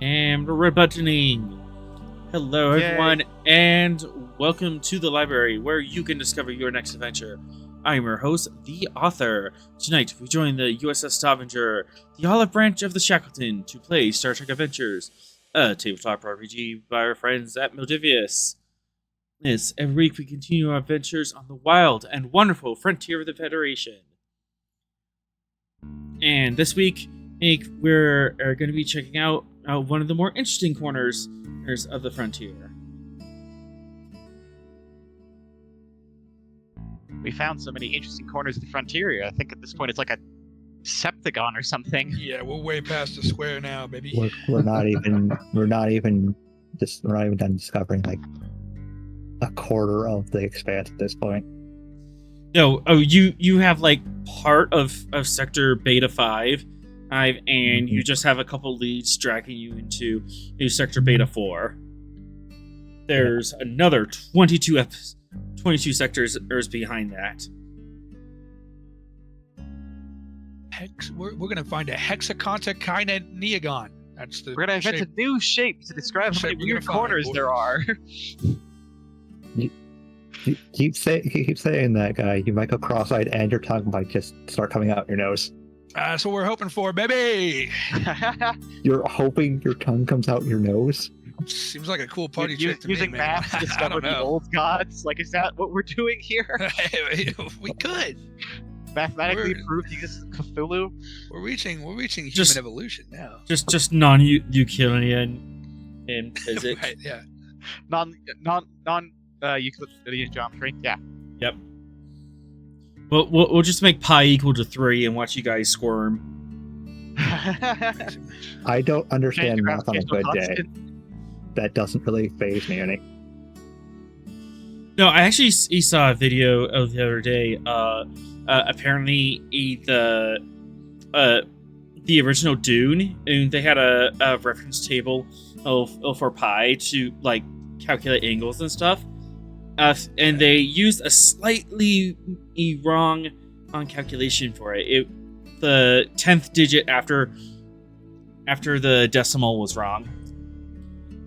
And we're buttoning. Hello, everyone, and welcome to the library where you can discover your next adventure. I'm your host, the author. Tonight, we join the USS Stavanger, the olive branch of the Shackleton, to play Star Trek Adventures, a tabletop RPG by our friends at Mildivius. Yes, every week we continue our adventures on the wild and wonderful frontier of the Federation. And this week, we're going to be checking out one of the more interesting corners of the frontier. We found so many interesting corners of the frontier. I think at this point it's like a septagon or something. Yeah, we're way past the square now, baby. We're not even done discovering like a quarter of the expanse at this point. No, you have like part of Sector Beta 5, and you just have a couple leads dragging you into Sector Beta 4. There's another 22 sectors behind that. We're gonna find a hexaconta neogon. That's the. We're gonna invent a new shape to describe how many weird corners there are. You keep saying that, guy. You might go cross-eyed, and your tongue might just start coming out your nose. That's what we're hoping for, baby. You're hoping your tongue comes out your nose? Seems like a cool party trick to using me, man. math to discover the old gods. Like, is that what we're doing here? We could Mathematically prove the existence of Cthulhu. We're reaching human evolution now. Just non-Euclidean in physics. Right, yeah. Non Euclidean geometry. Yeah. Yep. But we'll just make pi equal to 3 and watch you guys squirm. I don't understand math on a good day. That doesn't really faze me any. No, I actually saw a video of the other day. Apparently, the original Dune, and they had a reference table for pi to like calculate angles and stuff. And they used a slightly wrong on calculation for it. The 10th digit after the decimal was wrong.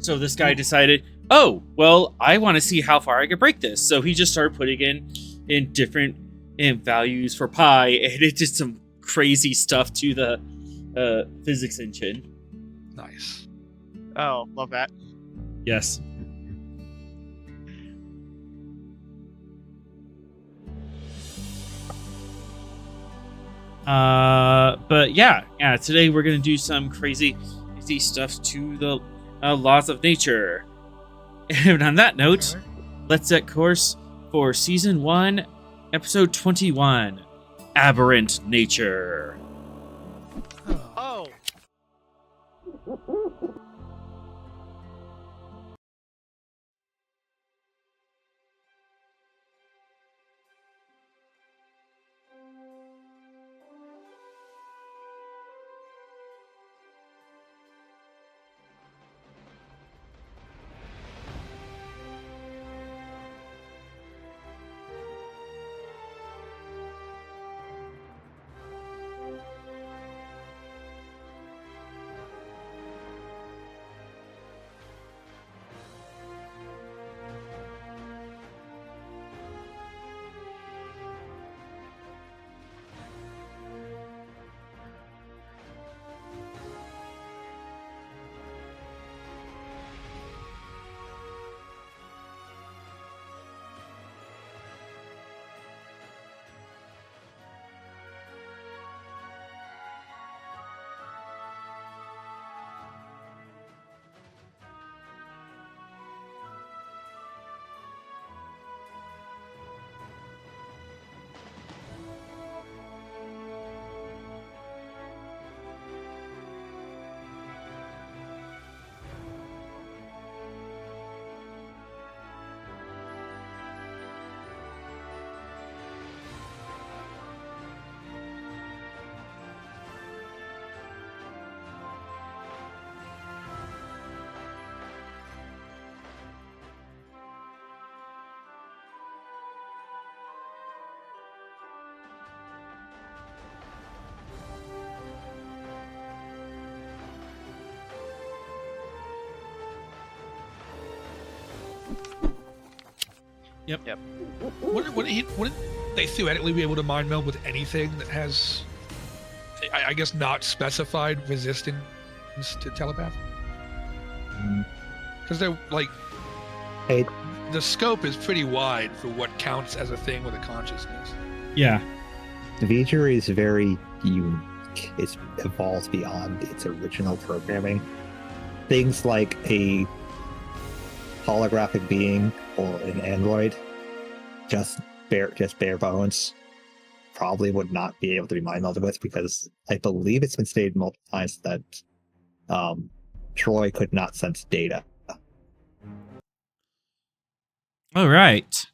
So this guy decided, oh, well, I want to see how far I can break this. So he just started putting in different values for pi, and it did some crazy stuff to the physics engine. Nice. Oh, love that. Yes. But yeah, today we're gonna do some crazy stuff to the laws of nature. And on that note, let's set course for Season 1, Episode 21, Aberrant Nature. Oh! Wouldn't they theoretically be able to mind meld with anything that has, I guess, not specified resistance to telepath? Because they're like, Hey. the scope is pretty wide for what counts as a thing with a consciousness. Yeah. V'ger is very unique. It's evolved beyond its original programming. Things like a holographic being or an android, just bare bones, probably would not be able to be mind melded with, because I believe it's been stated multiple times that Troy could not sense data. All right.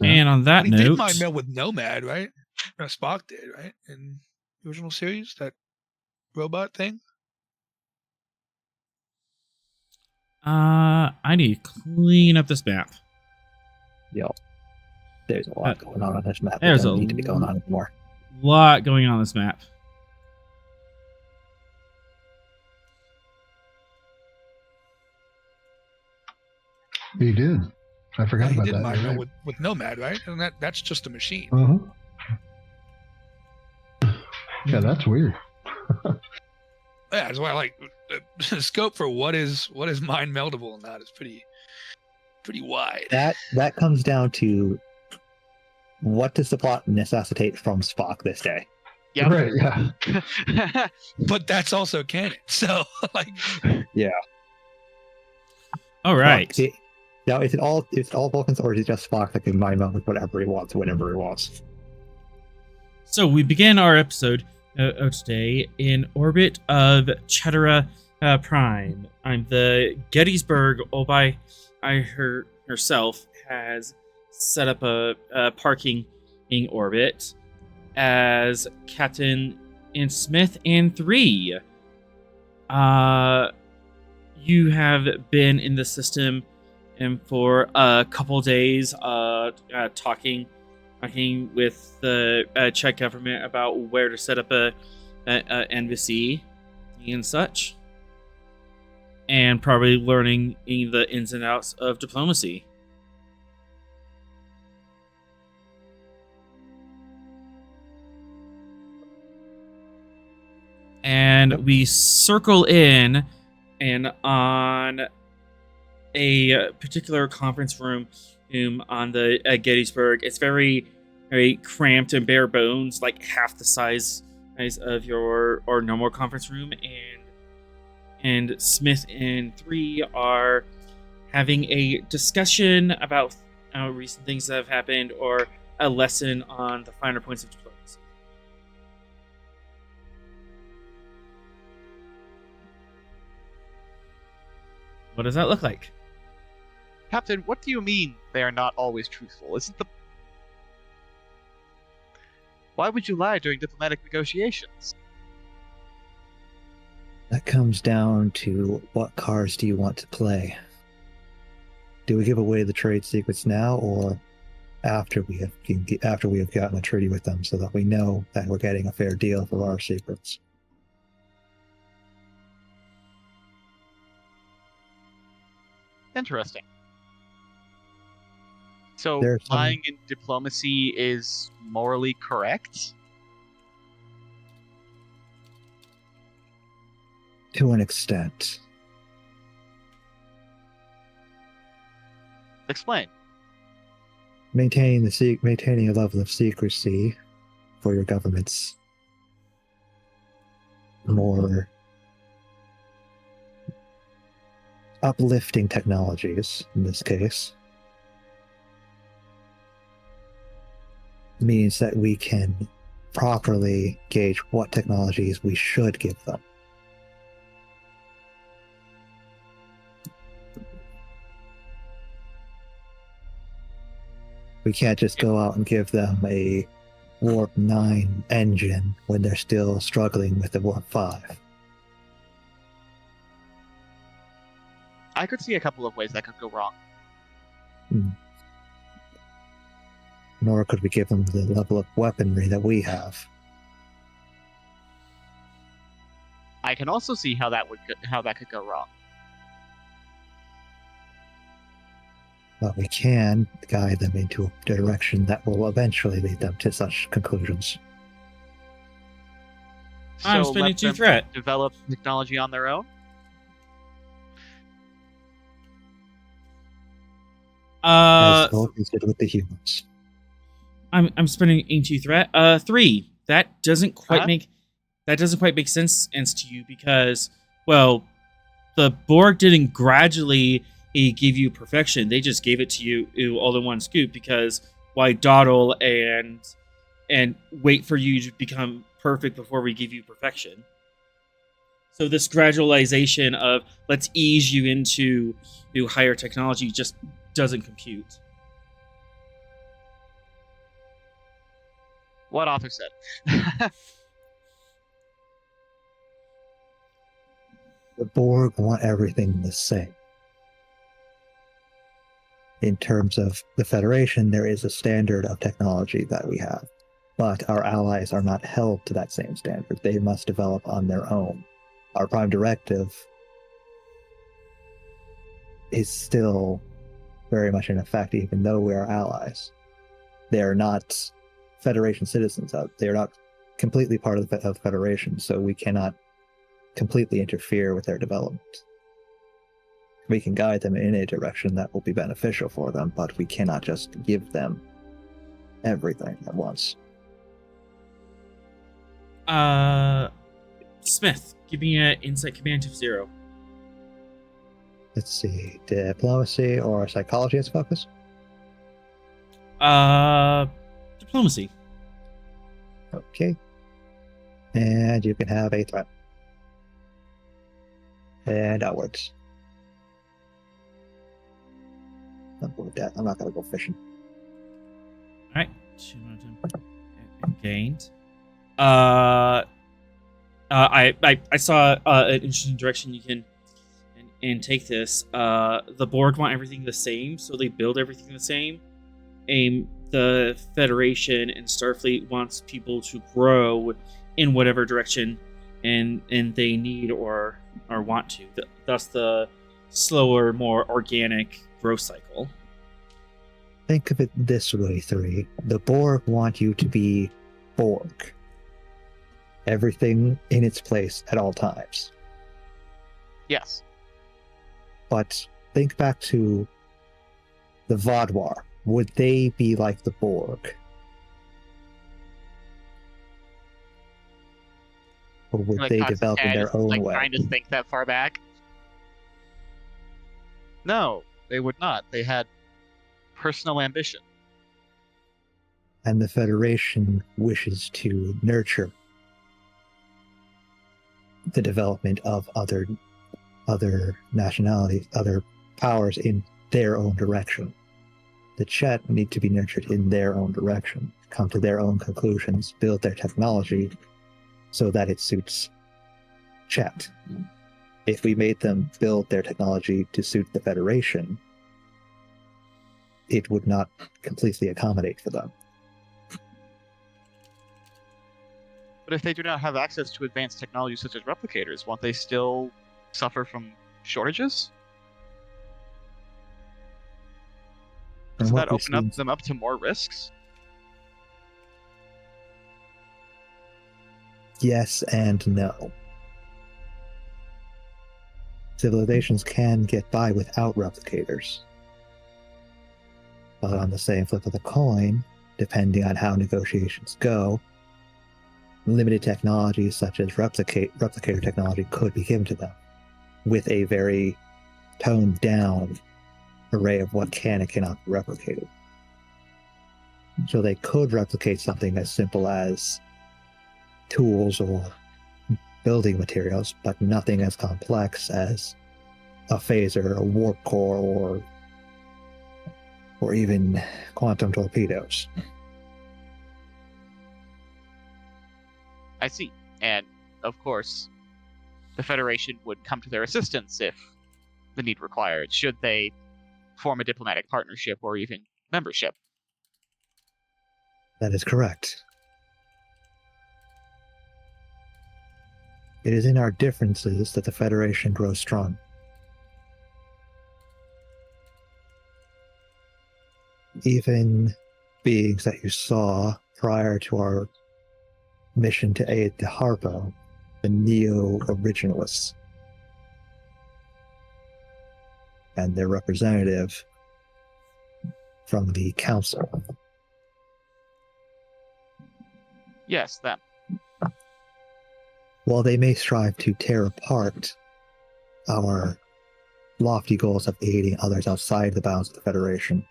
And on that He did note, mind meld with Nomad, right? Spock did, right? In the original series, that robot thing. I need to clean up this map. Yo, there's a lot going on this map. It There's doesn't a need to be going on anymore. Lot going on this map. He did. I forgot He about did that. mind You're meld with Nomad, right? And that's just a machine. right. Yeah, that's weird. Yeah, that's why I like the scope for what is mind meldable and that is pretty wide. That comes down to, what does the plot necessitate from Spock this day? Yep. Right, yeah. But that's also canon. So like, All right. Now, is it all Vulcans, or is it just Spock that can mind meld with whatever he wants, whenever he wants? So we begin our episode of today in orbit of Chetera Prime. The Gettysburg, all by herself, has set up a parking in orbit as Captain and Smith and 3. You have been in the system and for a couple days talking with the Czech government about where to set up a embassy and such, and probably learning the ins and outs of diplomacy. And we circle in and on a particular conference room on the Gettysburg. It's very, very cramped and bare bones, like half the size of your normal conference room. And Smith and 3 are having a discussion about recent things that have happened, or a lesson on the finer points of diplomacy. What does that look like? Captain, what do you mean they are not always truthful? Why would you lie during diplomatic negotiations? That comes down to, what cards do you want to play? Do we give away the trade secrets now, or after we have gotten a treaty with them, so that we know that we're getting a fair deal for our secrets? Interesting. So There's some- lying in diplomacy is morally correct? To an extent. Explain. Maintaining a level of secrecy for your government's more uplifting technologies, in this case, means that we can properly gauge what technologies we should give them. We can't just go out and give them a Warp 9 engine when they're still struggling with the Warp 5. I could see a couple of ways that could go wrong. Nor could we give them the level of weaponry that we have. I can also see how that could go wrong. But we can guide them into a direction that will eventually lead them to such conclusions. I'm So spinning let two them threat. develop technology on their own. As the Vulcans did with the humans. I'm spinning into threat. 3. That doesn't quite Uh-huh. make sense to you because, well, the Borg didn't gradually give you perfection. They just gave it to you all in one scoop because why dawdle and wait for you to become perfect before we give you perfection? So this gradualization of let's ease you into higher technology just doesn't compute. What author said? The Borg want everything the same. In terms of the Federation, there is a standard of technology that we have, but our allies are not held to that same standard. They must develop on their own. Our prime directive is still very much in effect, even though we are allies. They are not Federation citizens. They are not completely part of the Federation, so we cannot completely interfere with their development. We can guide them in a direction that will be beneficial for them, but we cannot just give them everything at once. Smith, give me an insight command of 0. Let's see, diplomacy or psychology as focus? Diplomacy. Okay. And you can have a threat. And outwards. I'm good with that. I'm not going to go fishing. All right, 2 gained. I saw an interesting direction you can and take this. The Borg want everything the same, so they build everything the same. The Federation and Starfleet wants people to grow in whatever direction and they need or want to. Thus the slower, more organic growth cycle. Think of it this way, 3. The Borg want you to be Borg. Everything in its place at all times. Yes. But think back to the Vaadwaur. Would they be like the Borg? Or would Like they Cox's develop in head their is, own like, way? trying to think that far back. No, they would not. They had personal ambition. And the Federation wishes to nurture the development of other nationalities, other powers in their own direction. The Chet need to be nurtured in their own direction, come to their own conclusions, build their technology so that it suits Chet. If we made them build their technology to suit the Federation, it would not completely accommodate for them. But if they do not have access to advanced technology such as replicators, won't they still suffer from shortages? Doesn't that open them up to more risks? Yes and no. Civilizations can get by without replicators. But on the same flip of the coin, depending on how negotiations go, limited technologies such as replicator technology could be given to them, with a very toned down array of what can and cannot be replicated. So they could replicate something as simple as tools or building materials, but nothing as complex as a phaser, a warp core, or even quantum torpedoes. I see. And, of course, the Federation would come to their assistance if the need required, should they form a diplomatic partnership or even membership. That is correct. It is in our differences that the Federation grows strong. even beings that you saw prior to our mission to aid the Harpo, the Neo-Originalists, and their representative from the Council. Yes, them. While they may strive to tear apart our lofty goals of aiding others outside the bounds of the Federation,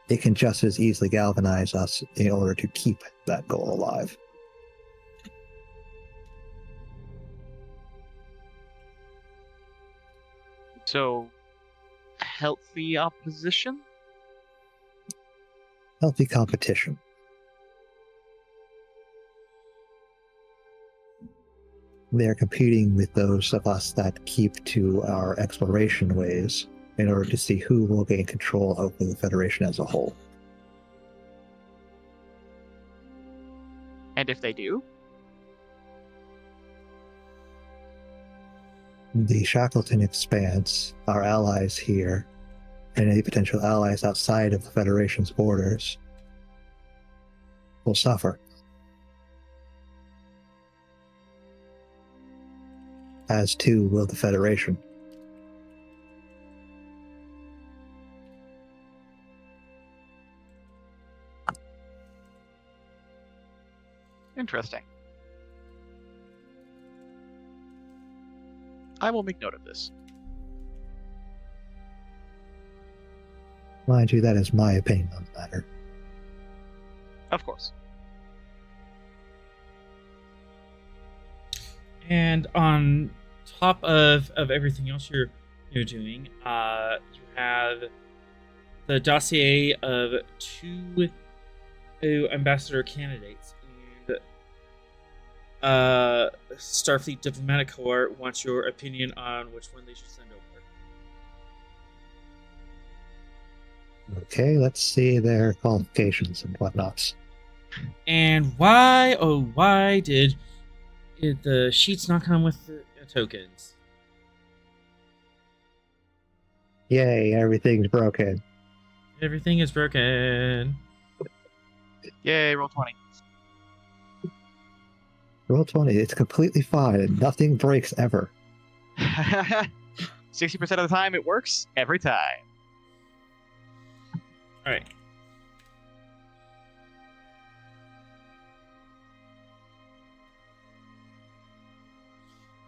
it can just as easily galvanize us in order to keep that goal alive. So, healthy opposition? Healthy competition. They're competing with those of us that keep to our exploration ways in order to see who will gain control over the Federation as a whole. And if they do? The Shackleton Expanse, our allies here, and any potential allies outside of the Federation's borders will suffer. As too will the Federation. Interesting. I will make note of this. Mind you, that is my opinion on the matter. Of course. And on top of everything else you're doing, you have the dossier of two ambassador candidates, and Starfleet Diplomatic Corps wants your opinion on which one they should send over. Okay, let's see their qualifications and whatnots. And why did the sheets not come with the tokens? Yay, everything's broken. Everything is broken. Yay, roll 20. Roll 20, it's completely fine and nothing breaks ever. 60% of the time it works, every time. Alright.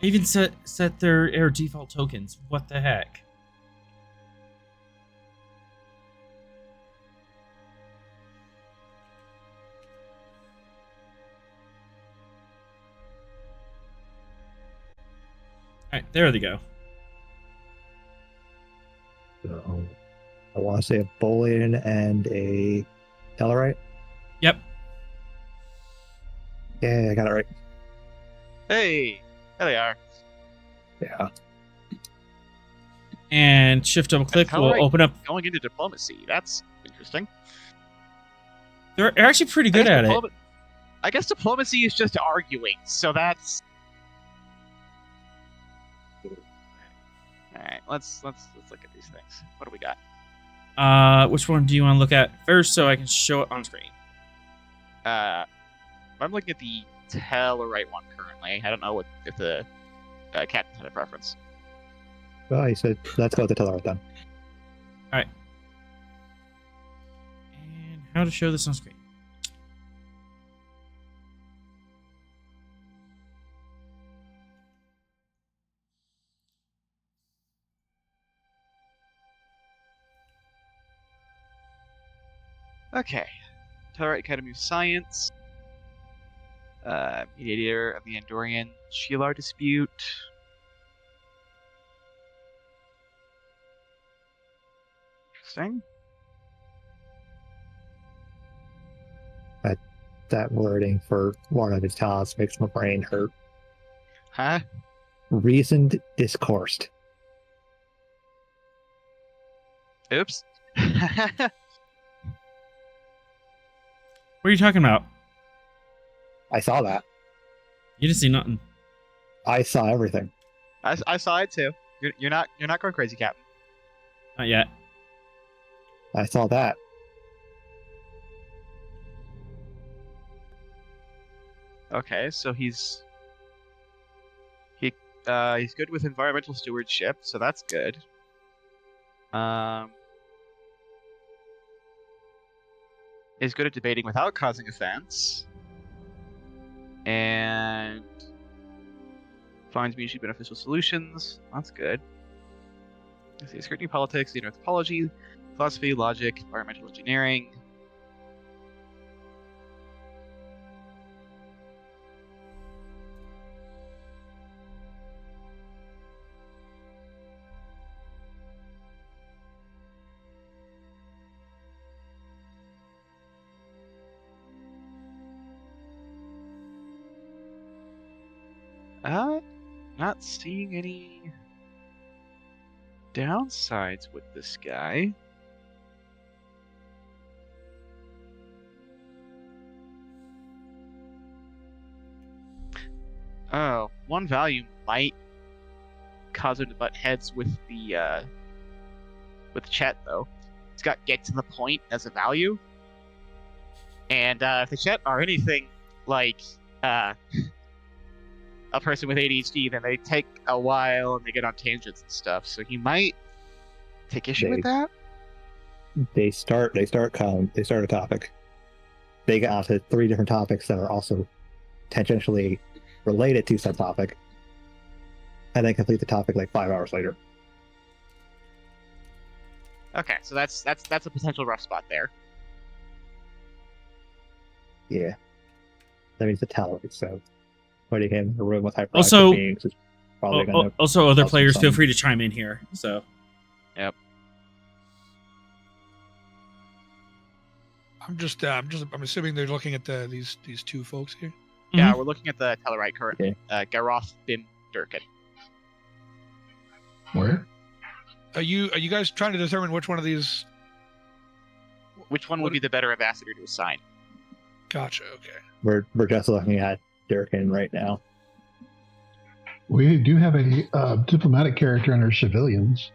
I even set their default tokens. What the heck? Alright, there they go. So, I want to say a Boolean and a Tellarite. Yep. Yeah, I got it right. Hey, there they are. Yeah. And shift double click will Tellarite open up. Going into diplomacy, that's interesting. They're actually pretty good at it. I guess diplomacy is just arguing, so that's... Alright, let's look at these things. What do we got? Which one do you want to look at first so I can show it on screen? I'm looking at the Tellarite one currently. I don't know if the captain had a preference. Well, he said, let's go with the Tellarite then. Alright. And how to show this on screen. Okay. Tellarite Academy of Science. Mediator of the Andorian Sheelar dispute. Interesting. That wording for one of his talents makes my brain hurt. Huh? Reasoned discoursed. Oops. What are you talking about? I saw that. You didn't see nothing. I saw everything. I saw it too. You're not going crazy, Captain. Not yet. I saw that. Okay, so he's good with environmental stewardship, so that's good. Is good at debating without causing offense, and finds mutually beneficial solutions. That's good. Let's see, scrutiny, politics, anthropology, philosophy, logic, environmental engineering. Not seeing any downsides with this guy. Oh, one value might cause him to butt heads with the Chet though. It's got get to the point as a value, and if the Chet are anything like a person with ADHD, then they take a while and they get on tangents and stuff. So he might take issue with that. They start a topic. They get onto 3 different topics that are also tangentially related to said topic, and then complete the topic like 5 hours later. Okay, so that's a potential rough spot there. Yeah, that means the talent. So putting him in a room with hyperactive Also- beings is probably going to. Also, other cause players, feel some- free to chime in here. So, I'm assuming they're looking at these 2 folks here. Yeah, Mhm. we're looking at the Tellarite currently. Garoth Bim Durkin. Where? Are you guys trying to determine which one of these? Which one would be the better ambassador to assign? Gotcha. Okay. We're just looking at Durkin right now. We do have a diplomatic character under civilians.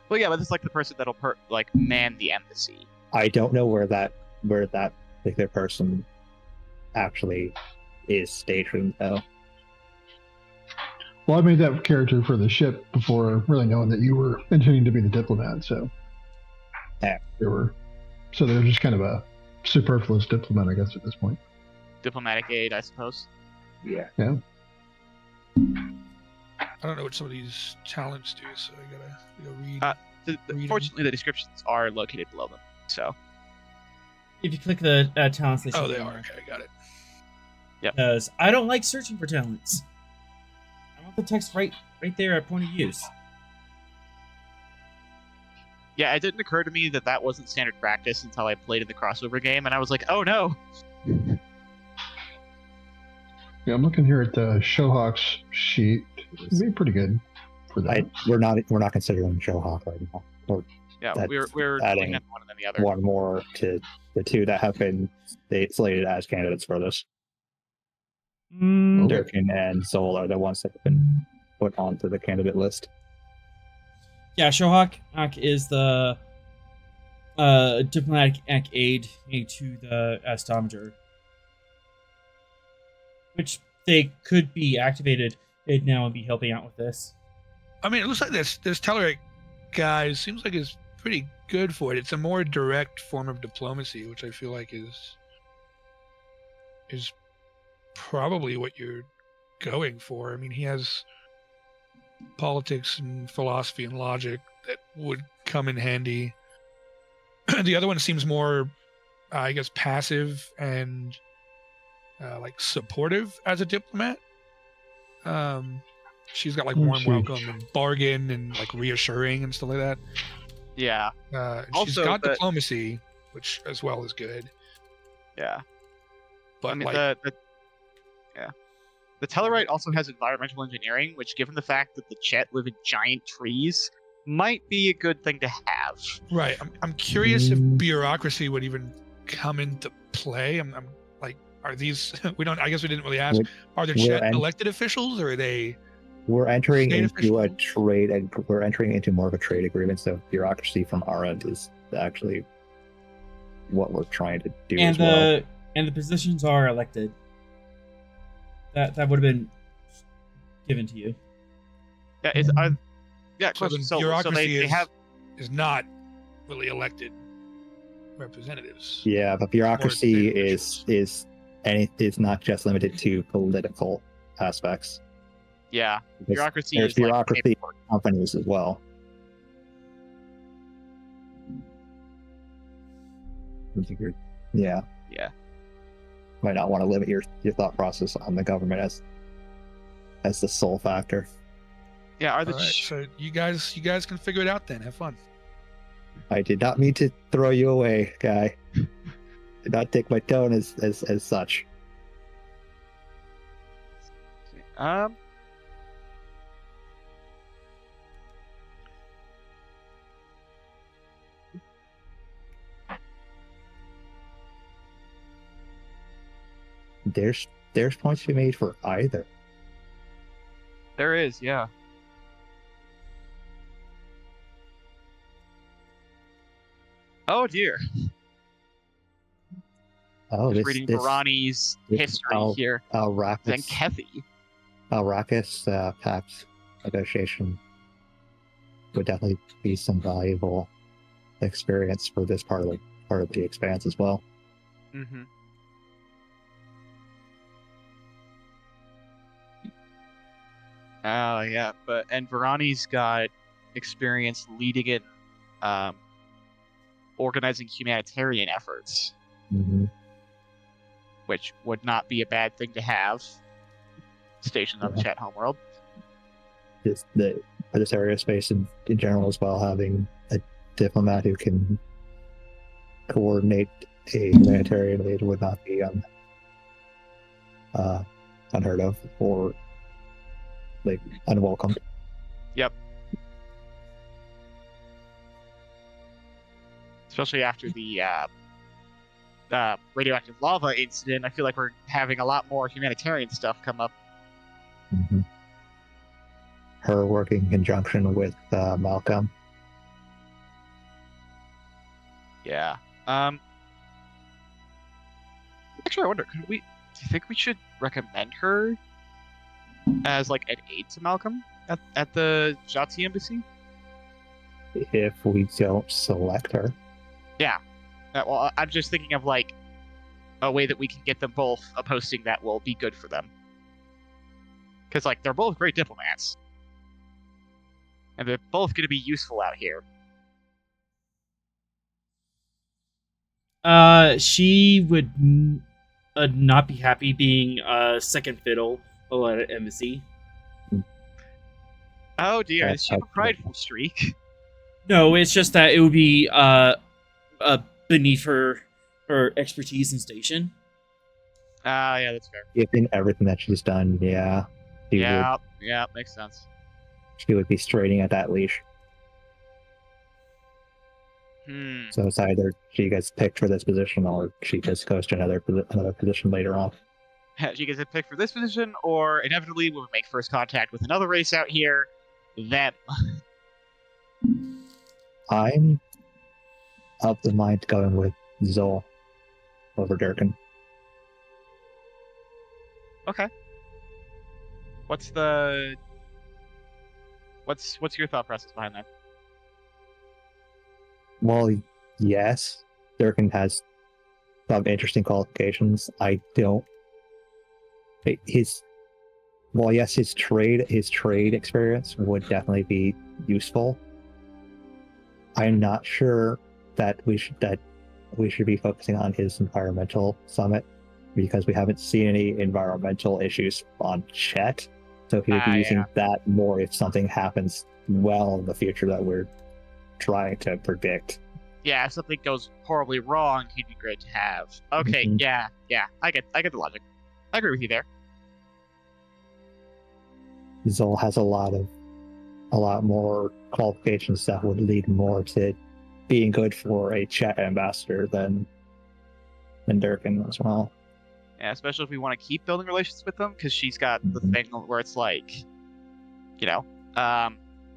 Well, yeah, but it's like the person that'll man the embassy. I don't know where that particular person actually is stationed though. Well, I made that character for the ship before really knowing that you were intending to be the diplomat, so Yeah. they're just kind of a superfluous diplomat, I guess, at this point. Diplomatic aid, I suppose. Yeah. Yeah. I don't know what some of these talents do, so I gotta read. Read 'em. Fortunately, the descriptions are located below them. So, if you click the talents, they Oh, should they be are. there. Okay, got it. Because I don't like searching for talents. I want the text right there at point of use. yeah, it didn't occur to me that wasn't standard practice until I played in the crossover game, and I was like, oh no! Yeah, I'm looking here at the Showhawk's sheet. It'd be pretty good for that. We're not considering Showhawk right now. Yeah, That's we're adding looking at one and then the other. One more to the 2 that have been slated as candidates for this. Mm, Okay. Durkin and Soul are the ones that have been put onto the candidate list. Yeah, Shohawk is the diplomatic aid to the Stavanger, which they could be activated now and be helping out with this. I mean, it looks like this Tellarite guy seems like is pretty good for it. It's a more direct form of diplomacy, which I feel like is probably what you're going for. I mean, he has politics and philosophy and logic that would come in handy. The other one seems more, I guess, passive and like supportive as a diplomat. She's got like warm Sheesh. welcome and bargain and like reassuring and stuff like that. Yeah, She's Also, got the- diplomacy, which as well is good. yeah. But I mean, like, the Tellarite also has environmental engineering, which, given the fact that the Chet live in giant trees, might be a good thing to have. right? I'm curious if Mm. bureaucracy would even come into play. I'm like, are these? We don't. I guess we didn't really ask. We're- Are there we're Chet en- elected officials, or are they? We're entering State into a officials? trade, and we're entering into more of a trade agreement. So bureaucracy from our end is actually what we're trying to do And as well. the positions are elected. That would have been given to you. Yeah, So question. the So bureaucracy they have. is not really elected representatives. Yeah, but bureaucracy More individuals. is not just limited to political aspects. Yeah, Because bureaucracy there's is like bureaucracy paperwork. in companies as well. Yeah, Yeah. might not want to limit your thought process on the government as the sole factor. Yeah, are All the right, so you guys can figure it out then. Have fun. I did not mean to throw you away, guy. Did not take my tone as such. There's points to be made for either. there is, yeah. Oh dear. Oh, Just this reading this Barani's history here. Then Arrakis Kethy. Pact negotiation would definitely be some valuable experience for this part of the expanse as well. Mm-hmm. Oh yeah, and Varani's got experience leading in organizing humanitarian efforts, Mm-hmm. which would not be a bad thing to have stationed on the Chat homeworld. Just for this area of space in general as well, having a diplomat who can coordinate a humanitarian aid would not be unheard of or like unwelcomed. Yep. Especially after the radioactive lava incident, I feel like we're having a lot more humanitarian stuff come up. Mm-hmm. Her working in conjunction with Malcolm. Yeah. Actually, I wonder, do you think we should recommend her as like an aide to Malcolm at the Jatsi embassy? If we don't select her. Yeah. Well, I'm just thinking of like a way that we can get them both a posting that will be good for them. Because like they're both great diplomats. And they're both going to be useful out here. She would not be happy being second fiddle at an embassy. Oh dear, is she a prideful streak? No, it's just that it would be beneath her expertise and station. Yeah, that's fair. Given everything that she's done, yeah. Yeah, makes sense. She would be straining at that leash. So it's either she gets picked for this position or she just goes to another position later on. She gets picked for this position, or inevitably when we make first contact with another race out here, them. I'm of the mind going with Zol over Durkin. Okay. What's your thought process behind that? Well, yes, Durkin has some interesting qualifications. I don't. His trade experience would definitely be useful. I'm not sure that we should be focusing on his environmental summit because we haven't seen any environmental issues on Chet. So he would be using that more if something happens well in the future that we're trying to predict. Yeah, if something goes horribly wrong, he'd be great to have. Okay, yeah, I get the logic. I agree with you there. Zol has a lot more qualifications that would lead more to being good for a Chet ambassador than Durkin as well. Yeah, especially if we want to keep building relations with them, because she's got the thing where it's like,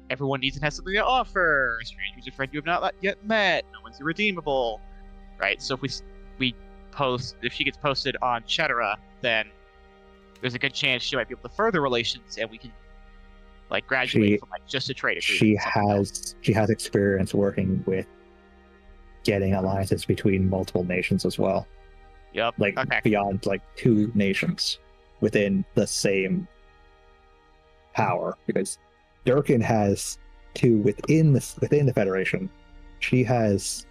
everyone needs and has something to offer. Stranger's a friend you have not yet met. No one's irredeemable, right? So if if she gets posted on Chatera, then there's a good chance she might be able to further relations, and we can like graduate from like just a trade agreement. She has experience working with getting alliances between multiple nations as well. Yep. Like okay. beyond like 2 nations within the same power, because Durkin has 2 within the Federation. She has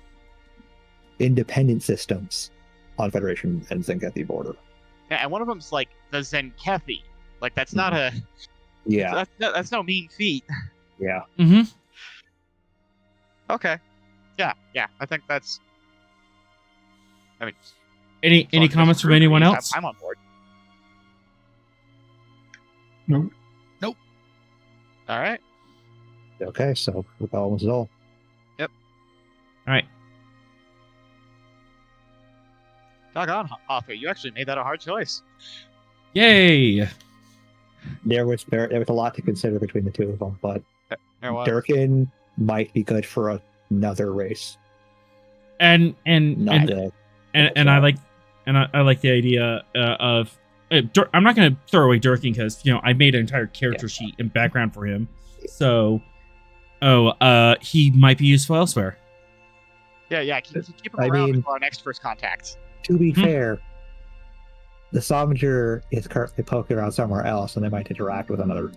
independent systems on Federation and Zenkethi border. Yeah, and one of them's like the Zenkethi. Like that's not a that's no mean feat. Yeah. Mm-hmm. Okay. Yeah. I think that's. I mean. Any comments from anyone else? I'm on board. Nope. All right. Okay, so we're almost all. Yep. All right. Doggone, Arthur, you actually made that a hard choice. Yay! There was a lot to consider between the 2 of them, but There was. Durkin might be good for another race. And Not I like the idea of. I'm not going to throw away Durkin because I made an entire character sheet and background for him. So, he might be useful elsewhere. Yeah. Keep him around until our next first contact. To be fair, the Stavanger is currently poking around somewhere else, and they might interact with another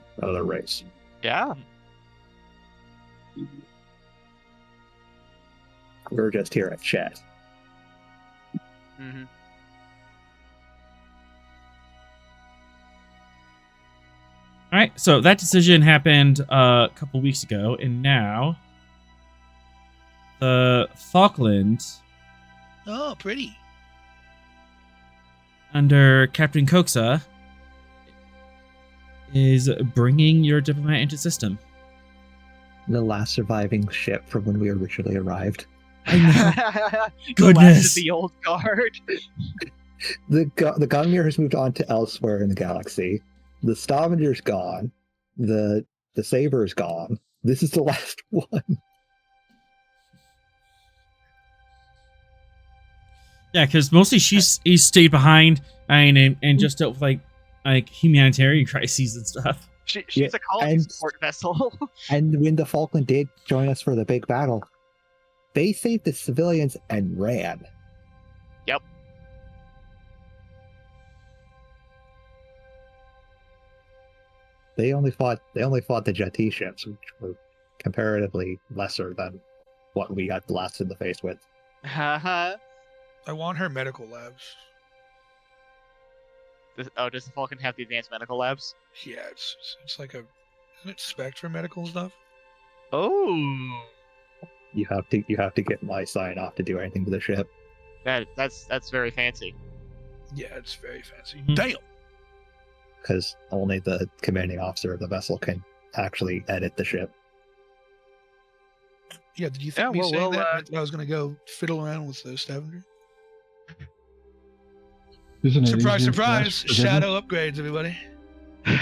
race. Yeah. We're just here at chat. Mm-hmm. All right, so that decision happened a couple weeks ago, and now the Falkland, Oh, pretty. under Captain Coxa, is bringing your diplomat into system. The last surviving ship from when we originally arrived. I know. The Goodness. last of the old guard. The Gungnir has moved on to elsewhere in the galaxy. The Stavanger's gone. The Saber's gone. This is the last one. Yeah, because mostly he's stayed behind. And just dealt with like humanitarian crises and stuff. She's a colony support vessel. And when the Falkland did join us for the big battle, they saved the civilians and ran. Yep. They only fought the Jetty ships, which were comparatively lesser than what we got blasted in the face with. Uh-huh. I want her medical labs. Does the Falcon have the advanced medical labs? Yeah, it's like isn't it Spectrum medical stuff? Oh. You have to get my sign off to do anything to the ship. That's very fancy. Yeah, it's very fancy. Mhm. Damn. Because only the commanding officer of the vessel can actually edit the ship. Yeah, did you think me saying that meant that I was going to go fiddle around with the Stavanger? Isn't it Surprise, easier for surprise! us to Shadow upgrades, everybody.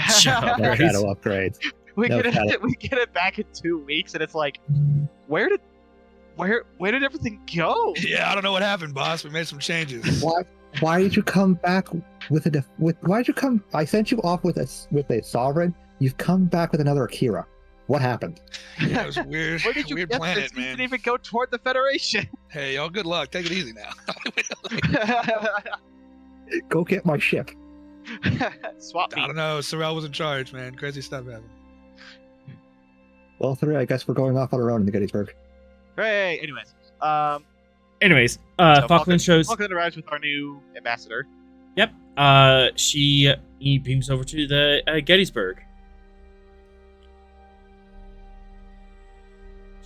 Shut No up. shadow upgrades. we No, get Shadow. it. We get it back in 2 weeks, and it's like, where did everything go? Yeah, I don't know what happened, boss. We made some changes. Why did you come back with why did you come? I sent you off with a sovereign. You've come back with another Akira. What happened? Yeah, it was weird. Where did you weird get planet, this? You man. didn't even go toward the Federation. Hey, y'all, good luck. Take it easy now. Go get my ship. Swap I me. don't know. Sorrel was in charge, man. Crazy stuff happened. Well, 3, I guess we're going off on our own in the Gettysburg. Hooray! Anyways, Anyways, so Falkland shows. Falkland arrives with our new ambassador. Yep. He beams over to the Gettysburg.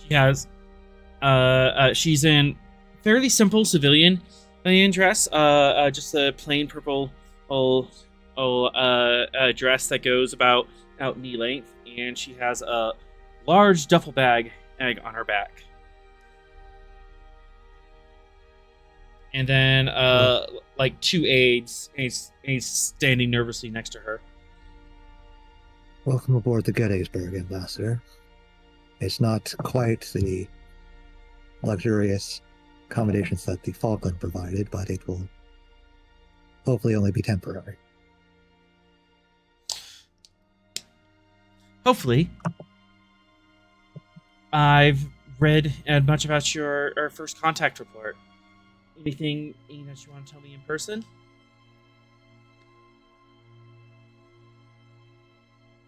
She has, she's in fairly simple civilian dress, just a plain purple dress that goes about out knee length, and she has a large duffel bag on her back. And then, like 2 aides, and he's standing nervously next to her. Welcome aboard the Gettysburg, Ambassador. It's not quite the luxurious accommodations that the Falkland provided, but it will hopefully only be temporary. Hopefully. I've read much about your first contact report. Anything that you want to tell me in person?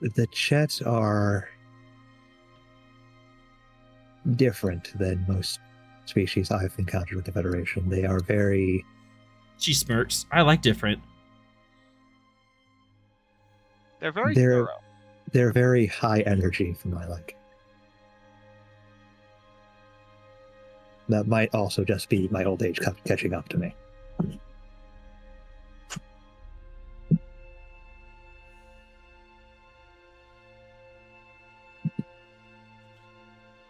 The Chets are different than most species I've encountered with the Federation. They are very... She smirks. I like different. They're very thorough. They're very high energy for my liking. That might also just be my old age catching up to me.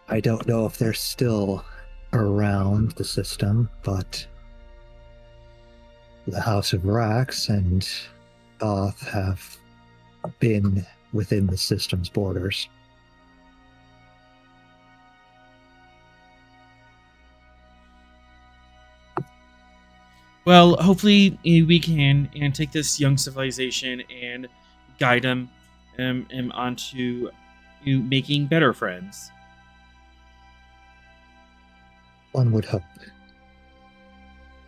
I don't know if they're still around the system, but the House of Rax and Goth have been within the system's borders. Well, hopefully we can take this young civilization and guide them onto making better friends. One would hope.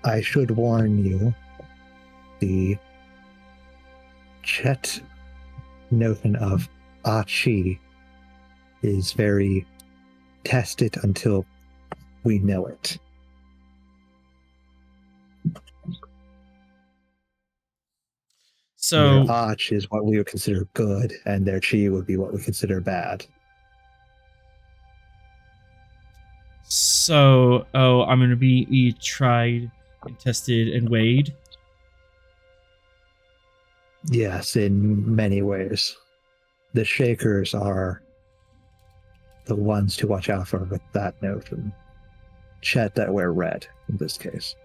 I should warn you, the Chet notion of Achi is very test it until we know it. So their Ach is what we would consider good, and their Chi would be what we consider bad. So, I'm going to be tried and tested and weighed. Yes, in many ways. The Shakers are the ones to watch out for with that notion. Chet that wear red, in this case.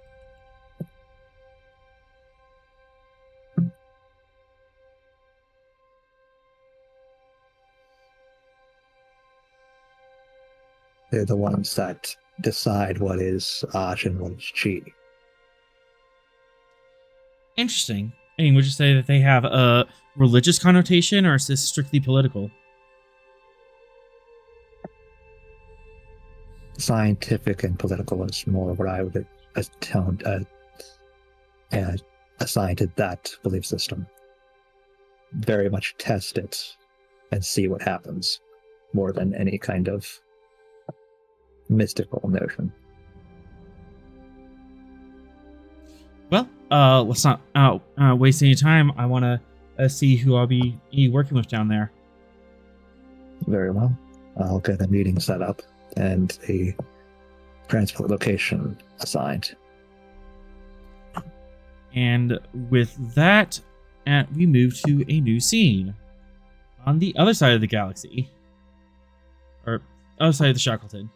They're the ones that decide what is Ach and what is Chi. Interesting. And would you say that they have a religious connotation, or is this strictly political? Scientific and political is more what I would assign to that belief system. Very much test it and see what happens, more than any kind of mystical notion. Well, let's not waste any time. I want to see who I'll be working with down there. Very well. I'll get a meeting set up and a transport location assigned. And with that, we move to a new scene on the other side of the galaxy, or other side of the Shackleton.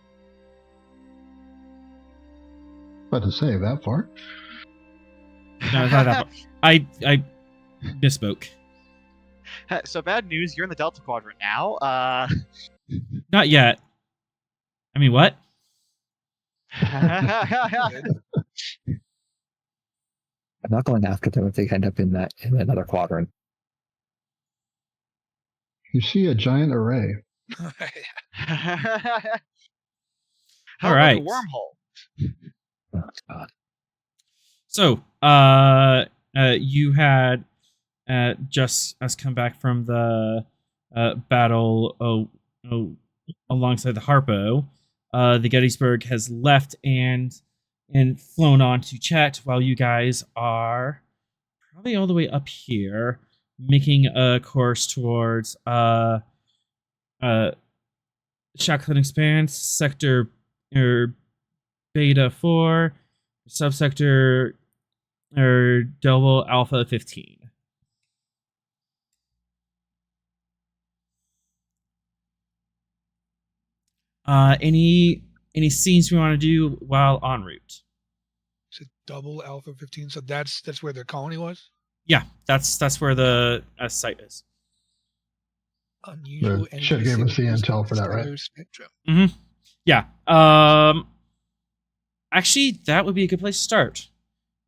About to say that far. No, it's not that far. I misspoke. So bad news, you're in the Delta Quadrant now. Not yet. I mean, what? I'm not going after them if they end up in another quadrant. You see a giant array. How All about right. the wormhole? Oh, God. So, you had just us come back from the battle alongside the Harpo. The Gettysburg has left and flown on to Chet, while you guys are probably all the way up here, making a course towards Shackleton Expanse, Sector Beta 4, Subsector Double Alpha 15. Any scenes we want to do while en route? Is it double Alpha 15? So that's where their colony was? Yeah, that's where the site is. Unusual The chat gave us the intel for that, right? Spectrum. Mm-hmm. Yeah. Actually, that would be a good place to start.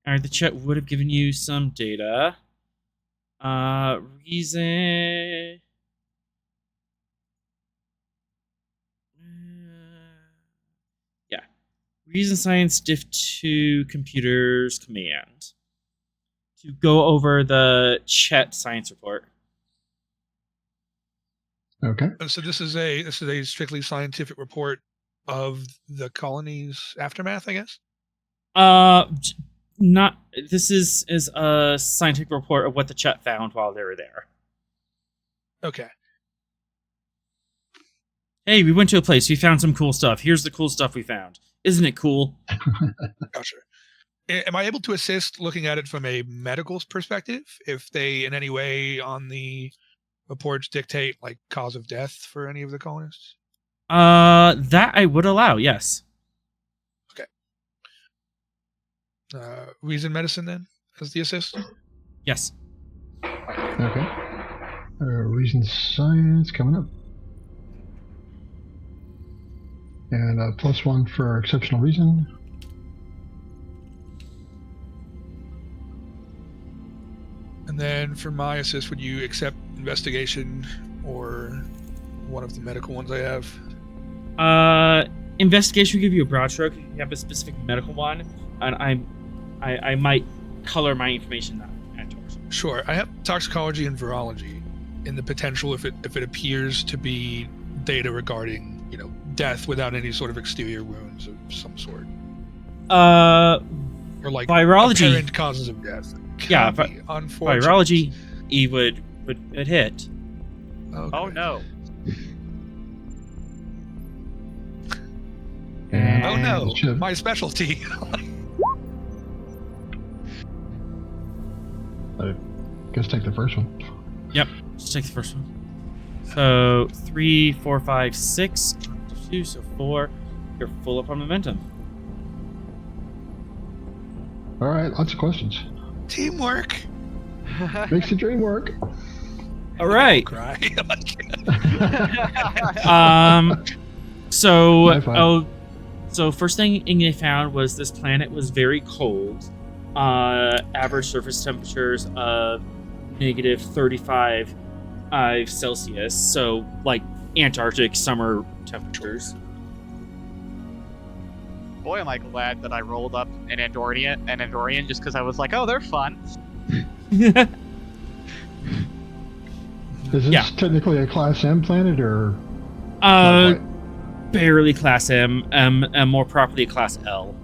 All right, the chat would have given you some data. Reason. Yeah. Reason Science Diff 2 Computers Command. To go over the Chet science report. Okay. So this is a strictly scientific report of the colony's aftermath, I guess. Not. This is a scientific report of what the Chet found while they were there. Okay. Hey, we went to a place. We found some cool stuff. Here's the cool stuff we found. Isn't it cool? Gotcha. Am I able to assist looking at it from a medical perspective? If they in any way on the reports dictate like cause of death for any of the colonists? That I would allow, yes. Okay. Reason medicine then as the assist? Yes. Okay. Reason science coming up. And +1 for exceptional reason. And then for my assist, would you accept investigation or one of the medical ones I have? Investigation will give you a broad stroke. If you have a specific medical one, and I might color my information that towards. Sure. I have toxicology and virology in the potential if it appears to be data regarding, death without any sort of exterior wounds of some sort. Or like virology apparent causes of death. Yeah, unfortunate. virology E would hit. Okay. Oh no. And Oh no, should- my specialty. I guess take the first one. Yep, just take the first one. So 3, 4, 5, 6, 2, so 4. You're full up on momentum. All right, lots of questions. Teamwork. Makes the dream work. All right. Cry. So High five. so first thing they found was this planet was very cold. Average surface temperatures of -35 Celsius. So like Antarctic summer temperatures. Boy, am I glad that I rolled up an Andorian just because I was like, oh, they're fun. Is this Yeah. technically a Class M planet or? Barely Class M, more properly Class L.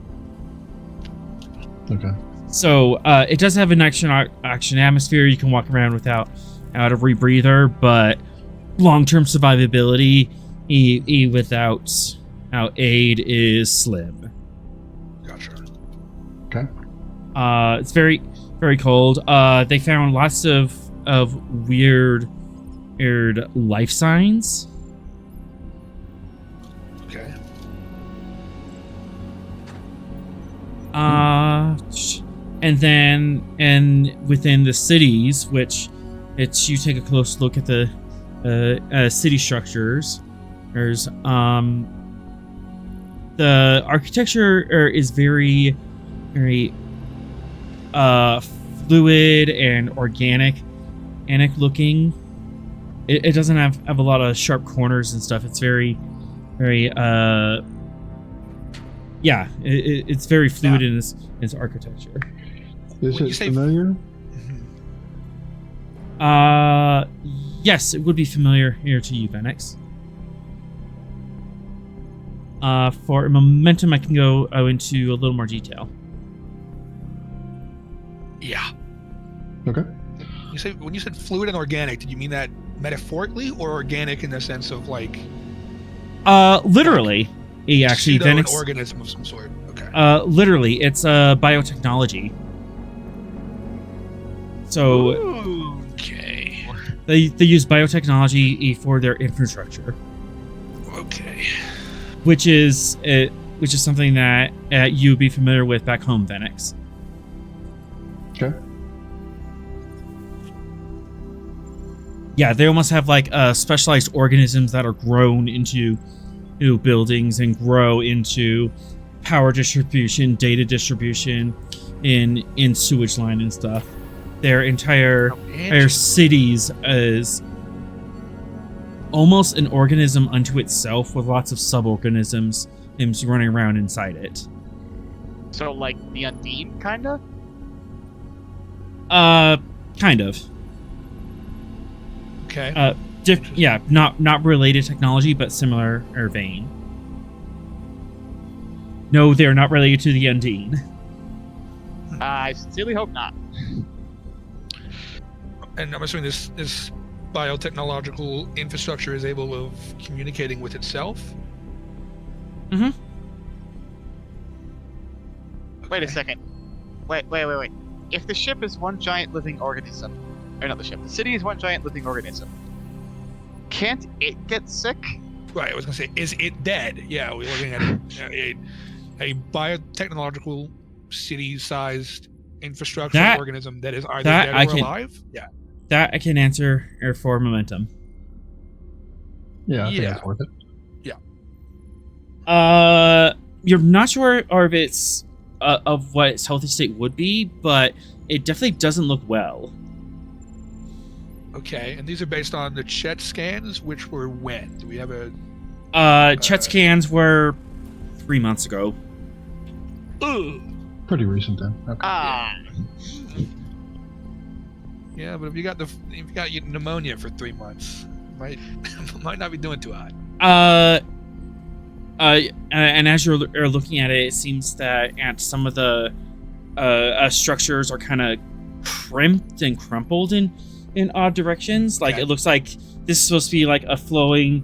Okay. So it does have an oxygen atmosphere. You can walk around without a rebreather, but long-term survivability without aid is slim. Gotcha. Okay. It's very, very cold. They found lots of weird life signs. Okay. And within the cities, which you take a close look at the city structures. There's the architecture is very, very fluid and organic looking. It doesn't have a lot of sharp corners and stuff. It's very, very it's very fluid in its architecture. Is When you it say- familiar? Yes, it would be familiar here to you, Ven'x. For momentum, I can go into a little more detail. Yeah. Okay. When you said fluid and organic, did you mean that metaphorically or organic in the sense of like Literally, actually, pseudo an Ven'x. organism of some sort? Okay. Literally, it's biotechnology. So Okay. they use biotechnology for their infrastructure, Okay. which is something that you would be familiar with back home, Ven'x. Okay. Yeah, they almost have like specialized organisms that are grown into buildings and grow into power distribution, data distribution, in sewage line and stuff. Their entire cities is almost an organism unto itself with lots of suborganisms running around inside it. So, like the Undine, kinda? Kind of. Okay. Yeah, not related technology, but similar vein. No, they're not related to the Undine. I sincerely hope not. And I'm assuming this biotechnological infrastructure is able of communicating with itself? Mm-hmm. Wait a second. Wait. If the ship is one giant living organism, or not the ship, the city is one giant living organism, can't it get sick? Right, I was going to say, is it dead? Yeah, we're looking at a biotechnological city-sized infrastructure organism that is either dead or alive? Yeah. That I can answer for momentum. Yeah, I think that's worth it. Yeah. You're not sure if it's of what its healthy state would be, but it definitely doesn't look well. Okay, and these are based on the Chet scans, which were when? Do we have a... Chet scans were 3 months ago. Ugh. Pretty recent then. Okay. Yeah, but if you got pneumonia for 3 months, might not be doing too hot. And as you're looking at it, it seems that some of the structures are kind of crimped and crumpled in odd directions. Like, it looks like this is supposed to be like a flowing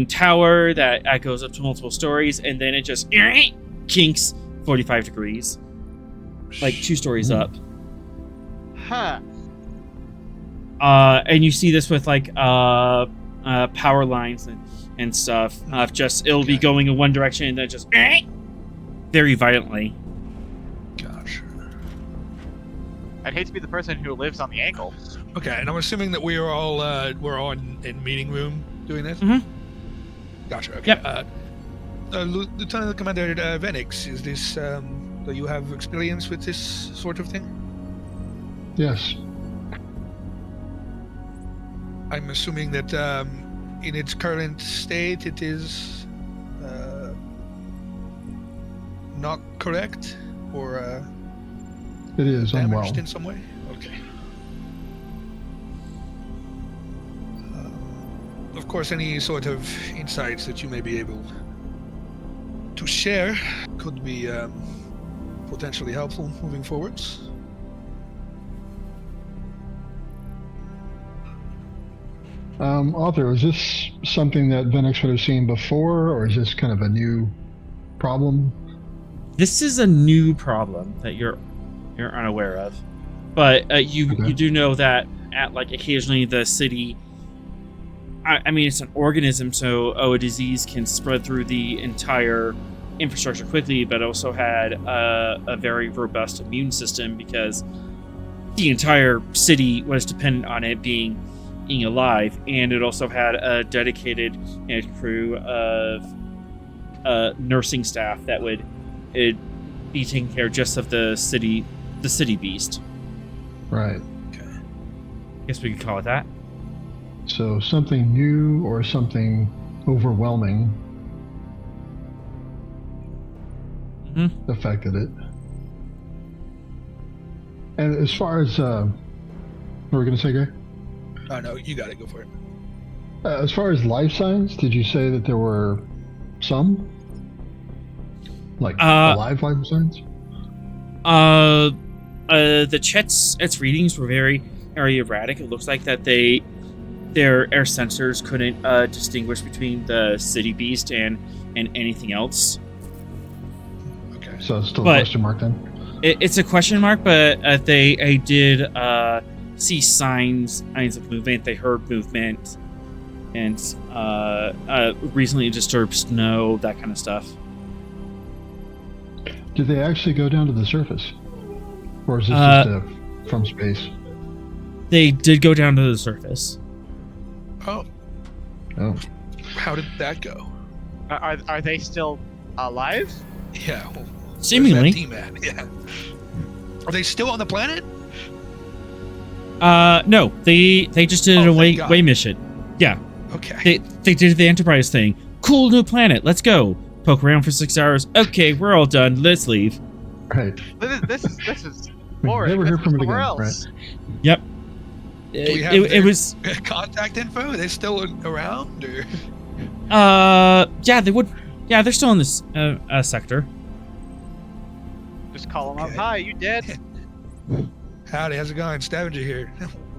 tower that goes up to multiple stories, and then it just kinks 45 degrees, like 2 stories up. Huh. And you see this with like power lines and stuff. It'll be going in one direction and then just very violently. Gosh. I'd hate to be the person who lives on the angle. Okay, and I'm assuming that we're all in meeting room doing this. Mm-hmm. Gotcha. Okay. Yep. Lieutenant Commander Ven'x, is this? Do you have experience with this sort of thing? Yes. I'm assuming that in its current state, it is not correct, or it is damaged unwell in some way. Okay. Of course, any sort of insights that you may be able to share could be potentially helpful moving forwards. Author, is this something that Ven'x would have seen before, or is this kind of a new problem? This is a new problem that you're unaware of, but you do know that occasionally the city. I mean, it's an organism, so a disease can spread through the entire infrastructure quickly, but also had a very robust immune system because the entire city was dependent on it being alive, and it also had a dedicated crew of nursing staff that would be taking care just of the city beast. Right. Okay. Guess we could call it that. So something new or something overwhelming affected it. And as far as what were we going to say, Gray? Oh no, you got it. Go for it. As far as life signs, did you say that there were some? Like alive life signs? The Chet's readings were very erratic. It looks like that their air sensors couldn't distinguish between the city beast and anything else. Okay. So it's still a question mark then? It's a question mark, but they did see signs of movement. They heard movement, and recently disturbed snow, that kind of stuff. Did they actually go down to the surface, or is this just from space? They did go down to the surface. Oh, Oh, how did that go? Are they still alive? Yeah. Well, Seemingly. where's that team at? Yeah. Are they still on the planet? No, they just did Oh, an thank God. away mission. Yeah, Okay. they did the Enterprise thing. Cool new planet. Let's go. Poke around for 6 hours. Okay, we're all done. Let's leave. right. This is We boring. never hear Let's from go it somewhere again, else. Yep. Do we have It their was. contact info? Are they still around? Or? Yeah, they would. Yeah, they're still in this sector. Just call them up. Okay. Hi, you dead? Howdy, how's it going? Stavanger here.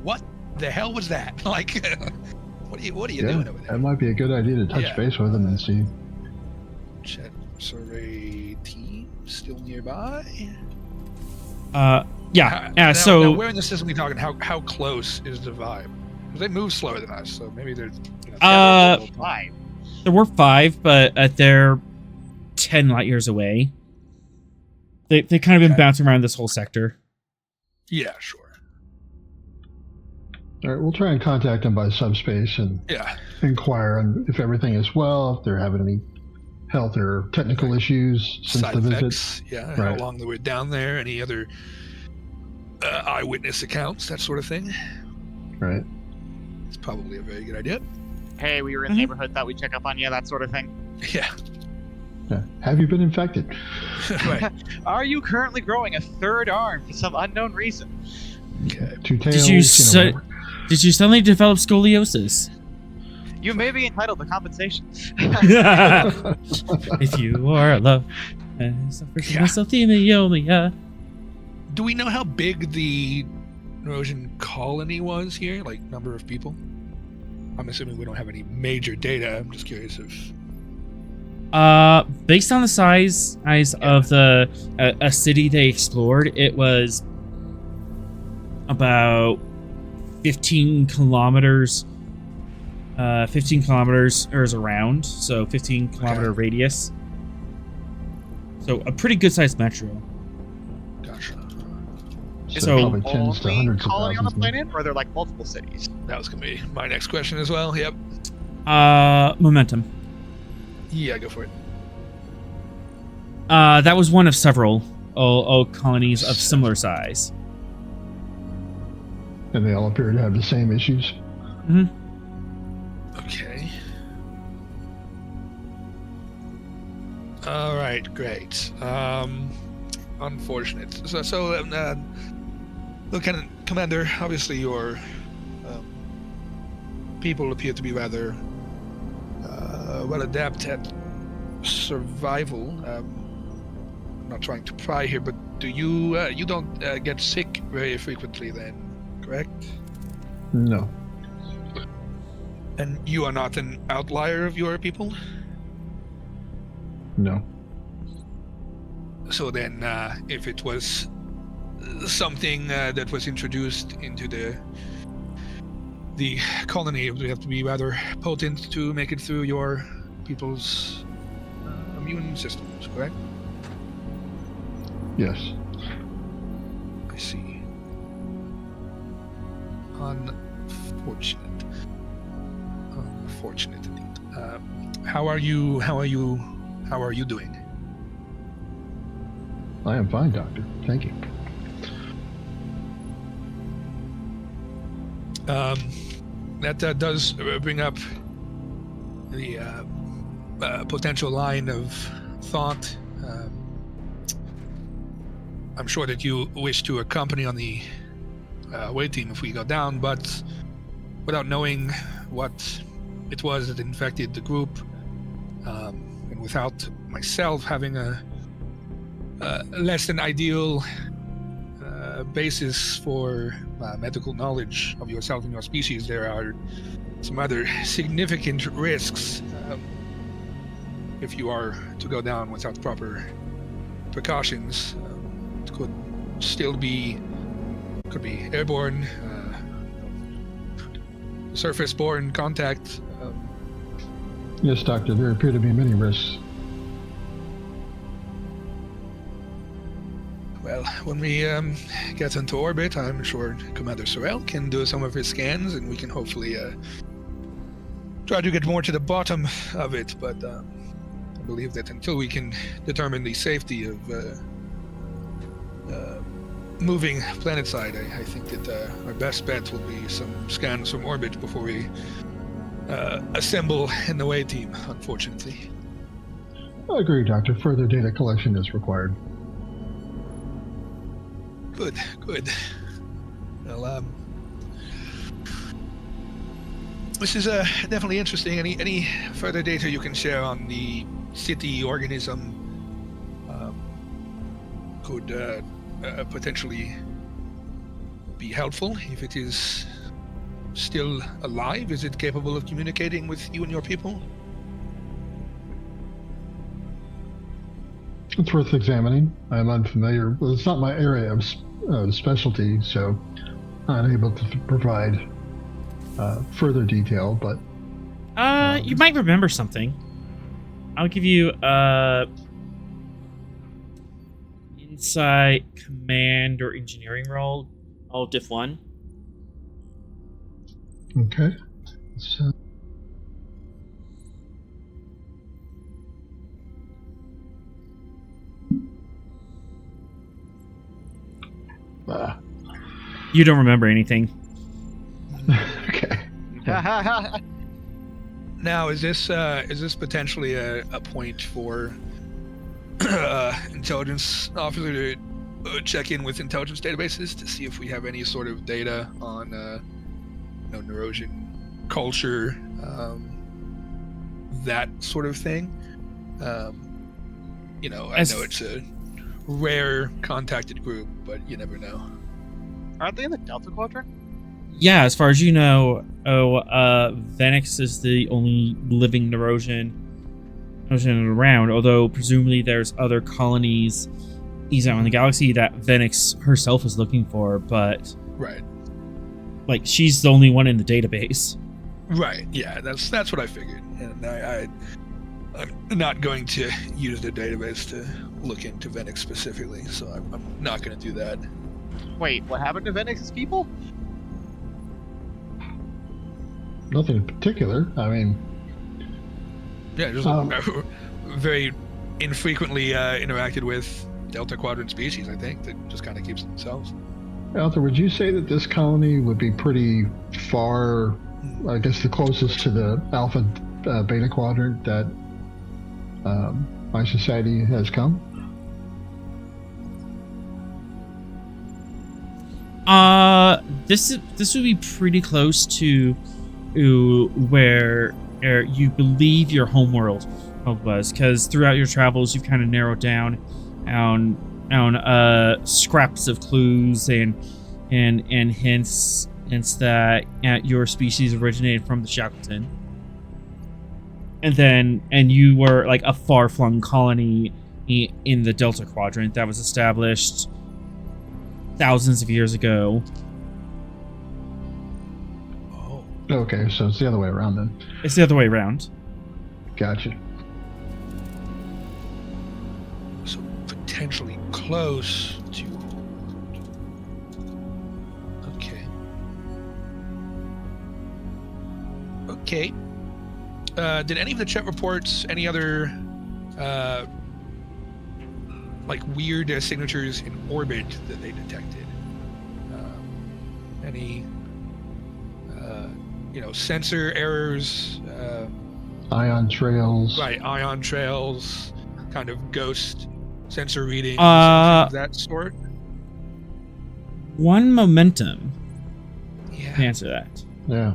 What the hell was that? Like, what are you Yeah, doing over there? that might be a good idea to touch Yeah. base with them and see. Chat survey team still nearby. Yeah. Now, So. now where in the system are we talking? How close is the vibe? 'Cause they move slower than us, so maybe they're. You know, Fine. There were 5, but they're 10 light years away. They kind of been Okay. bouncing around this whole sector. yeah, sure. All right, we'll try and contact them by subspace and Yeah. inquire on if everything is well, if they're having any health or technical issues since Side the visit. effects. Yeah. How Right. long they were down there? Any other eyewitness accounts? That sort of thing. Right. It's probably a very good idea. Hey, we were in the neighborhood. Thought we'd check up on you. That sort of thing. Yeah. Yeah. Have you been infected? Right. Are you currently growing a third arm for some unknown reason? Okay. 2 tails. you know, say- whatever. Did you suddenly develop scoliosis? You may be entitled to compensation. If you are love, suffer from mesothelioma. Do we know how big the Norwegian colony was here? Like number of people? I'm assuming we don't have any major data. I'm just curious if. Based on the size of the a city they explored, it was about 15 kilometers. 15 kilometers around, so 15 kilometer radius. So a pretty good sized metro. Gotcha. So- probably tens to Only hundreds of colony on the thousands. planet, or are there like multiple cities? That was gonna be my next question as well. Yep. Momentum. Yeah, go for it. That was one of several colonies of similar size. And they all appear to have the same issues. Okay. All right, great. Unfortunate. Lieutenant Commander, obviously your people appear to be rather well adept at survival. I'm not trying to pry here, but do you don't get sick very frequently then, correct? No. And you are not an outlier of your people? No. So then, if it was something that was introduced into the colony, it would have to be rather potent to make it through your people's immune systems, correct? Yes. I see. Unfortunate. Unfortunate indeed. How are you doing? I am fine, Doctor. Thank you. That does bring up the potential line of thought. I'm sure that you wish to accompany on the away team if we go down, but without knowing what it was that infected the group, and without myself having a less than ideal basis for medical knowledge of yourself and your species, there are some other significant risks if you are to go down without proper precautions. It could still be airborne, surface-borne contact. Yes, Doctor. There appear to be many risks. Well, Well, when we get into orbit, I'm sure Commander Sorrell can do some of his scans, and we can hopefully try to get more to the bottom of it. But I believe that until we can determine the safety of moving planetside, I think that our best bet will be some scans from orbit before we assemble in the way team, unfortunately. I agree, Doctor. Further data collection is required. Good. Well, this is definitely interesting. Any further data you can share on the city organism could potentially be helpful if it is still alive? Is it capable of communicating with you and your people? It's worth examining. I'm unfamiliar. Well, it's not my area of specialty, so I'm unable to provide further detail. But you might remember something. I'll give you insight, command, or engineering roll. All diff 1. Okay. So, You don't remember anything. okay. Now, is this potentially a point for intelligence officer to check in with intelligence databases to see if we have any sort of data on Nerosian culture, that sort of thing? I know it's a rare contacted group, but you never know. Aren't they in the Delta Quadrant? Yeah, as far as you know, Ven'x is the only living Nerosian around, although presumably there's other colonies out in the galaxy that Ven'x herself is looking for, but Right. like she's the only one in the database. Right. Yeah, that's what I figured, and I'm not going to use the database to look into Ven'x specifically, so I'm not going to do that. Wait, what happened to Ven'x's people? Nothing in particular. I mean, Yeah, just very infrequently interacted with Delta Quadrant species, I think, that just kind of keeps to themselves. Arthur, would you say that this colony would be pretty far, I guess the closest to the Alpha Beta Quadrant that my society has come? This would be pretty close to where you believe your homeworld was, because throughout your travels you've kind of narrowed down on scraps of clues and hints that your species originated from the Shackleton, and you were like a far-flung colony in the Delta Quadrant that was established thousands of years ago. Oh. Okay, so it's the other way around then. It's the other way around. Gotcha. So potentially close to... Okay. Did any of the chat reports any other like weird signatures in orbit that they detected? Any sensor errors? Ion trails. Right, ion trails, kind of ghost sensor readings, something of that sort. One momentum. Yeah. To answer that. Yeah.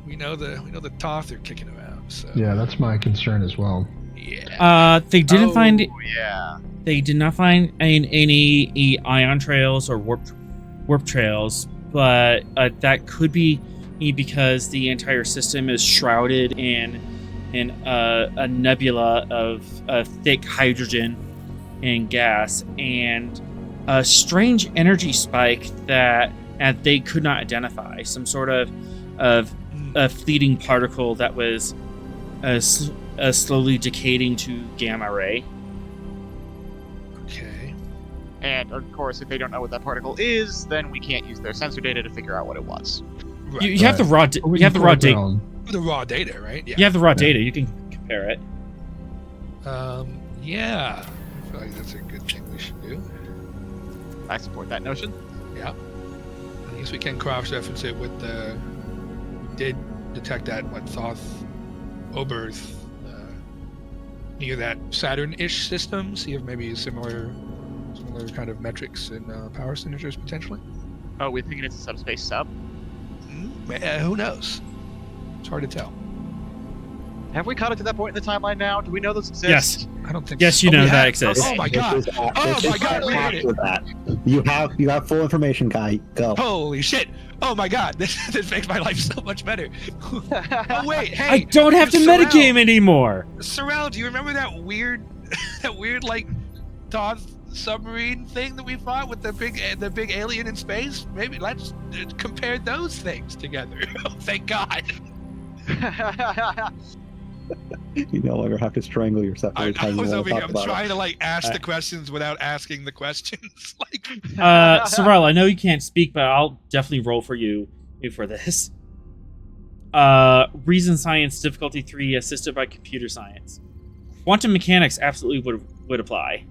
We know the Toth are kicking around. So. Yeah, that's my concern as well. Yeah. They didn't find. Yeah. They did not find any ion trails or warp trails, but that could be because the entire system is shrouded in a nebula of thick hydrogen and gas, and a strange energy spike that they could not identify. Some sort of a fleeting particle that was slowly decaying to gamma ray. Okay. And of course, if they don't know what that particle is, then we can't use their sensor data to figure out what it was. Right. You have the raw. We You have the can raw pull it data. down. The raw data, right? You have the raw data. You can compare it. Yeah. I feel like that's a good thing we should do. I support that notion. Yeah. I guess we can cross-reference it with the. We did detect that Thoth Oberth near that Saturn-ish system. See if maybe similar kind of metrics and power signatures potentially. Oh, we're thinking it's a subspace sub? Who knows? It's hard to tell. Have we caught it to that point in the timeline now? Do we know those exist? Yes. I don't think. Yes, so. you know we that have- exists. Oh my This god! is- Oh this my is god, we did it. after that. You have full information, guy. Go. Holy shit! Oh my god! This makes my life so much better. Oh wait, hey! I don't have to Sorrel. metagame anymore. Sorrel, do you remember that weird like Thoth submarine thing that we fought with the big alien in space? Maybe let's compare those things together. Oh, thank God. You no longer have to strangle yourself I every time you was want over to here. talk I'm about trying it. to like ask the questions without asking the questions. Like, Sorrel, I know you can't speak, but I'll definitely roll for you for this. Reason science difficulty 3, assisted by computer science. Quantum mechanics absolutely would apply.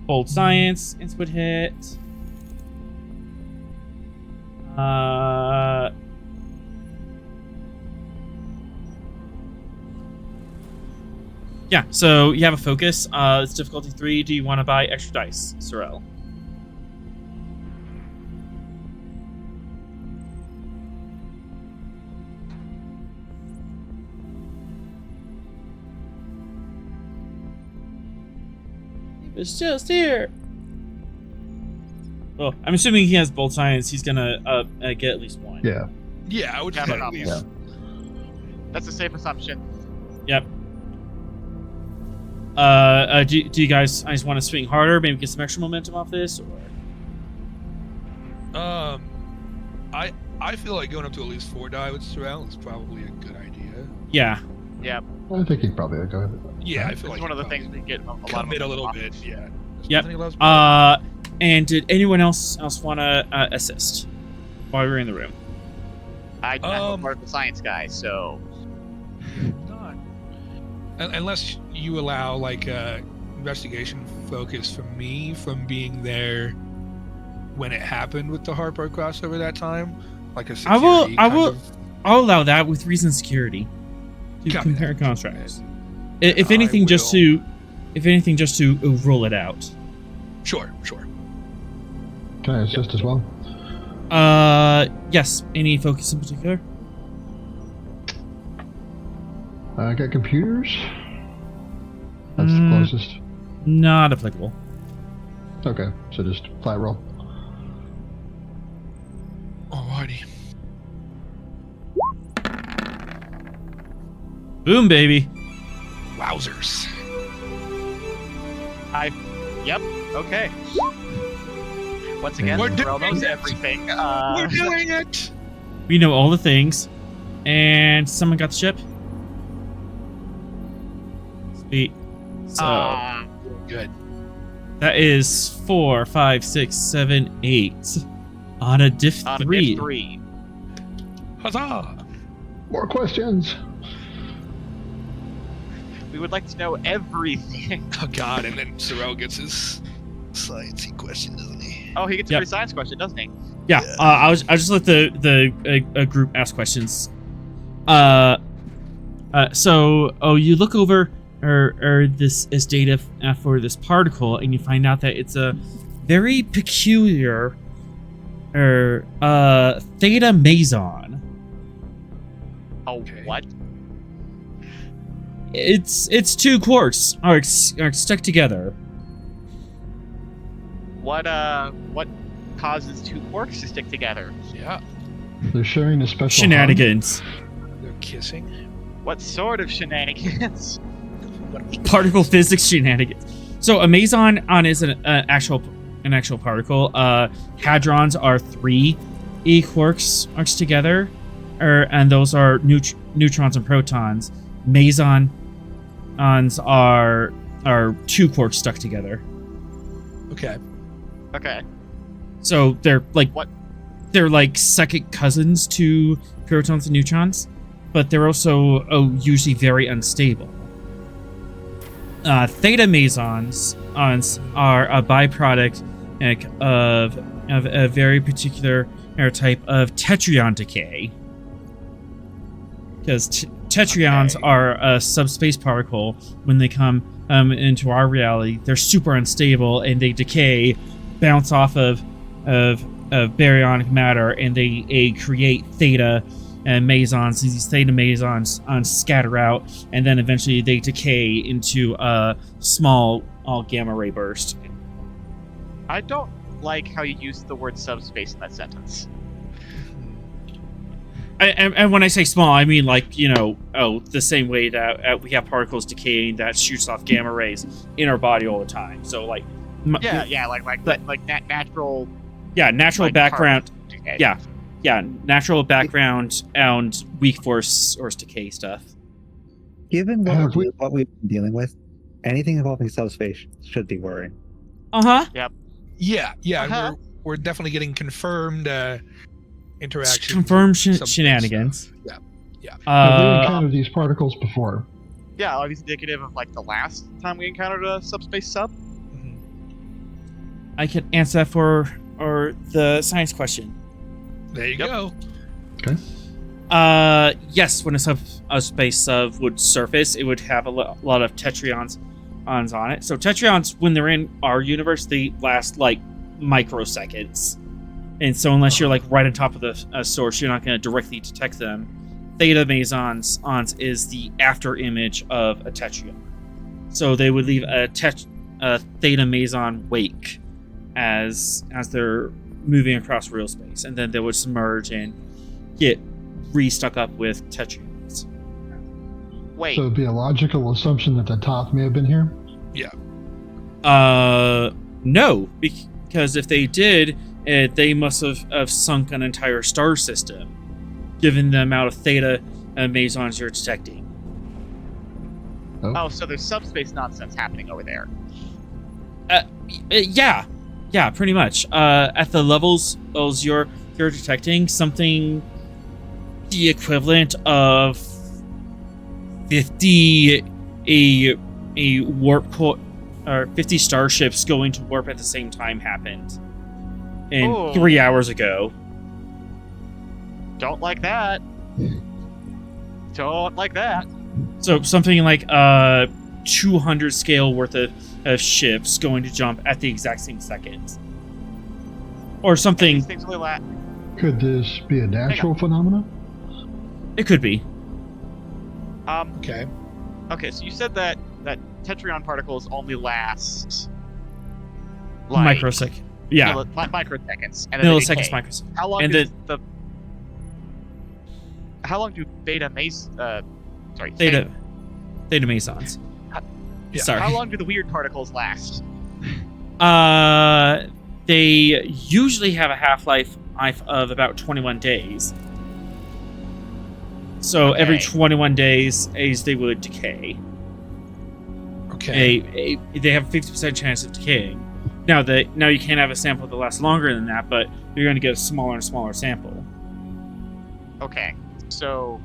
Bold science input hit. Yeah, so you have a focus. It's difficulty 3. Do you want to buy extra dice, Sorrel? It's just here. Well, I'm assuming he has bold science. He's gonna get at least one. Yeah. yeah, I would Yeah, say but at least. That's a safe assumption. Yep. Do you guys? I just want to swing harder, maybe get some extra momentum off this, or I feel like going up to at least 4 die with Sorrel is probably a good idea. yeah. Yeah, I think he'd probably go ahead. Yeah, I it's feel like one of the probably things we get a lot of commit a little off. bit. Yeah. Yep. Anthony loves- And did anyone else want to assist while we were in the room? I'm a part of the science guy, so Not unless you allow like investigation focus from me from being there when it happened with the Harpo crossover that time, like a I will- security I kind will- of- I'll allow that with reason security to Copy compare that. contracts. If I anything, just will- to roll it out. Sure. Can I assist as well? Yes. Any focus in particular? I got computers. That's the closest. Not applicable. Okay, so just flat roll. Alrighty. Boom, baby. Wowzers. yep, okay. Once again, We're Sorrel doing knows it. everything. We're doing it. We know all the things. And someone got the ship. Sweet. So Good. that is 4, 5, 6, 7, 8 on a diff on a 3. diff 3. Huzzah! More questions. We would like to know everything. Oh God! And then Sorrel gets his sciencey question, doesn't he? Oh, he gets Yep. a free science question, doesn't he? Yeah, I'll just let the group ask questions. So you look over this data for this particle, and you find out that it's a very peculiar theta meson. Oh, Okay. what? It's two quarks are stuck together. What causes two quarks to stick together? Yeah. They're sharing a special Shenanigans. They're kissing. What sort of shenanigans? Particle physics shenanigans. So a meson is an actual particle. Hadrons are 3 quarks together. and those are neutrons and protons. Mesons are two quarks stuck together. Okay. Okay. So they're like What? They're like second cousins to protons and neutrons, but they're also usually very unstable. Theta mesons are a byproduct of a very particular type of tetryon decay. Because tetrons are a subspace particle. When they come into our reality, they're super unstable and they decay, bounce off of baryonic matter, and they create theta and mesons. These theta mesons scatter out, and then eventually they decay into a small gamma ray burst. I don't like how you use the word subspace in that sentence. And when I say small, I mean like, the same way that we have particles decaying that shoots off gamma rays in our body all the time. So like, natural. Yeah, natural background. Decay. Yeah, natural background and weak force decay stuff. Given what we've been dealing with, anything involving subspace should be worrying. Uh-huh. Yeah. Uh-huh. We're definitely getting confirmed interaction. Confirmed shenanigans. Yeah. Have we encountered these particles before? Yeah, are these indicative of like the last time we encountered a subspace sub? Mhm. I can answer that for the science question. There you go. Okay. Yes, when a space sub would surface, it would have a lot of tetrions on it. So tetrions, when they're in our universe, they last like microseconds. And so unless you're like right on top of the source, you're not going to directly detect them. Theta mesons is the after image of a tetryon. So they would leave a theta meson wake as they're moving across real space, and then they would submerge and get re-stuck up with tetrions. Wait. So it'd be a logical assumption that the top may have been here? No, because if they did, they must have sunk an entire star system, given the amount of theta mesons you're detecting. Oh, so there's subspace nonsense happening over there. Yeah, pretty much. At the levels you're detecting, something the equivalent of 50 a warp or 50 starships going to warp at the same time happened. And 3 hours ago. Don't like that. Don't like that. So something like 200 scale worth of ships going to jump at the exact same second. Or something. These things really Could this be a natural phenomenon? It could be. Okay. Okay, so you said that tetryon particles only last like Microsecond. Yeah. Microseconds. And then Milliseconds, microseconds. How long and does how long do theta mesons. Yeah. Sorry. How long do the weird particles last? They usually have a half-life of about 21 days. So every 21 days, they would decay. Okay. They have a 50% chance of decaying. Now you can't have a sample that lasts longer than that, but you're going to get a smaller and smaller sample. Okay, so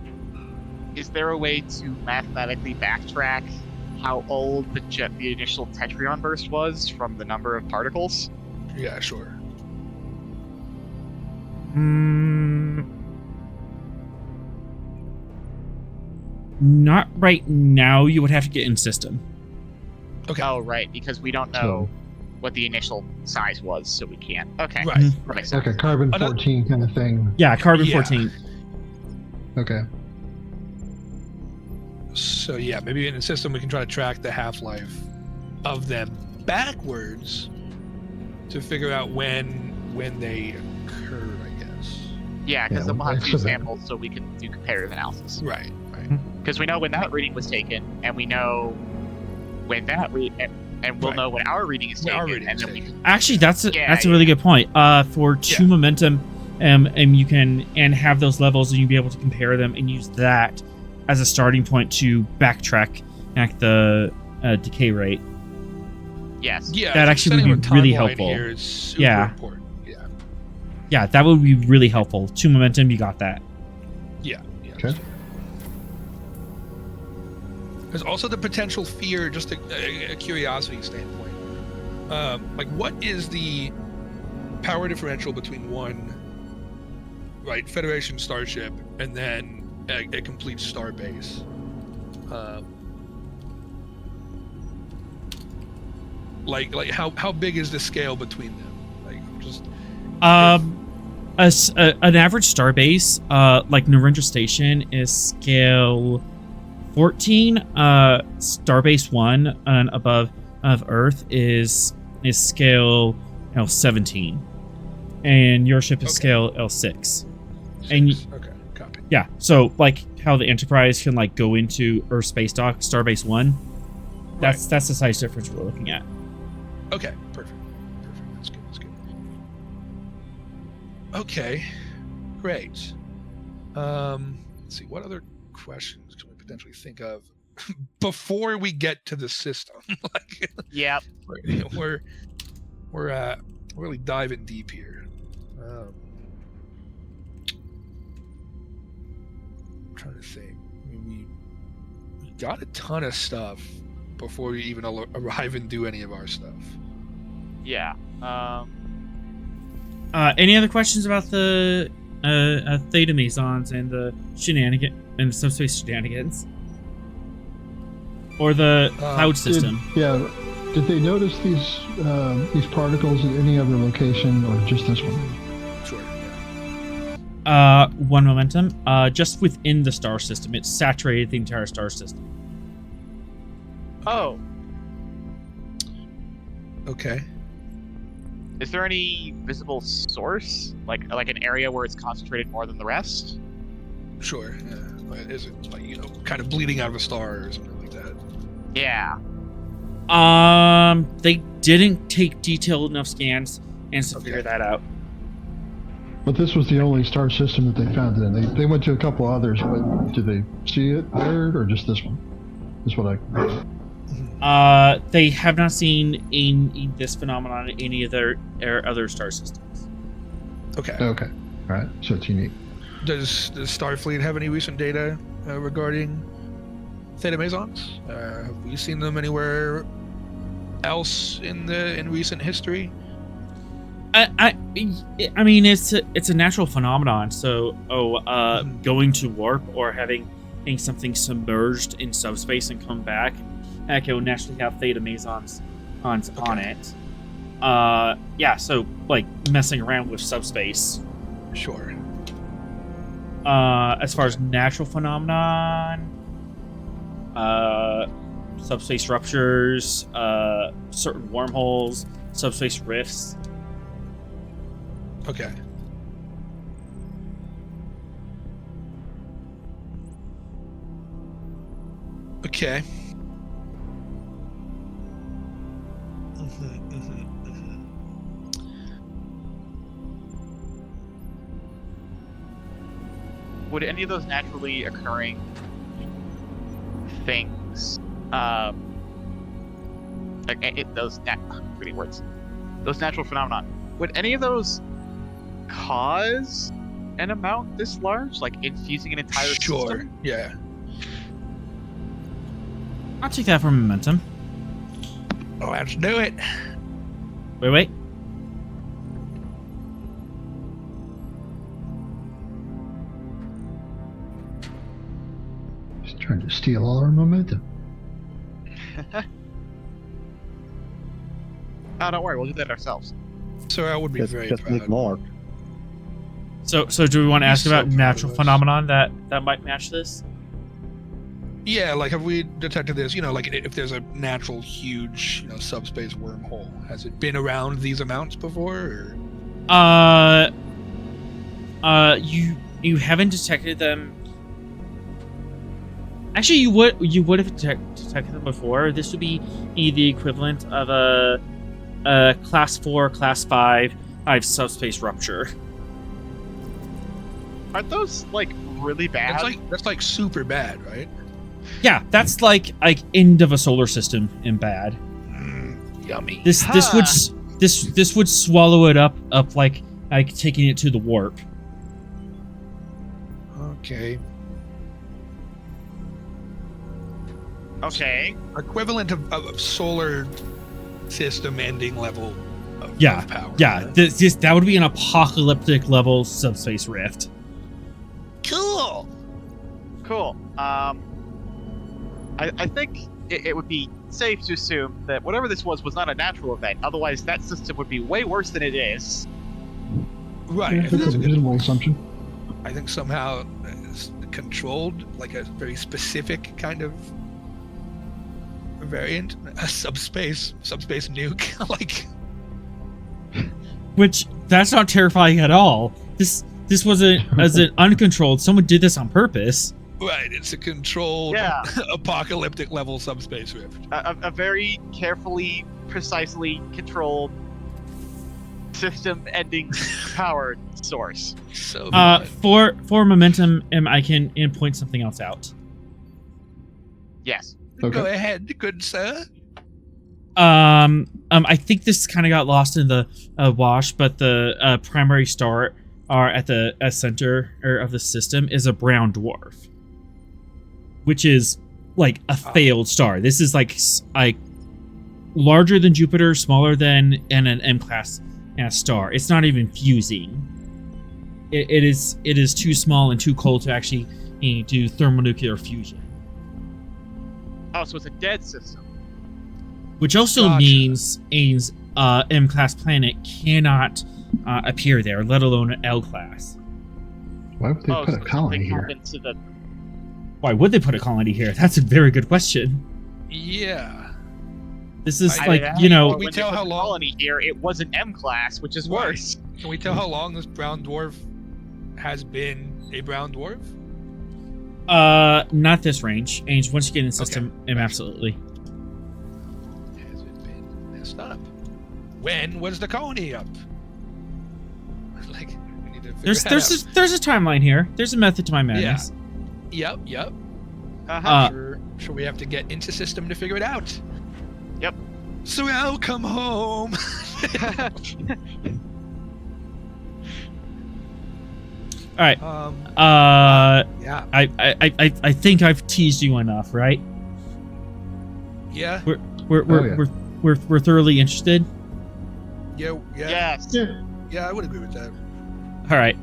is there a way to mathematically backtrack how old the initial tetryon burst was from the number of particles? Yeah, sure. Not right now. You would have to get in system. Okay. Oh, right, because we don't know what the initial size was, so we can't. Okay. Right. That makes sense. Like a carbon 14 kind of thing. Yeah, carbon Yeah. 14. Okay. So yeah, maybe in the system we can try to track the half-life of them backwards to figure out when they occur, I guess. Yeah, because Yeah, we'll have that's two a bit- samples so we can do comparative analysis. Right. Because we know when that reading was taken, and we know when that and we'll Right. know when our reading is When taken, our reading and is then we taken. Actually, that's a Yeah, really good point. For two Yeah. momentum and you can have those levels, and you'll be able to compare them and use that as a starting point to backtrack at the decay rate. Yes. Yeah, That I think actually would setting be a really timeline helpful. Here is super Yeah. important. Yeah. Yeah, that would be really helpful. 2 momentum, you got that. Yeah. Okay. There's also the potential fear, just a curiosity standpoint. Like, what is the power differential between one, right, Federation starship and then a complete star base? Like how big is the scale between them? Like, just An average starbase, like Narendra Station, is scale 14. Starbase 1 and above of Earth is scale L17, and your ship is Okay. scale L6. And okay, copy. yeah, so like how the Enterprise can like go into Earth space dock, Starbase 1. That's the size difference we're looking at. Okay, perfect. That's good. Okay, great. Let's see, what other questions can we potentially think of before we get to the system? Like, Yeah. we're really diving deep here. I'm trying to think. I mean, we got a ton of stuff before we even arrive and do any of our stuff. Yeah. Any other questions about the Theta Mesons and the subspace shenanigans, or the cloud system? Did they notice these particles at any other location, or just this one? Sure. 1 momentum. Just within the star system, it saturated the entire star system. Oh. Okay. Is there any visible source, like an area where it's concentrated more than the rest? Sure. Yeah. Is it like kind of bleeding out of a star or something like that? Yeah. They didn't take detailed enough scans and to figure that out. But this was the only star system that they found it in. They went to a couple others, but did they see it there, or just this one? That's what I. They have not seen in this phenomenon in any of their other star systems. Okay. Okay. All right. So it's unique. Does Starfleet have any recent data regarding Theta Mesons? Have we seen them anywhere else in recent history? I mean, it's a natural phenomenon. So, going to warp or having something submerged in subspace and come back, heck, it would naturally have Theta Mesons on it. Yeah. So, like messing around with subspace. Sure. As far as natural phenomenon, subspace ruptures, certain wormholes, subspace rifts. Okay. Okay. Would any of those naturally occurring things, those natural phenomena, would any of those cause an amount this large, like infusing an entire system? Yeah. I'll take that for momentum. Oh, let's do it. Wait. He's trying to steal all our momentum. Oh, don't worry, we'll do that ourselves. So I would be Just very make proud. more. So do we want to ask He's so about proud natural of us. phenomenon that might match this? Yeah, like have we detected this? Like if there's a natural huge, subspace wormhole, has it been around these amounts before? Or? You haven't detected them. Actually, you would have detected them before. This would be the equivalent of a class 4, class 5 subspace rupture. Aren't those like really bad? That's like super bad, right? Yeah, that's like end of a solar system and bad. Yummy. This would swallow it up like taking it to the warp. Okay. Okay. Equivalent of solar system ending level of power. Yeah, that would be an apocalyptic level subspace rift. Cool. Cool. I think it would be safe to assume that whatever this was not a natural event. Otherwise, that system would be way worse than it is. Right. Yeah, that's a reasonable assumption. I think somehow it's controlled, like a very specific kind of variant, a subspace nuke, like. Which that's not terrifying at all. This was as an uncontrolled. Someone did this on purpose. Right, it's a controlled, apocalyptic level subspace rift. A very carefully, precisely controlled system-ending power source. So for momentum, I can point something else out. Yes. Okay. Go ahead, good sir. I think this kind of got lost in the wash, but the primary star at the center of the system is a brown dwarf, which is like a failed star. This is like larger than Jupiter, smaller than an M-class star. It's not even fusing. It is too small and too cold to actually do thermonuclear fusion. Oh, so it's a dead system. Which also means a M-class planet cannot appear there, let alone an L-class. Why would they put a colony here? Why would they put a colony here? That's a very good question. Yeah. This is Can we tell how long colony here? It was an M-class, which is worse. Can we tell how long this brown dwarf has been a brown dwarf? Not this range. Once you get in the system, absolutely. Has it been messed up? When was the colony up? Like, we need to figure that out. There's a timeline here. There's a method to my madness. Yep. Sure, we have to get into system to figure it out. Yep. So I'll come home. All right. Yeah. I think I've teased you enough, right? Yeah. We're thoroughly interested. Yeah. Yes. Yeah, I would agree with that. All right.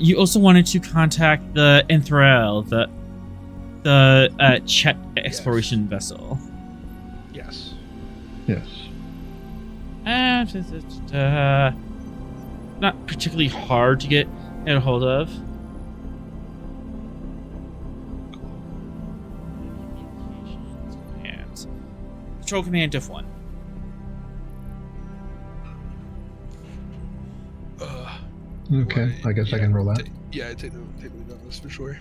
You also wanted to contact the Enthrel, the Chet exploration vessel. Yes. Yes. Not particularly hard to get a hold of. And Control Command Diff 1. Okay, I guess I can roll that. Yeah, take the lead on this for sure.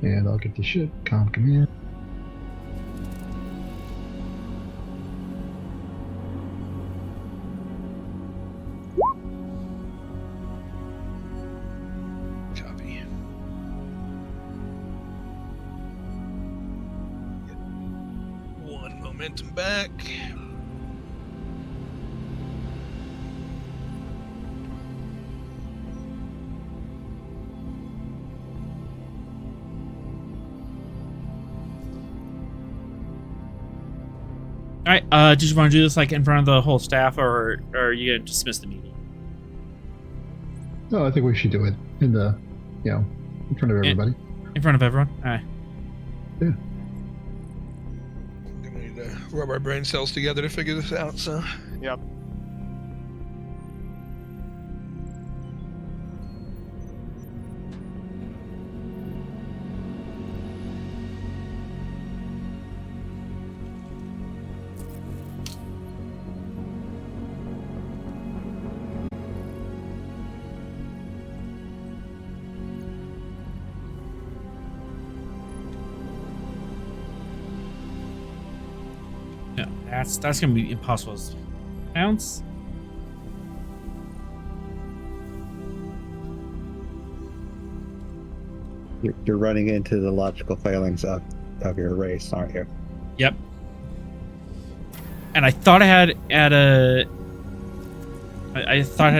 And I'll get the shit. Comm command. Copy. One momentum back. All right. Did you want to do this like in front of the whole staff, or are you gonna dismiss the meeting? No, I think we should do it in the, in front of everybody. In front of everyone. All right. Yeah. We're gonna need to rub our brain cells together to figure this out. So. Yep. No, that's gonna be impossible to pronounce. You're running into the logical failings of your race, aren't you? Yep. And I thought I had a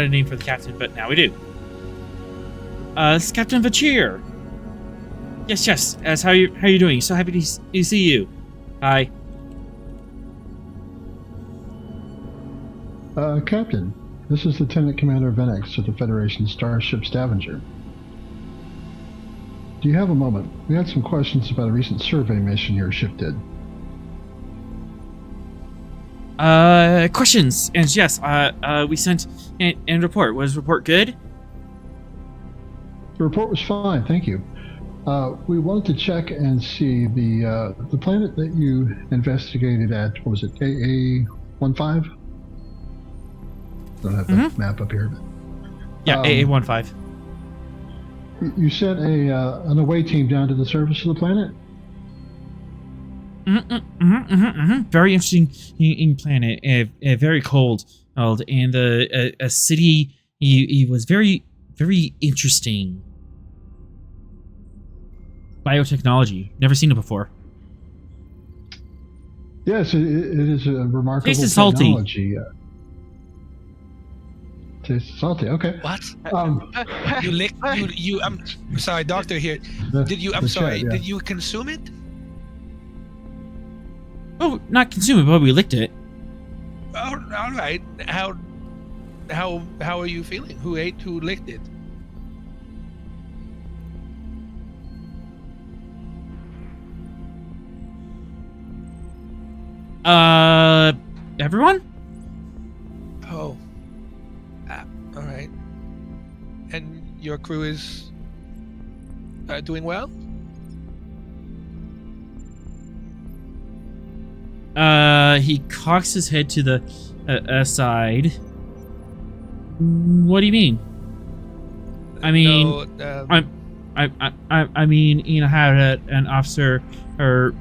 name for the captain, but now we do. This is Captain Vachir. Yes. As how you doing? So happy to see you. Hi. Captain, this is Lieutenant Commander Ven'x of the Federation Starship Stavanger. Do you have a moment? We had some questions about a recent survey mission your ship did. Questions. And yes, we sent and report. Was report good? The report was fine, thank you. We wanted to check and see the planet that you investigated at, what was it, AA-15? Don't have the map up here. Yeah, AA-15. You sent an away team down to the surface of the planet? Very interesting planet. Very cold, and a city. It was very interesting. Biotechnology. Never seen it before. Yes, it is a remarkable Tastes technology. Tastes salty. Okay. What? You lick? You? I'm sorry, doctor here. Did you? I'm sorry. Did you consume it? Oh, not consume it, but we licked it. Oh, all right. How are you feeling? Who licked it? Everyone? Oh. All right. And your crew is doing well? He cocks his head to the side. What do you mean? I mean, No, I mean, you know, how an officer or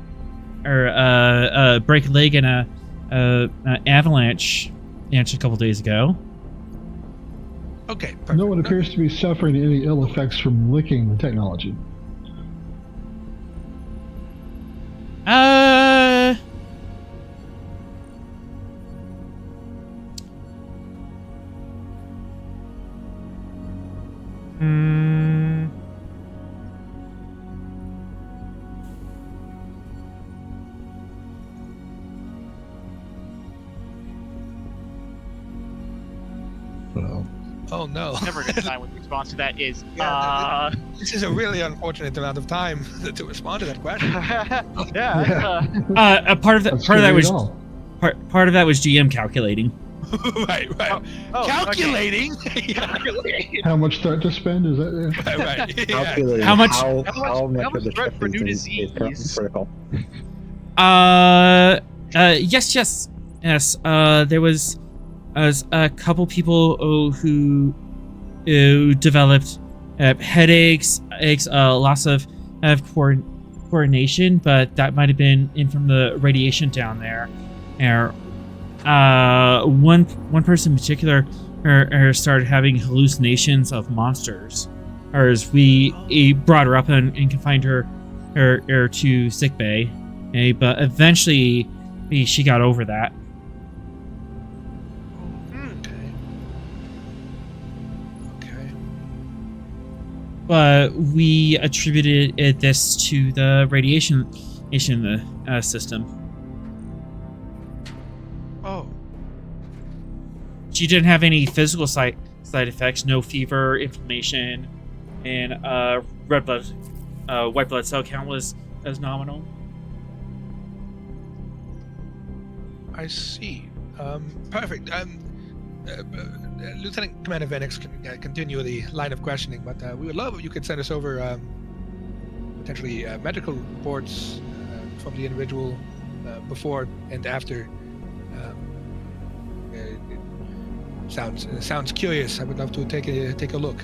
break a leg in a avalanche a couple days ago. Okay. Perfect. No one appears to be suffering any ill effects from licking the technology. Oh no. Never a good time when the response to that is, This is a really unfortunate amount of time to respond to that question. yeah. Part of that part of that was GM calculating. right. Oh, Calculating. Calculating. How much threat to spend is that? Right. Yeah. Calculating How much- How much of the threat ship for new is currently disease? critical? Yes. There was a couple people who developed headaches, loss of coordination, but that might have been in from the radiation down there. One person in particular started having hallucinations of monsters. Or as we brought her up and confined her to sickbay, but eventually she got over that. Okay. But we attributed this to the radiation system. Oh. She didn't have any physical side effects, no fever, inflammation, and white blood cell count was as nominal. I see. Perfect. Lieutenant Commander Ven'x can continue the line of questioning, but we would love if you could send us over potentially medical reports from the individual before and after. It sounds curious. I would love to take a look.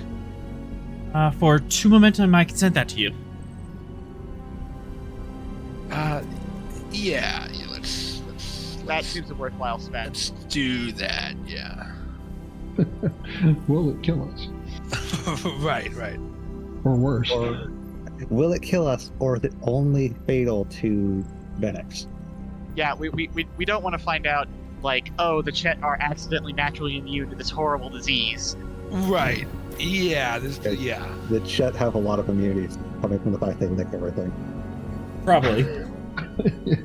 For 2 momentum, I can send that to you. Yeah. Let's that seems a worthwhile spend. Let's do that. Yeah. Will it kill us? Right. Or worse? Or will it kill us, or is it only fatal to Ven'x? Yeah, we don't want to find out, like, oh, the Chet are accidentally naturally immune to this horrible disease. Right. Yeah. Yeah. The Chet have a lot of immunities coming from the fact they lick everything. Probably. Yeah.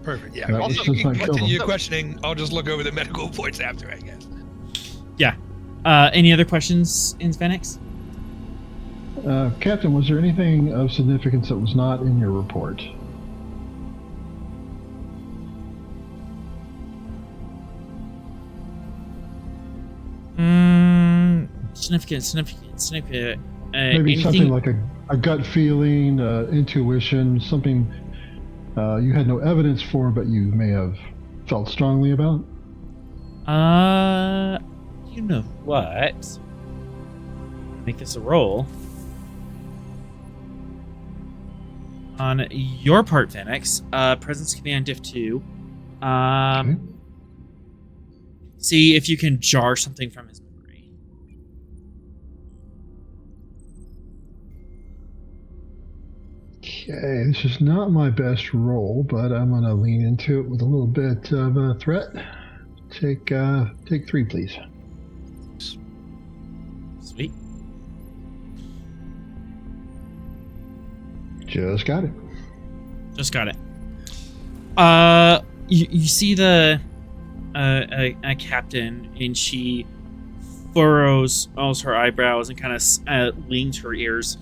Perfect. Yeah. That Also, was just you my can kill continue them. questioning. I'll just look over the medical reports after, I guess. Any other questions in Ven'x? Captain, was there anything of significance that was not in your report? Significant. Maybe something like a gut feeling, intuition, something you had no evidence for, but you may have felt strongly about? You know what? Make this a roll. On your part, Ven'x, presence command diff 2. Okay. See if you can jar something from his memory. Okay, this is not my best roll, but I'm going to lean into it with a little bit of a threat. Take 3, please. Sweet. Just got it. Just got it. You see the a captain, and she furrows her eyebrows and kind of leans her ears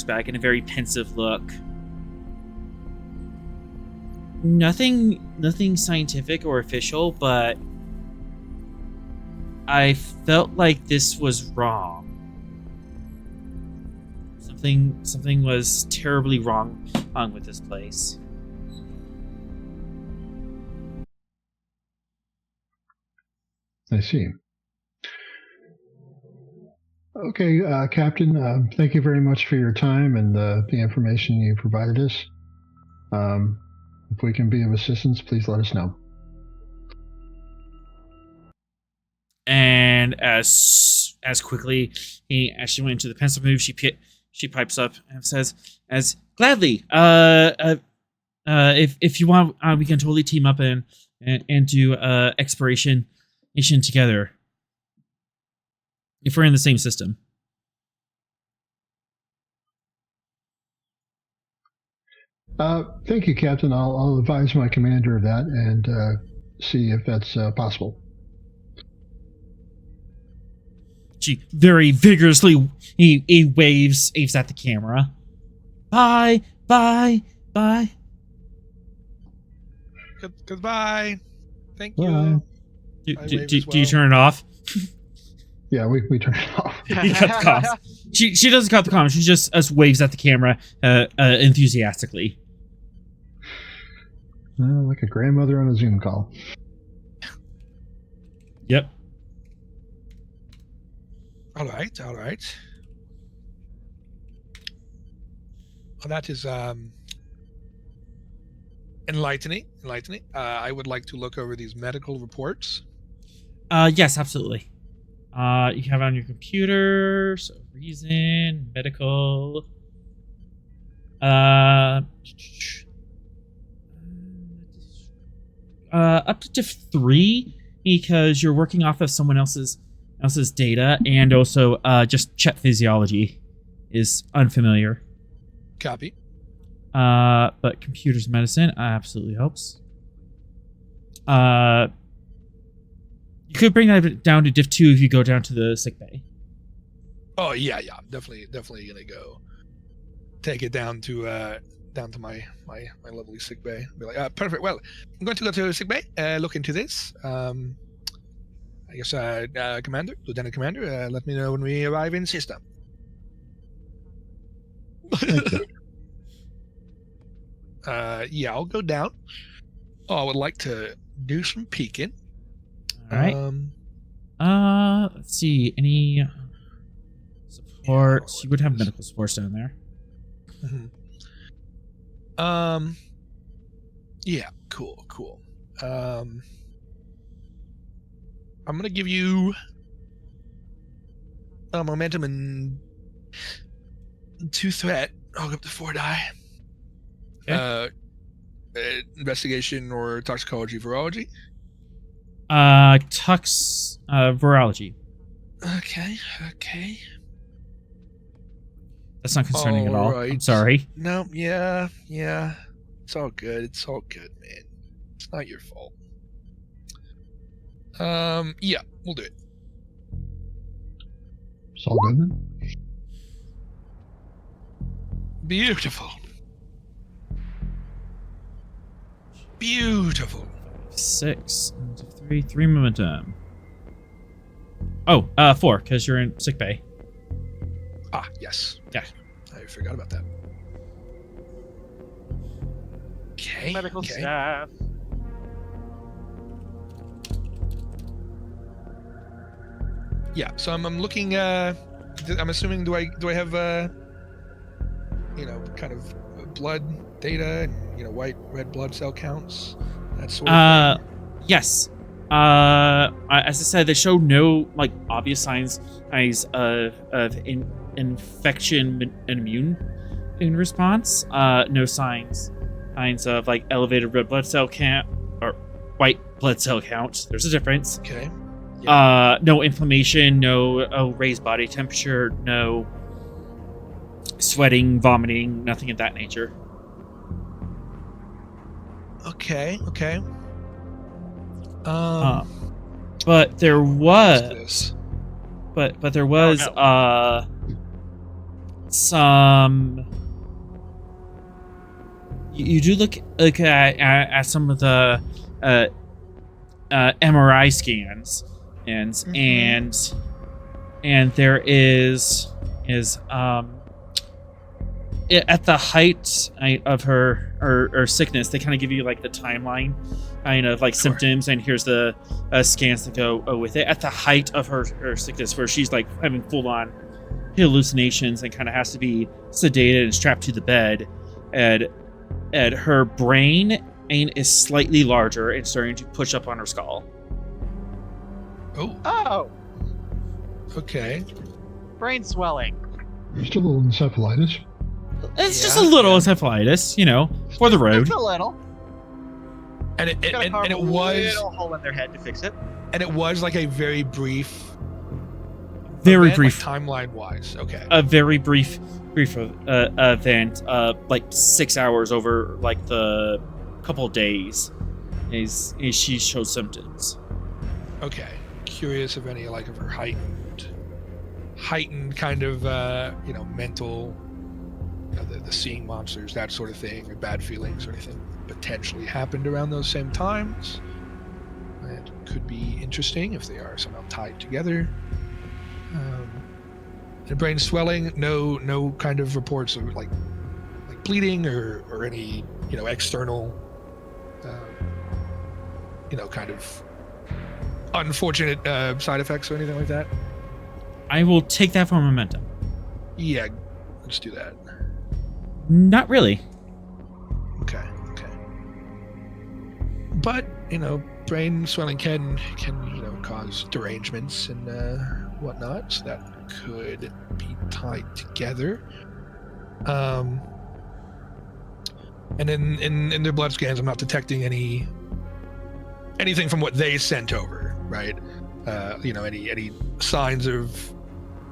back in a very pensive look. Nothing scientific or official, but I felt like this was wrong. Something was terribly wrong with this place. I see. Okay, Captain, thank you very much for your time and the information you provided us. If we can be of assistance, please let us know. And as quickly as she went into the pencil move, she pipes up and says, "As gladly, if you want, we can totally team up and do exploration mission together. If we're in the same system." Thank you, Captain. I'll advise my commander of that and see if that's possible. She very vigorously he waves at the camera. Bye. Goodbye. Thank Bye. you. Do you turn it off? Yeah, we turn it off. You cut the comms. She doesn't cut the comms. She just waves at the camera enthusiastically. Like a grandmother on a Zoom call. Yep. All right. Well, that is enlightening. I would like to look over these medical reports. Yes, absolutely. You have it on your computer. So reason, medical. Up to diff 3 because you're working off of someone else's data, and also just Chet physiology is unfamiliar. Copy. But computers medicine absolutely helps. You could bring that down to diff 2 if you go down to the sick bay. Oh yeah, definitely gonna go take it down to my lovely sick bay. Be like, perfect. Well, I'm going to go to sick bay, look into this. I guess, Commander, Lieutenant Commander, let me know when we arrive in system. Thank you. Yeah, I'll go down. Oh, I would like to do some peeking. All right. Let's see. Any supports? You would have medical supports down there. Mm-hmm. Yeah, cool. I'm gonna give you a momentum and 2 threat. I'll go up to 4 die. Okay. Investigation or toxicology, virology. Virology. Okay. That's not concerning at all. I'm Alright. sorry. No, yeah. It's all good, man. It's not your fault. Yeah, we'll do it. It's all good then? Beautiful. 6 and 3 momentum. Oh, 4 because you're in sick bay. Ah, yes. Yeah. I forgot about that. Okay. Medical staff. Yeah, so I'm looking. I'm assuming do I have kind of blood data and white red blood cell counts, that sort of thing? Yes. As I said, they show no obvious signs of infection and immune in response. No signs of elevated red blood cell count or white blood cell count. There's a difference. Okay. No inflammation, no raised body temperature, no sweating, vomiting, nothing of that nature. Okay. But there was This. but there was some. You do look at some of the MRI scans, and there is at the height of her sickness, they kind of give you the timeline of symptoms, and here's the scans that go with it. At the height of her sickness, where she's having full on hallucinations and kind of has to be sedated and strapped to the bed, and her brain is slightly larger and starting to push up on her skull. Oh. Okay. Brain swelling. Still a little encephalitis. It's just a little encephalitis, for the road. Just a little. And it A was little hole in their head to fix it. and it was a very brief timeline wise. Okay. A very brief event, 6 hours over the couple days, is she shows symptoms. Okay. Curious if any of her heightened kind of mental, the seeing monsters, that sort of thing, or bad feelings or anything potentially happened around those same times. That could be interesting if they are somehow tied together. And brain swelling, no kind of reports of bleeding or any external kind of unfortunate side effects or anything like that. I will take that for momentum. Yeah, let's do that. Not really. Okay. But brain swelling can cause derangements and whatnot, so that could be tied together. And in their blood scans, I'm not detecting anything from what they sent over, right? Any signs of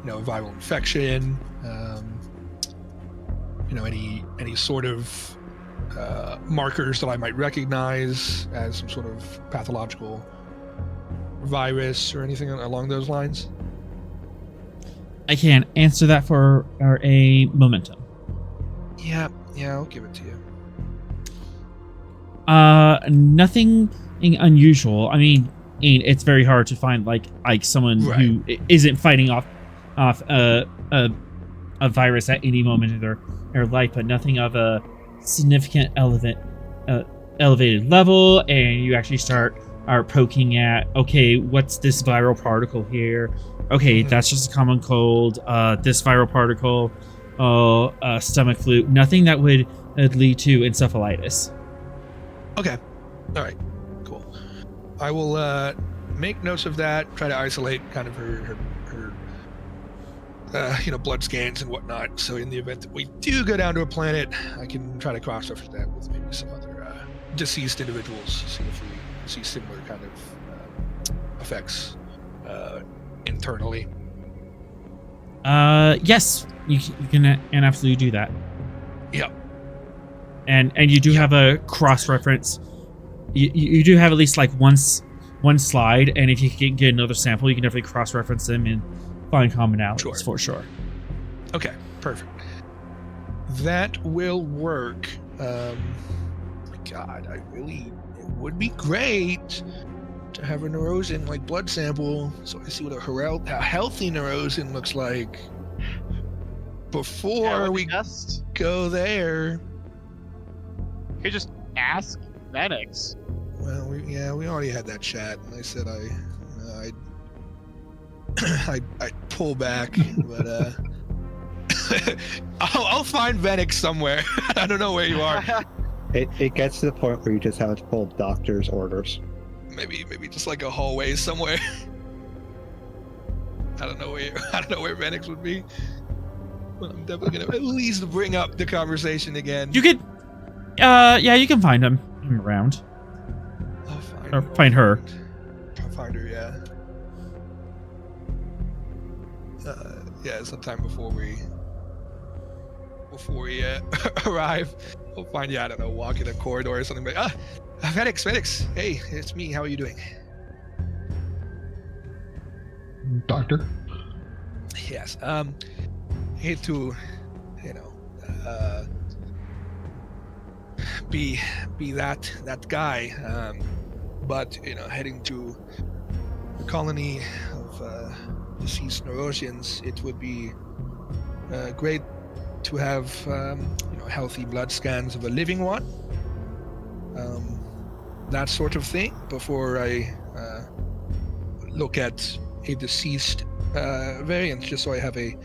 viral infection, any sort of markers that I might recognize as some sort of pathological virus or anything along those lines? I can answer that for a momentum. Yeah, I'll give it to you. Nothing unusual. I mean, it's very hard to find someone who isn't fighting off a virus at any moment in their life, but nothing of a significant elevated level. And you actually start poking at, okay, what's this viral particle here? Okay, that's just a common cold. This viral particle, stomach flu. Nothing that would lead to encephalitis. Okay. All right. Cool. I will make notes of that. Try to isolate kind of her blood scans and whatnot. So in the event that we do go down to a planet, I can try to cross-reference that with maybe some other deceased individuals. See if we see similar kind of effects internally. Yes, you can and absolutely do that. Yep. And you do have a cross-reference. You do have at least like one slide, and if you can get another sample, you can definitely cross-reference them and find commonalities for sure. Okay, perfect. That will work. God, it would be great to have a Neurosin like blood sample, so I see what a healthy Neurosin looks like before we go there. You just ask Ven'x. Well, we already had that chat, and I said I'd pull back, but I'll find Ven'x somewhere. I don't know where you are. It gets to the point where you just have to pull doctor's orders. Maybe just like a hallway somewhere. I don't know where Ven'x would be. But I'm definitely gonna at least bring up the conversation again. You could, you can find him around. I'll Find her. I'll find her, yeah. Sometime before we arrive, we'll find you. I don't know, walk in a corridor or something. But Ven'x, hey, it's me. How are you doing? Doctor? Yes. Hate to, be that guy. But heading to the colony of deceased Neurosians, it would be great to have healthy blood scans of a living one, that sort of thing, before I look at a deceased variant, just so I have a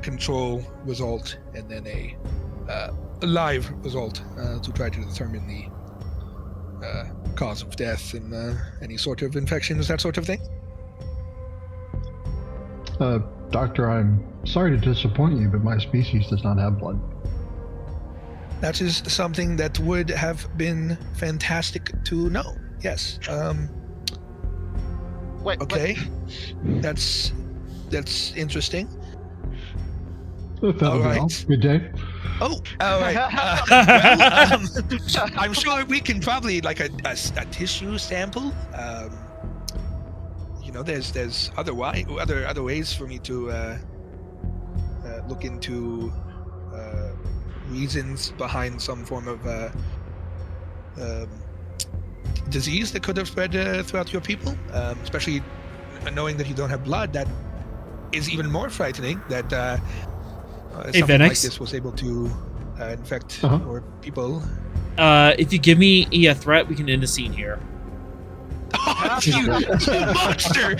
control result and then a live result to try to determine the cause of death and any sort of infections, that sort of thing. Doctor, I'm sorry to disappoint you, but my species does not have blood. That is something that would have been fantastic to know. Yes. Wait, okay. That's interesting. All right. Good day. Oh, all right. I'm sure we can probably like a tissue sample. There's other ways for me to look into reasons behind some form of disease that could have spread throughout your people, especially knowing that you don't have blood. That is even more frightening. That something Ven'x? like this was able to infect more people. If you give me a threat, we can end the scene here. Oh, you monster!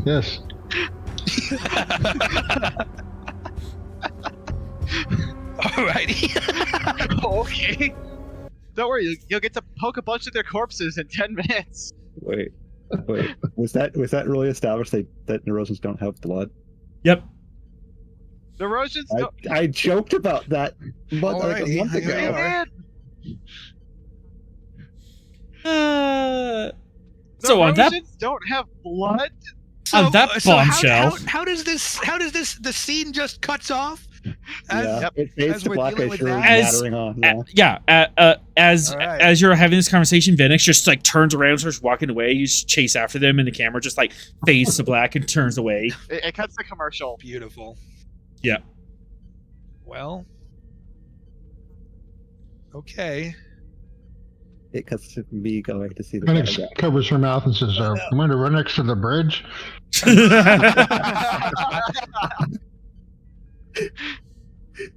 Yes. Alrighty. Okay. Don't worry, you'll get to poke a bunch of their corpses in 10 minutes. Wait. Was that really established that Neurosians don't have blood? Yep. The Rosians don't... I joked about that a month ago. So on that, Rosians don't have blood? on that bombshell, how does the scene just cuts off? It fades as to we're black dealing as with you're that? nattering on. as you're having this conversation, Ven'x just like turns around, starts walking away. You just chase after them, and the camera just like fades to black and turns away. It cuts the commercial. Beautiful. Yeah. Well. Okay. It cuts to me going to see the Ven'x photograph. covers her mouth and says, I'm going to run next to the bridge.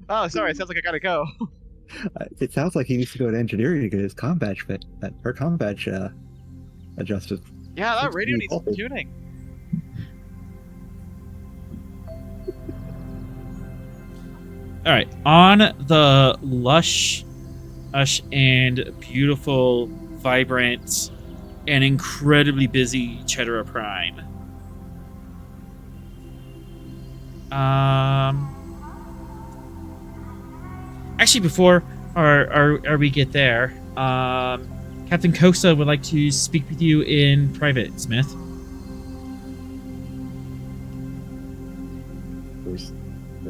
Oh, sorry. It sounds like I gotta go. It sounds like he needs to go to engineering to get his comm badge adjusted. Yeah, that Seems to radio be needs some faulty. tuning. All right, on the lush and beautiful, vibrant, and incredibly busy Cheddar Prime. Actually, before we get there, Captain Costa would like to speak with you in private, Smith.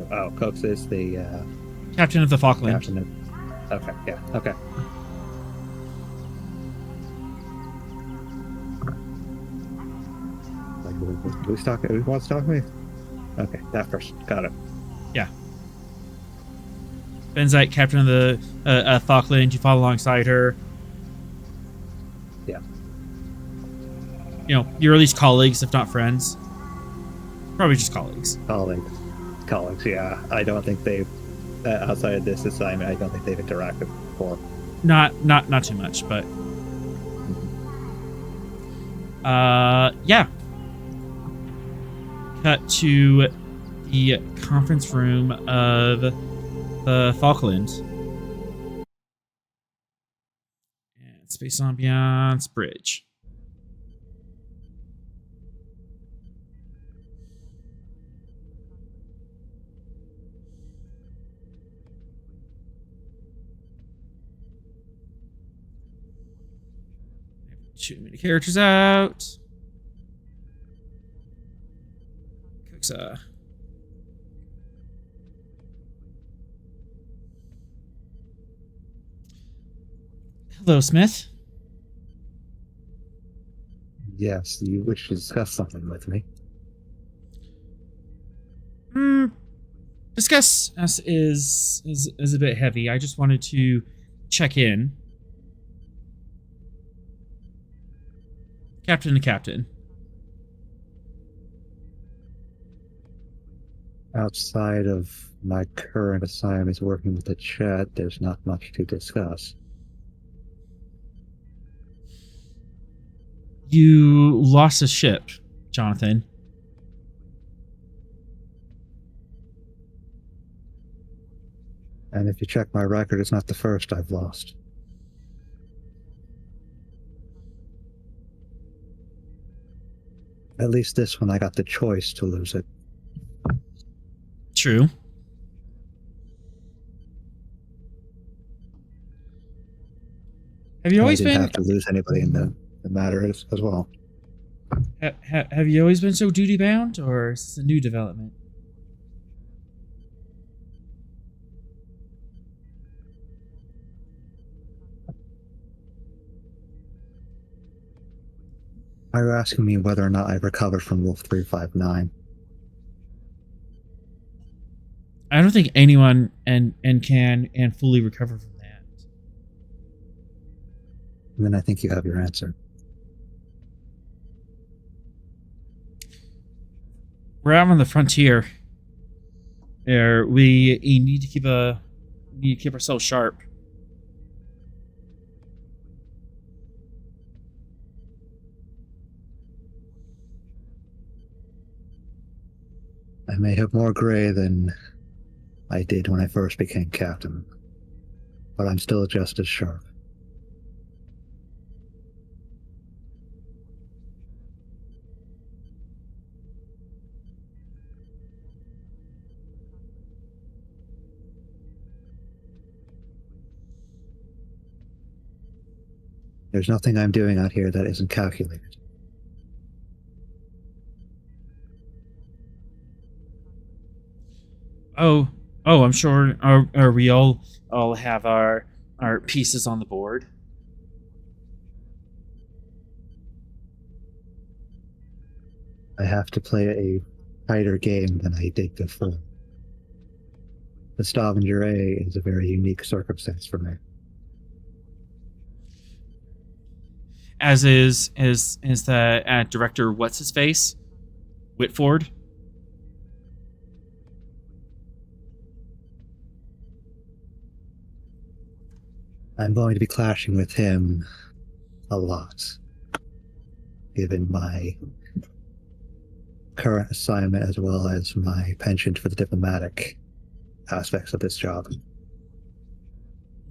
Oh, Cox is the Captain of the Falkland. captain of... Okay, yeah, okay. Like, who wants to talk to me? Okay, that person. Got it. Benzite, captain of the Falkland. You follow alongside her. Yeah. You know, you're at least colleagues, if not friends. Probably just colleagues. Colleagues, yeah. I don't think they've, outside of this assignment, I don't think they've interacted before. Not too much, but yeah. Cut to the conference room of the Falkland. And Space Ambiance Bridge. Too many characters out. Cooks Hello, Smith. Yes, you wish to discuss something with me. Discuss us is a bit heavy. I just wanted to check in. Captain to captain. Outside of my current assignments working with the chat, there's not much to discuss. You lost a ship, Jonathan. And if you check my record, it's not the first I've lost. At least this one I got the choice to lose it. True. Have you always I didn't been have to lose anybody in the matter as well. have you always been so duty bound, or is this a new development? Are you asking me whether or not I recovered from Wolf 359? I don't think anyone can fully recover from that. And then I think you have your answer. We're out on the frontier. There, we need to keep ourselves sharp. I may have more gray than I did when I first became captain, but I'm still just as sharp. There's nothing I'm doing out here that isn't calculated. Oh, I'm sure. Are we all have our pieces on the board? I have to play a tighter game than I did before. The Stavanger A is a very unique circumstance for me. As is the director. What's his face? Whitford. I'm going to be clashing with him a lot, given my current assignment as well as my penchant for the diplomatic aspects of this job.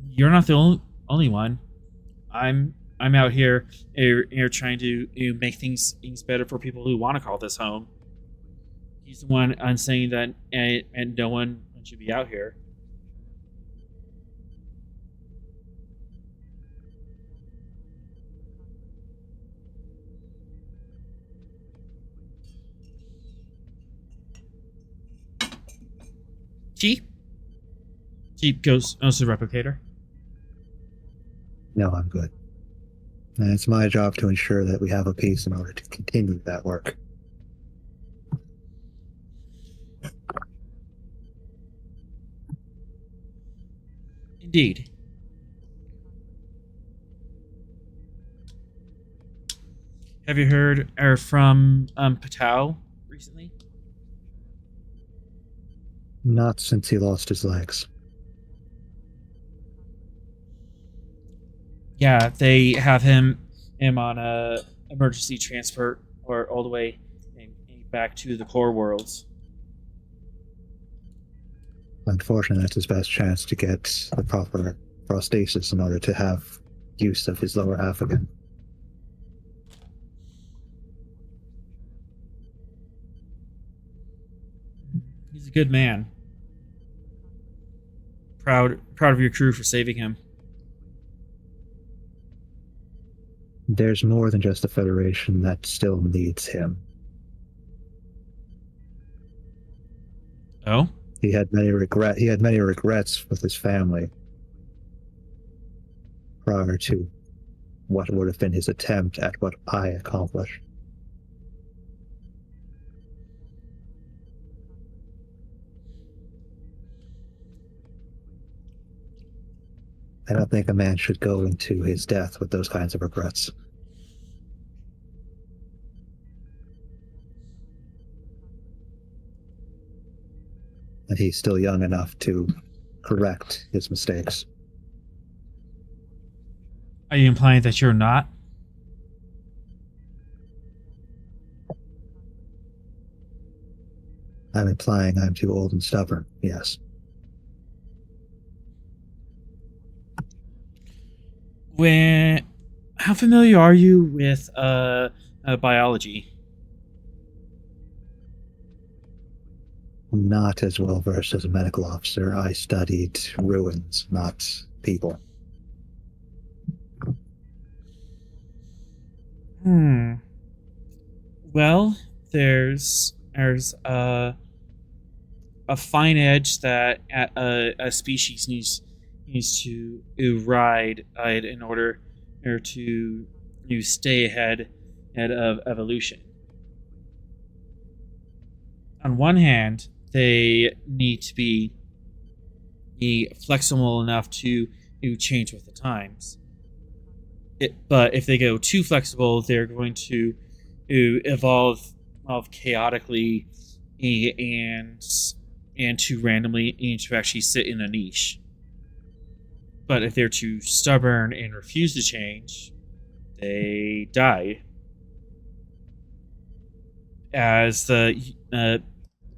You're not the only one. I'm out here, trying to make things better for people who want to call this home. He's the one I'm saying that, and no one should be out here. Chief goes to the replicator. No, I'm good. And it's my job to ensure that we have a peace in order to continue that work. Indeed. Have you heard from Patau recently? Not since he lost his legs. Yeah, they have him on a emergency transport or all the way back to the core worlds. Unfortunately, that's his best chance to get the proper prosthesis in order to have use of his lower half again. He's a good man. Proud of your crew for saving him. There's more than just the Federation that still needs him. Oh? He had many regrets with his family prior to what would have been his attempt at what I accomplished. I don't think a man should go into his death with those kinds of regrets. And he's still young enough to correct his mistakes. Are you implying that you're not? I'm implying I'm too old and stubborn, yes. How familiar are you with biology? Not as well versed as a medical officer. I studied ruins, not people. Well, there's a fine edge that a species needs to ride in order to stay ahead of evolution. On one hand, they need to be flexible enough to change with the times. But if they go too flexible, they're going to evolve chaotically and too randomly and to actually sit in a niche. But if they're too stubborn and refuse to change, they die. As the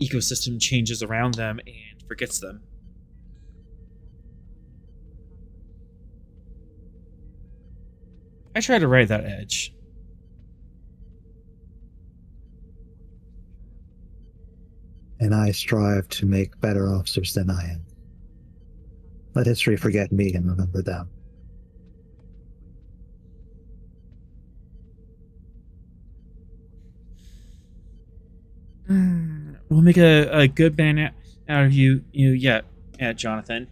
ecosystem changes around them and forgets them. I try to ride that edge. And I strive to make better officers than I am. Let history forget me and remember them. We'll make a good man out of you yet, Jonathan.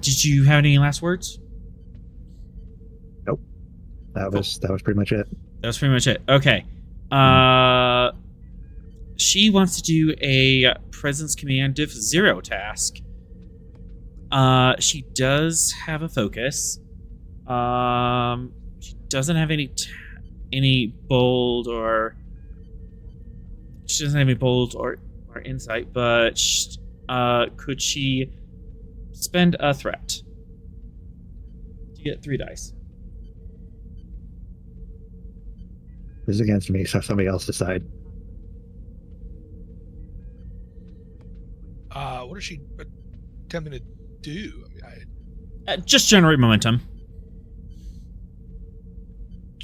Did you have any last words? Nope. That was pretty much it. That was pretty much it. Okay. She wants to do a Presence Command Div 0 task. She does have a focus. She doesn't have any bold or... She doesn't have any bold or insight, but could she spend a threat to get 3 dice? This is against me, so somebody else decide. What is she attempting to do? I mean, Just generate momentum.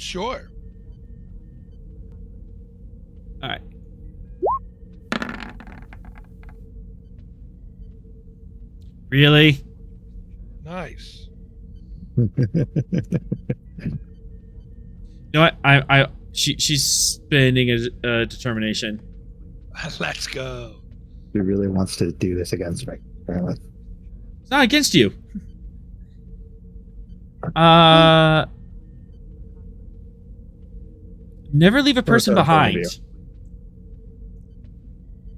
sure. All right. Really? Nice. You know what? She's spending a determination. Let's go. He really wants to do this against me, apparently. It's not against you. Never leave a person Or point of behind. view.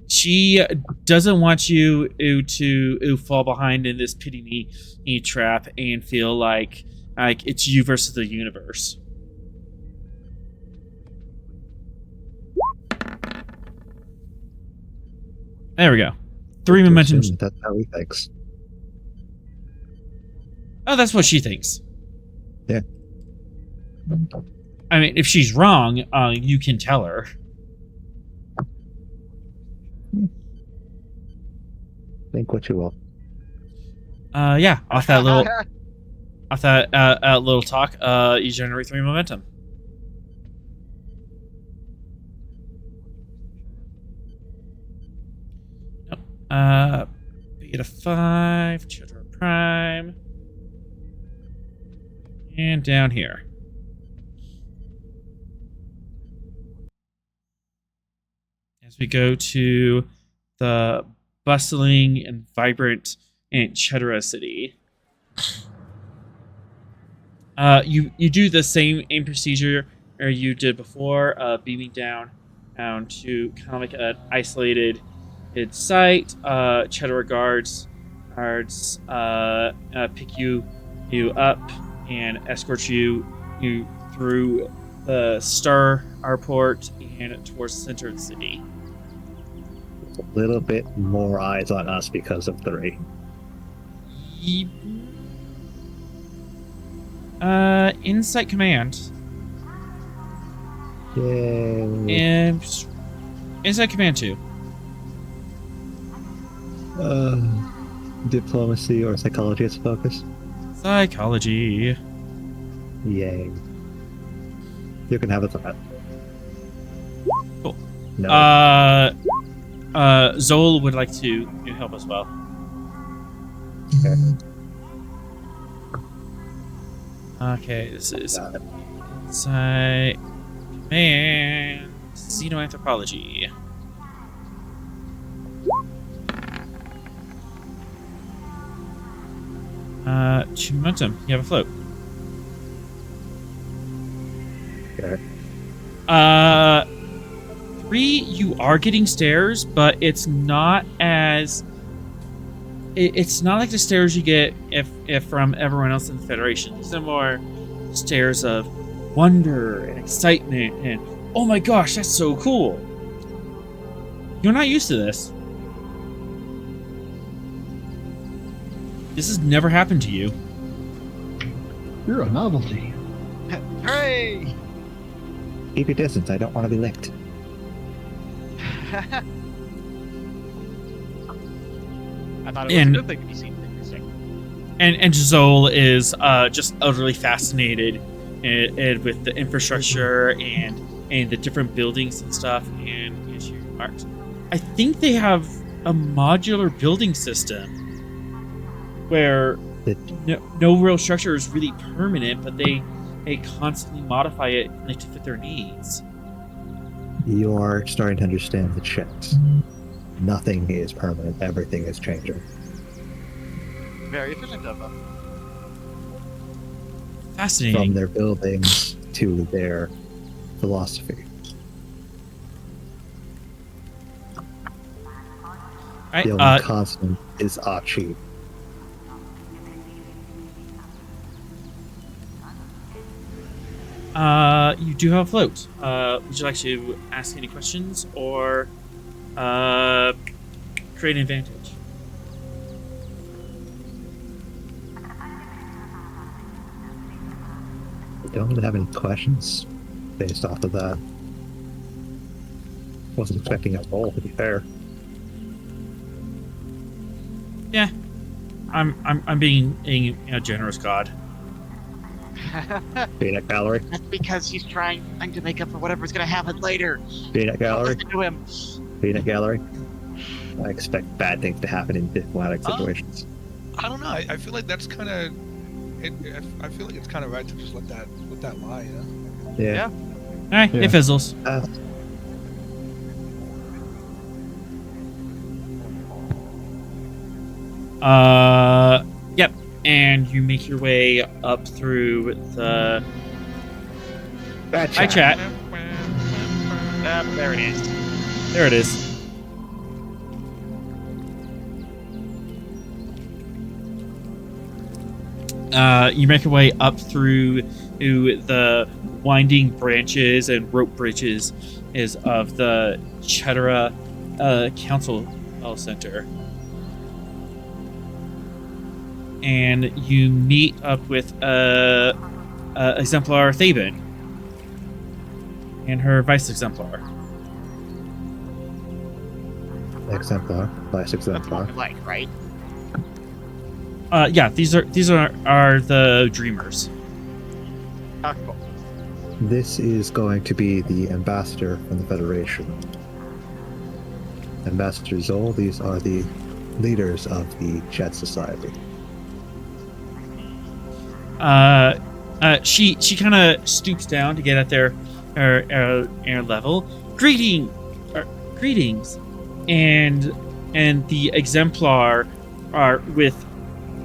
She doesn't want you to fall behind in this pity me trap and feel like it's you versus the universe. There we go. 3 momentum. That's how he thinks. Oh, that's what she thinks. Yeah. I mean, if she's wrong, you can tell her. Think what you will. Yeah. Off that little talk, you generate 3 momentum. Beta 5, Cheddar Prime, and down here. As we go to the bustling and vibrant Aunt Cheddar City. You do the same aim procedure you did before, beaming down to kind of like an isolated site. Cheddar guards pick you up and escort you through the Star Airport and towards the center of the city. A little bit more eyes on us because of 3. Insight Command. Yay. And Insight Command 2. Diplomacy or psychology as a focus? Psychology. Yay. You can have a threat. Cool. No. Zol would like to help as well. Okay, this is Got it. Insight Command Xenoanthropology. Two momentum. You have a float. Okay. 3, you are getting stairs, but it's not as... It's not like the stairs you get if from everyone else in the Federation. These are more stares of wonder and excitement and, oh my gosh, that's so cool. You're not used to this. This has never happened to you. You're a novelty. Hooray! Keep your distance. I don't want to be licked. I thought it was a good thing to be seen. Interesting. And Zol is just utterly fascinated with the infrastructure and the different buildings and stuff. And she remarks, I think they have a modular building system where no real structure is really permanent, but they constantly modify it to fit their needs. You are starting to understand the checks. Nothing is permanent. Everything is changing. Very efficient of them. Fascinating. From their buildings to their philosophy. Right, The only constant is Achi. You do have a float. Would you like to ask any questions or create an advantage? I don't really have any questions based off of that. Wasn't expecting a roll, to be fair. Yeah, I'm being a generous god. Peanut gallery. That's because he's trying to make up for whatever's going to happen later. Peanut gallery. Listen to him. Peanut gallery. I expect bad things to happen in diplomatic situations. I don't know. I feel like that's kind of. I feel like it's kind of right to just let that lie. You know? Yeah. All right, Yeah. it fizzles. Yep. And you make your way up through the. Bad Hi, chat. There it is. There it is. You make your way up through to the winding branches and rope bridges of the Chetera Council Center. And you meet up with Exemplar Thaben and her Vice Exemplar. Exemplar. Vice That's what exemplar. we like, right? Yeah, these are the Dreamers. Cool. This is going to be the ambassador from the Federation. Ambassador Zol, these are the leaders of the Jet Society. She kind of stoops down to get at their level. Greetings, and the Exemplar are with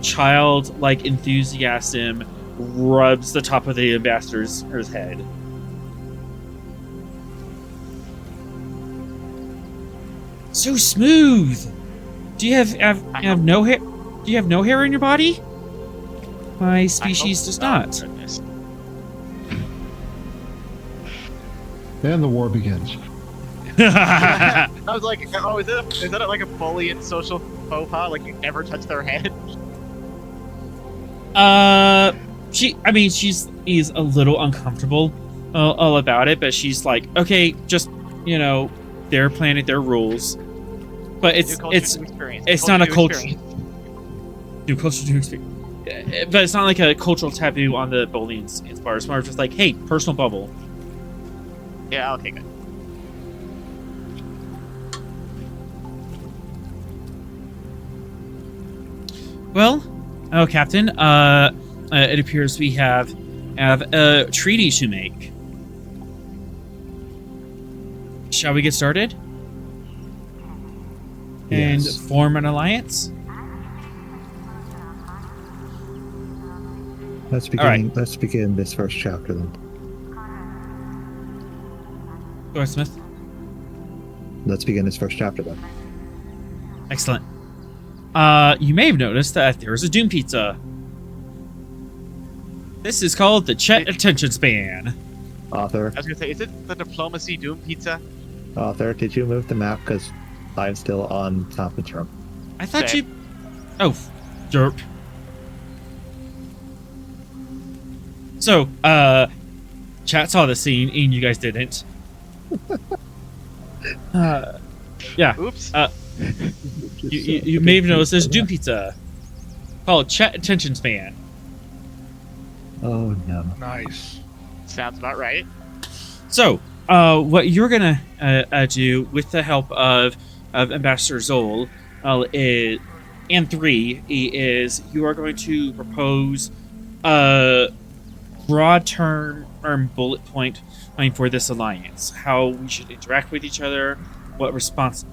childlike enthusiasm rubs the top of the ambassador's head. So smooth. Do you have no hair? Do you have no hair in your body? My species does not. And the war begins. I was like, oh, is that like a bully and social faux pas? Like you never touch their head? She's a little uncomfortable all about it, but she's like, okay, just their planet, their rules. But it's not a culture. New culture to experience. But it's not like a cultural taboo on the Bolians. It's more just like, hey, personal bubble. Yeah, okay, good. Well, Captain, it appears we have a treaty to make. Shall we get started? And Yes. form an alliance? Let's begin. All right. Let's begin this first chapter then. Go ahead, Smith. Let's begin this first chapter then. Excellent. You may have noticed that there is a Doom Pizza. This is called the Chet Attention Span. Author, I was gonna say, is it the Diplomacy Doom Pizza? did you move the map? Because I'm still on conference room. I thought Same. you... Oh, derp. So, chat saw the scene, and you guys didn't. Yeah. Oops. You may have noticed there's Doom Pizza called Chat Attention Span. Oh no. Nice. Sounds about right. So, what you're gonna do with the help of Ambassador Zol and 3 is you are going to propose a broad term bullet point for this alliance, how we should interact with each other, what rights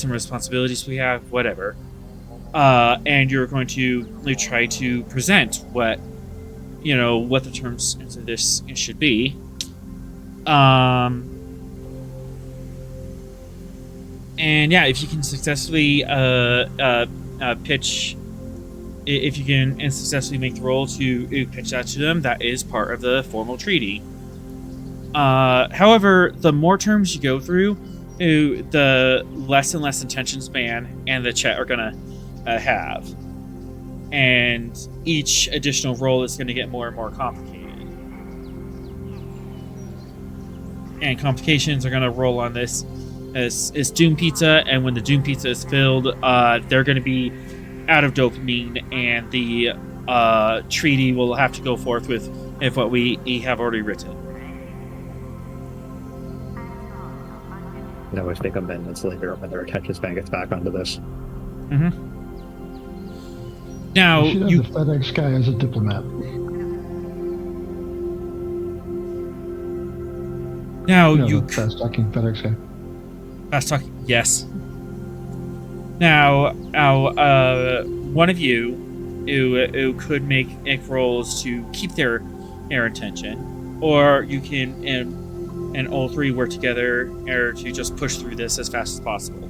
and responsibilities we have, whatever. And you're going to try to present what the terms of this should be. And yeah, if you can successfully pitch, if you can successfully make the roll to pitch that to them, that is part of the formal treaty. However, the more terms you go through, the less and less attention span and the chat are gonna have, and each additional roll is going to get more and more complicated. and complications are going to roll on this as Doom Pizza, and when the Doom Pizza is filled, they're going to be out of dopamine, and the treaty will have to go forth with what we have already written. I always make amendments later when their attention span gets back onto this. Mm-hmm. Now, You should have the FedEx guy as a diplomat. Now You know, you the fast-talking FedEx guy. fast talk. Yes. Now, one of you who could make rolls to keep their attention, or you can and all three work together to just push through this as fast as possible.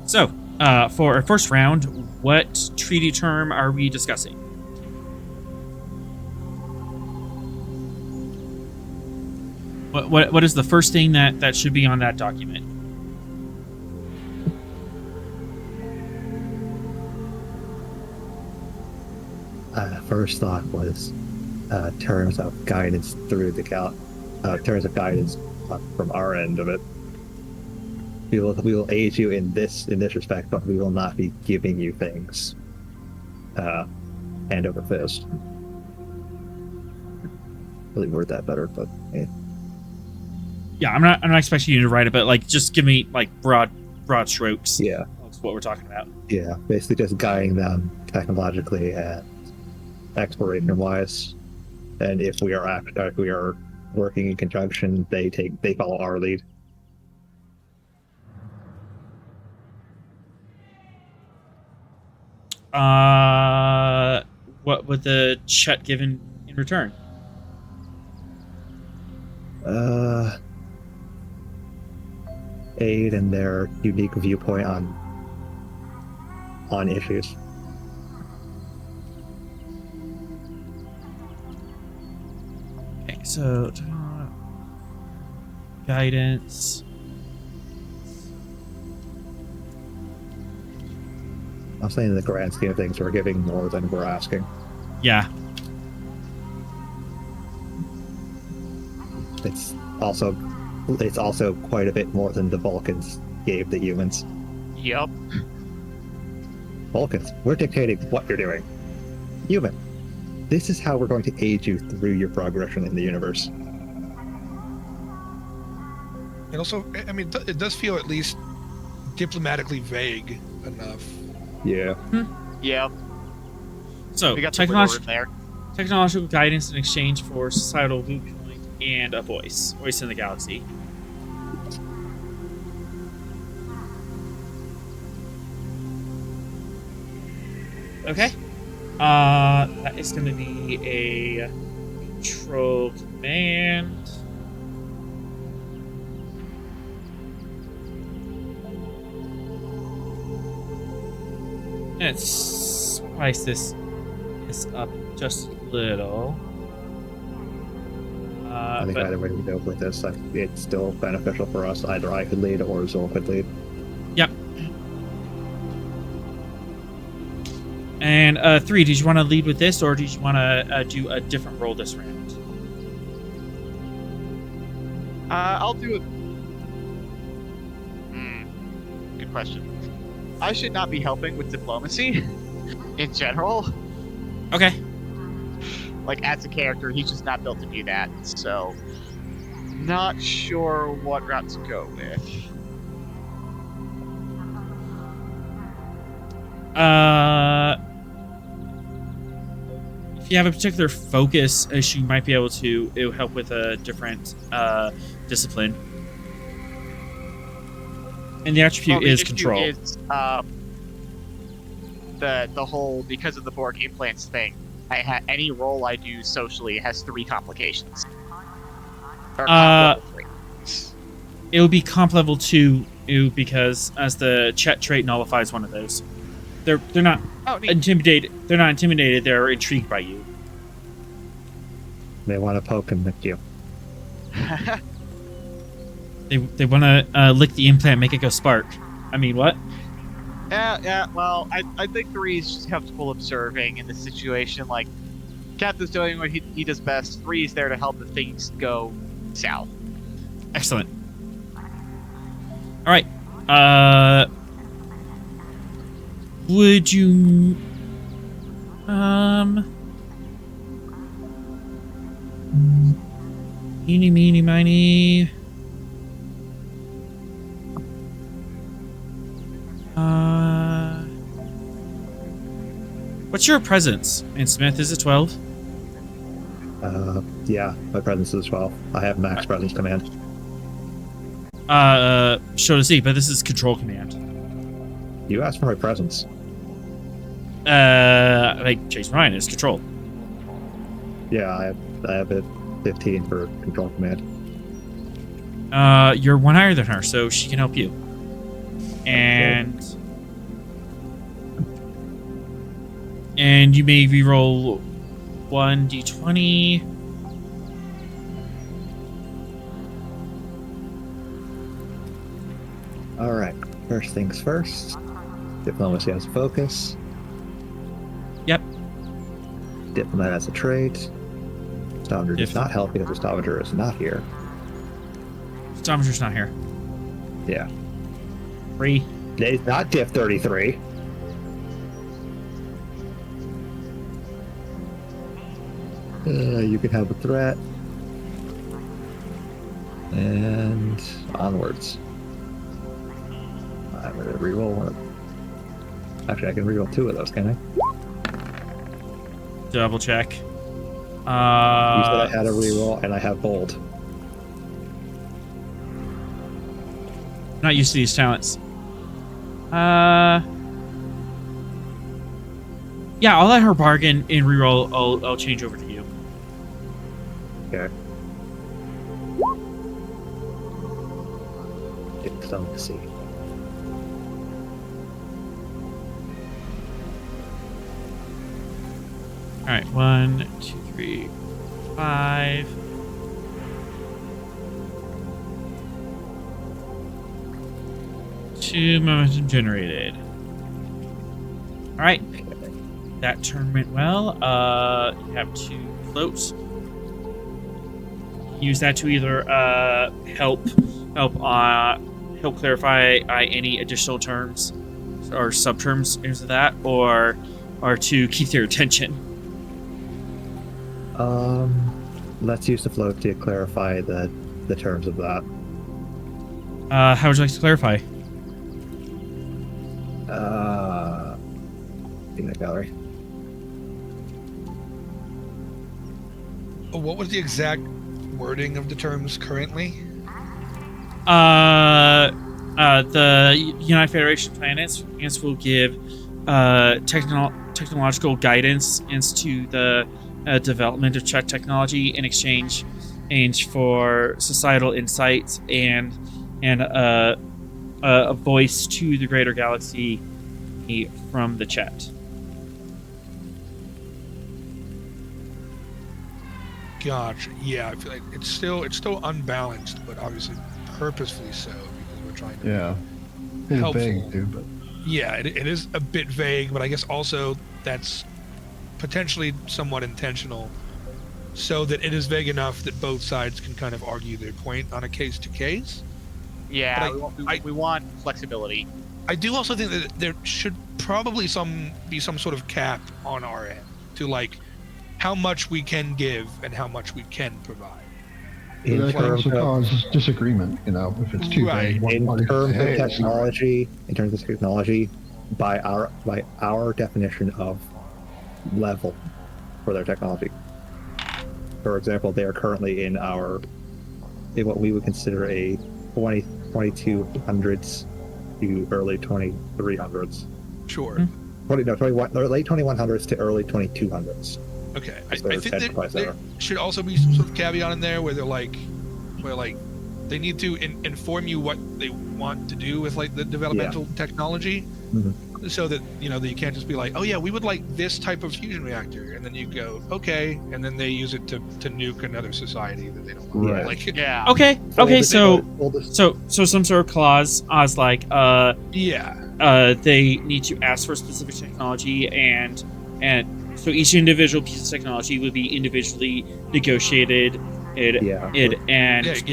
So, for our first round, what treaty term are we discussing? What is the first thing that should be on that document? First thought was terms of guidance through the terms of guidance from our end of it. We will aid you in this respect, but we will not be giving you things hand over fist. Really word that better, but yeah. Yeah, I'm not expecting you to write it, but like just give me like broad strokes. Yeah. That's what we're talking about. Yeah, basically just guiding them technologically and exploration wise. And if we are working in conjunction, they follow our lead. What would the Chet given in return? Aid in their unique viewpoint on issues. Okay, so guidance. I'm saying in the grand scheme of things, we're giving more than we're asking. Yeah. It's also quite a bit more than the Vulcans gave the humans. Yep. Vulcans, we're dictating what you're doing. Human, this is how we're going to aid you through your progression in the universe. And also, I mean, it does feel at least diplomatically vague enough. Yeah. Yep. So We got the wiggle room there. technological guidance in exchange for societal viewpoint and a voice in the galaxy. Okay. That is going to be a control command. Let's spice this up just a little. I think either way we go with this, it's still beneficial for us. Either I could lead or Zol could lead. Yep. And 3, did you want to lead with this, or did you want to do a different roll this round? I'll do it. Good question. I should not be helping with diplomacy in general. Okay. Like, as a character, he's just not built to do that, so not sure what route to go with. If you have a particular focus issue, you might be able to help with a different discipline. And the attribute is control. Is, the whole, because of the Borg implants thing, any role I do socially has 3 complications. Or comp level 3. It would be comp level 2 because as the Chet trait nullifies one of those. They're not intimidated. They're not intimidated. They're intrigued by you. They want to poke and lick you. They want to lick the implant, make it go spark. I mean, what? Yeah. Well, I think 3 is just comfortable observing in this situation. Like, Captain's doing what he does best. 3 is there to help if things go south. Excellent. All right. Would you eeny meeny miny what's your presence? And Smith is a 12? Yeah, my presence is 12. I have max presence command. Show to see, but this is control command. You asked for my presence. Like Chase Ryan is control. Yeah, I have it 15 for control command. You're one higher than her, so she can help you. And you may reroll 1d20. Alright, first things first. Diplomacy has a focus. Yep. Diplomat has a trait. Stavanger does not help because the Stavanger is not here. Stavanger's not here. Yeah. 3. It's not Diff 33. You can have a threat. And onwards. I'm going to reroll one. Actually, I can reroll 2 of those, can I? Double check. You said I had a reroll, and I have bold. Not used to these talents. Yeah, I'll let her bargain and reroll. I'll change over to you. Okay. Diplomacy. All right, 1, 2, 3, 5. Two momentum generated. All right, that turn went well. You have 2 floats. Use that to either help clarify any additional terms or subterms into that, or to keep their attention. Let's use the float to clarify the terms of that. How would you like to clarify? In the gallery. What was the exact wording of the terms currently? The United Federation planets will give technological guidance into the development of Czech technology in exchange for societal insights and a voice to the greater galaxy from the Chet. Gotcha. Yeah, I feel like it's still unbalanced, but obviously purposefully so because we're trying to. Yeah. It's helpful. vague, too, but Yeah, it is a bit vague, but I guess also that's potentially somewhat intentional, so that it is vague enough that both sides can kind of argue their point on a case to case. Yeah, But we want flexibility. I do also think that there should probably be some sort of cap on our end to like how much we can give and how much we can provide. that can also cause disagreement, if it's too Right. vague. One In party terms says, of "Hey, it's not right." technology, by our definition of level for their technology. For example, they are currently in what we would consider a 2200s to early 2300s. Sure. Late 2100s to early 2200s. Okay. I That's their think enterprise there era. should also be some sort of caveat in there where they need to inform you what they want to do with like the developmental technology, so that that you can't just be like, oh yeah, we would like this type of fusion reactor, and then you go okay, and then they use it to nuke another society that they don't want. Right. Like Okay. So So some sort of clause. I was like, yeah. they need to ask for specific technology, and so each individual piece of technology would be individually negotiated.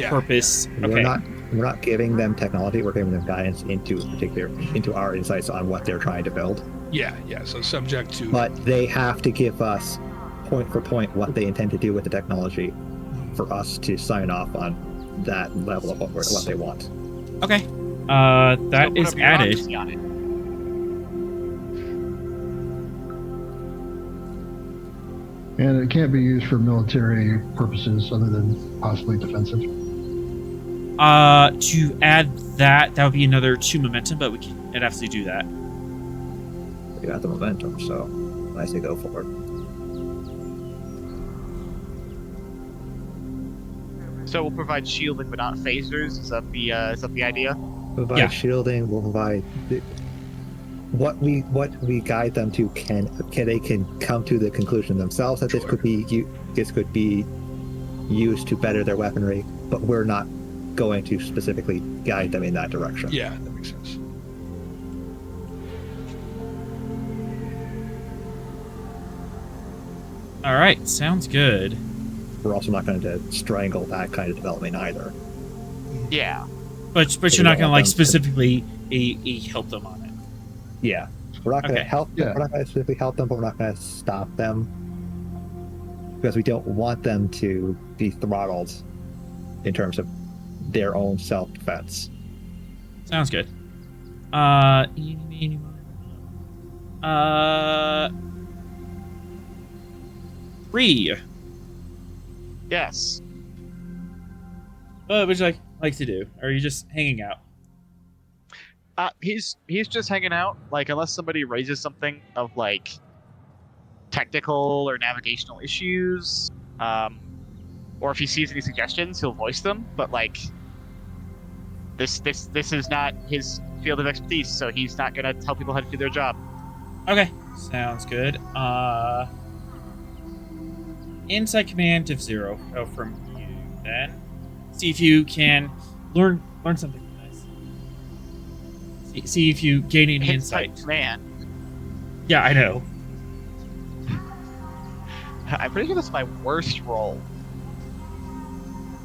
Purpose. Okay. We're not giving them technology. We're giving them guidance into our insights on what they're trying to build. Yeah. So subject to. But they have to give us point for point what they intend to do with the technology for us to sign off on that level of what they want. Okay. That is added. On it. And it can't be used for military purposes other than possibly defensive. To add that would be another 2 momentum, but I'd absolutely do that. We got the momentum, so I say go for it. So we'll provide shielding, but not phasers. Is that the idea? Provide shielding. We'll provide what we guide them to. They can come to the conclusion themselves that this could be used to better their weaponry, but we're not going to specifically guide them in that direction. Yeah, that makes sense. All right, sounds good. We're also not going to strangle that kind of development either. Yeah. But you're not going to specifically help them on it. Yeah, we're not going to help. Yeah. We're not going to specifically help them, but we're not going to stop them because we don't want them to be throttled in terms of their own self-defense. Sounds good. 3. Yes. What would you like to do? Or are you just hanging out? He's just hanging out. Like, unless somebody raises something of like technical or navigational issues, or if he sees any suggestions, he'll voice them. But like, this is not his field of expertise, so he's not gonna tell people how to do their job. Okay, sounds good. Inside command of 0. Go from you then. See if you can learn something nice. See if you gain any insight. Command. Yeah, I know. I'm pretty sure that's my worst roll.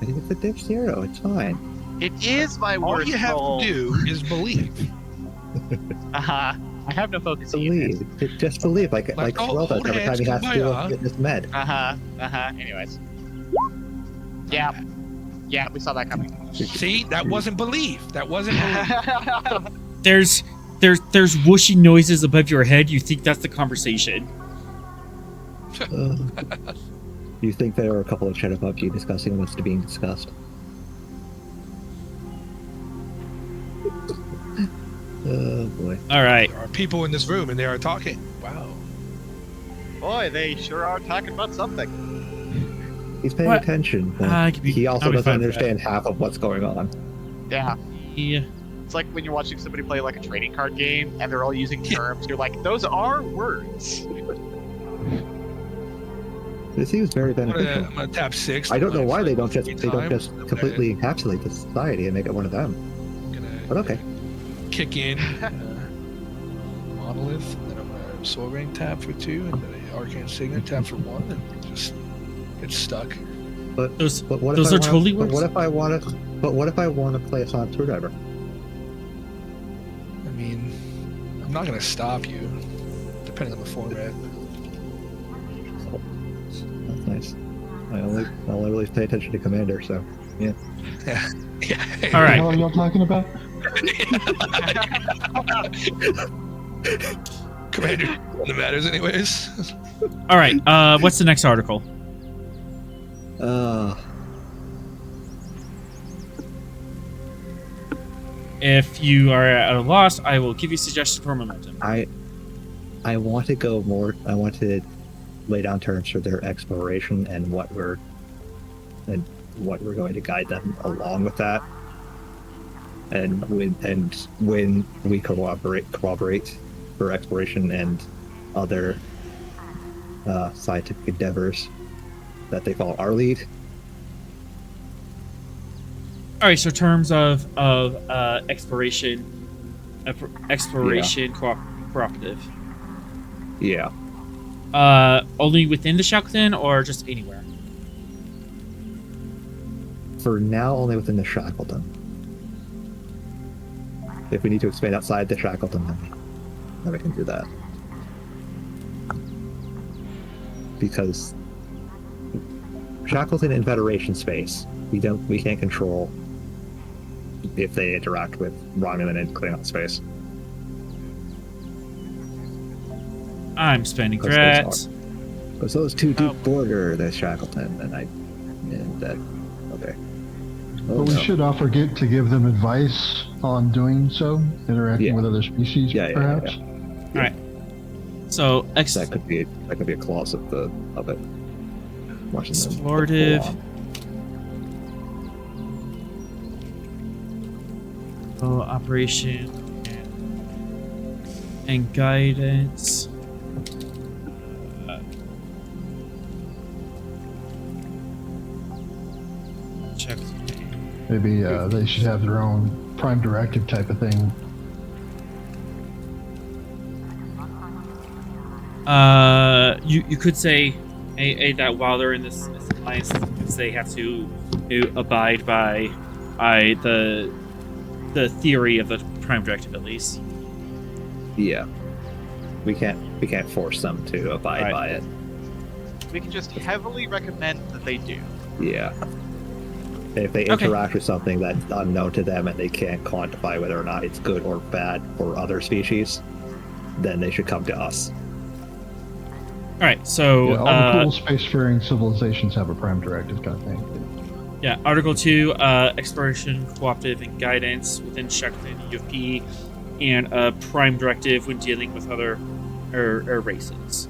I think it's a div 0. It's fine. It is my All worst you have roll. to do is believe. I have no focus. Believe. Just believe, like Swirl does every time he has to get this med. Anyways. Yeah, we saw that coming. See, that wasn't belief. That wasn't belief. There's whooshing noises above your head. You think that's the conversation. You think there are a couple of chat above you discussing what's being discussed? Oh boy. All right. There are people in this room and they are talking. Wow. Boy, they sure are talking about something. He's paying attention. But he also doesn't understand half of what's going on. Yeah. Yeah. It's like when you're watching somebody play like a trading card game and they're all using terms. You're like, those are words. It seems very beneficial. I'm gonna tap 6. I don't know why they don't just completely encapsulate the society and make it one of them. But okay. Kick in Monolith, and then I'm gonna Soul Ring tap for 2, and then Arcane Signet tap for 1, and just get stuck. But what those if are totally works. But what if I want to play a Sonic Screwdriver? I mean, I'm not gonna stop you, depending on the format. Oh, that's nice. I only really pay attention to Commander, so yeah. Yeah. All right. What are y'all talking about? Commander, none that matters anyways. All right. What's the next article? If you are at a loss, I will give you suggestions for momentum. I want to go more. I want to lay down terms for their exploration and what we're going to guide them along with that. And when we cooperate for exploration and other scientific endeavors, that they follow our lead. All right. So terms of exploration exploration cooperative. Yeah. Only within the Shackleton or just anywhere? For now, only within the Shackleton. If we need to expand outside the Shackleton, then we can do that. Because Shackleton in Federation space, we can't control if they interact with Romulan in Klingon space. I'm spending threats. Because those two do border the Shackleton, okay. Oh, But we should not forget to give them advice on doing so, interacting with other species, perhaps. All right. So that could be a clause of it. Explorative. Operation and guidance. Check. Maybe they should have their own prime directive type of thing. You could say that while they're in this alliance, they have to abide by the theory of the prime directive, at least. Yeah, we can't force them to abide by it. We can just heavily recommend that they do. Yeah. If they interact with something that's unknown to them and they can't quantify whether or not it's good or bad for other species, then they should come to us. All right, so all the cool spacefaring civilizations have a prime directive kind of thing. Yeah, Article 2, exploration, cooperative, and guidance within Shackleton UFP, and a prime directive when dealing with other races.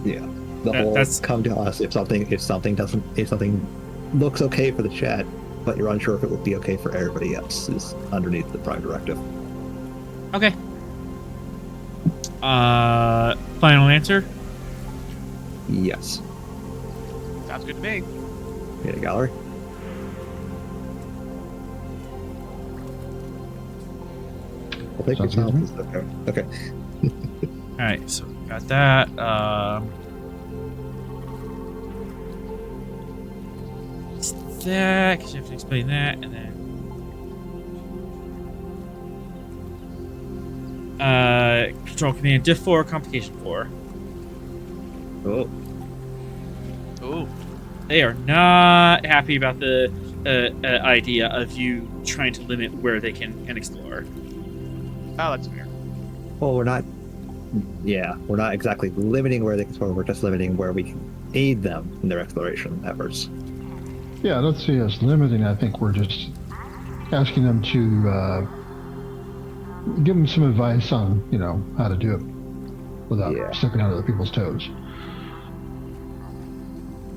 Yeah, that's come to us if something looks okay for the chat, but you're unsure if it would be okay for everybody else. Is underneath the prime directive. Okay. Final answer? Yes. Sounds good to me. Yeah, gallery. I think it sounds okay. Okay. All right, so we got that. That, because you have to explain that, and then control command diff 4 complication 4. Oh. They are not happy about the idea of you trying to limit where they can explore. Oh, that's fair. Well, we're not exactly limiting where they can explore. We're just limiting where we can aid them in their exploration efforts. Yeah, I don't see us limiting. I think we're just asking them to give them some advice on, how to do it without stepping on other people's toes.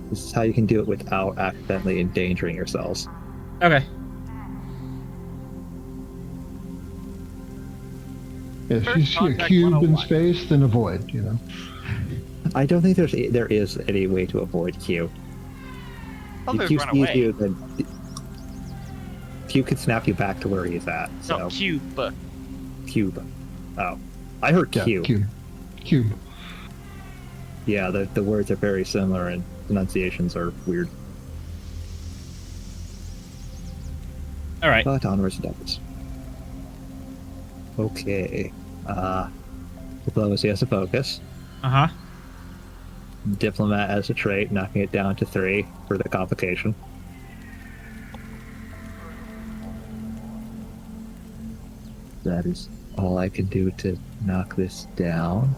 This is how you can do it without accidentally endangering yourselves. Okay. If you see a cube in space, then avoid, I don't think there is any way to avoid Q. If Q sees you, then Q can snap you back to where he's at. So. No, cube. Cube. Oh. I heard Q. Cube. Yeah, the words are very similar and pronunciations are weird. All right. But onwards and upwards. Okay. Diplomacy as a focus. Uh-huh. Diplomat as a trait, knocking it down to 3 for the complication. That is all I can do to knock this down.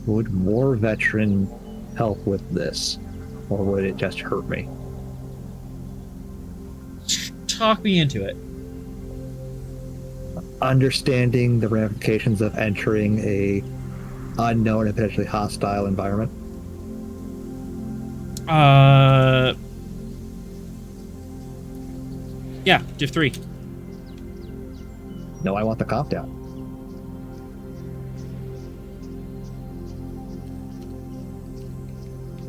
Would more veteran help with this, or would it just hurt me? Talk me into it. Understanding the ramifications of entering a unknown and potentially hostile environment. Yeah, diff 3. No, I want the comp down.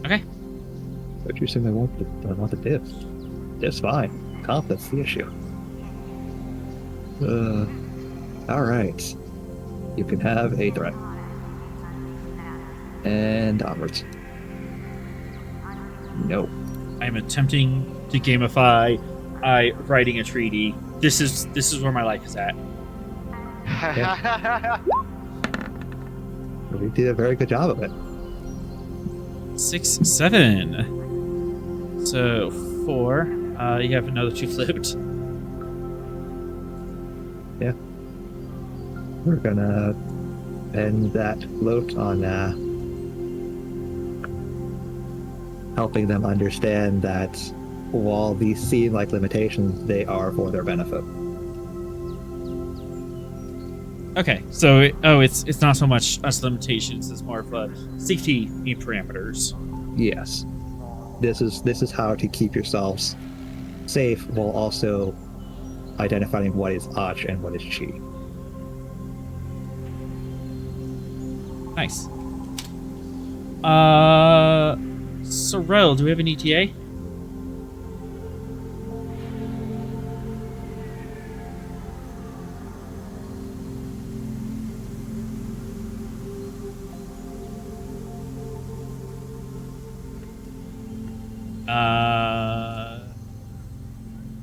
Okay. But you assume they want the divs. Divs fine. Comp, that's the issue. Alright. You can have a threat. And onwards. No. I'm attempting to gamify writing a treaty. This is where my life is at. We did a very good job of it. 6, 7. So 4. You have another 2 float. Yeah. We're gonna end that float on helping them understand that while these seem like limitations, they are for their benefit. Okay, so it's not so much us limitations; it's more of a safety parameters. Yes. This is how to keep yourselves safe while also identifying what is Ach and what is Chi. Nice. Sorrel, do we have an ETA?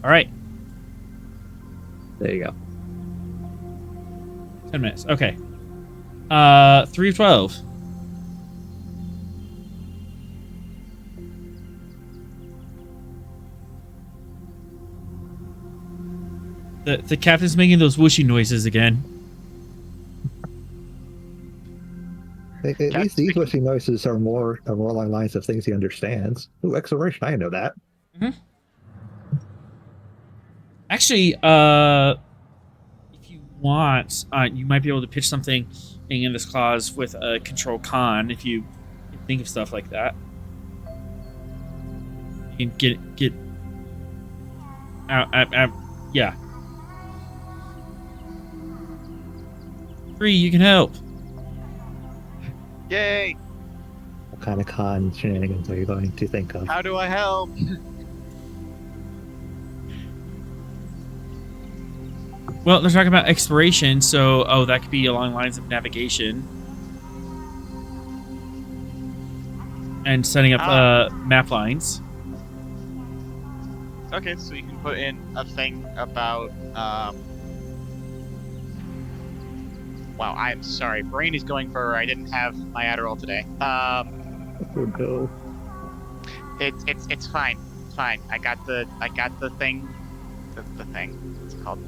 All right. There you go. 10 minutes. Okay. 3 of 12. The captain's making those whooshy noises again. At least these wishing noises are more along the lines of things he understands. Ooh, exploration, I know that. Mm-hmm. Actually, if you want, you might be able to pitch something in this clause with a control con if you think of stuff like that. You can get out, yeah. 3, you can help. Yay! What kind of con shenanigans are you going to think of? How do I help? Well, they're talking about exploration, so that could be along lines of navigation and setting up map lines. Okay, so you can put in a thing about wow, I'm sorry. Brain is going for I didn't have my Adderall today. Oh no. It's fine. It's fine. I got the thing. The thing. What's it called?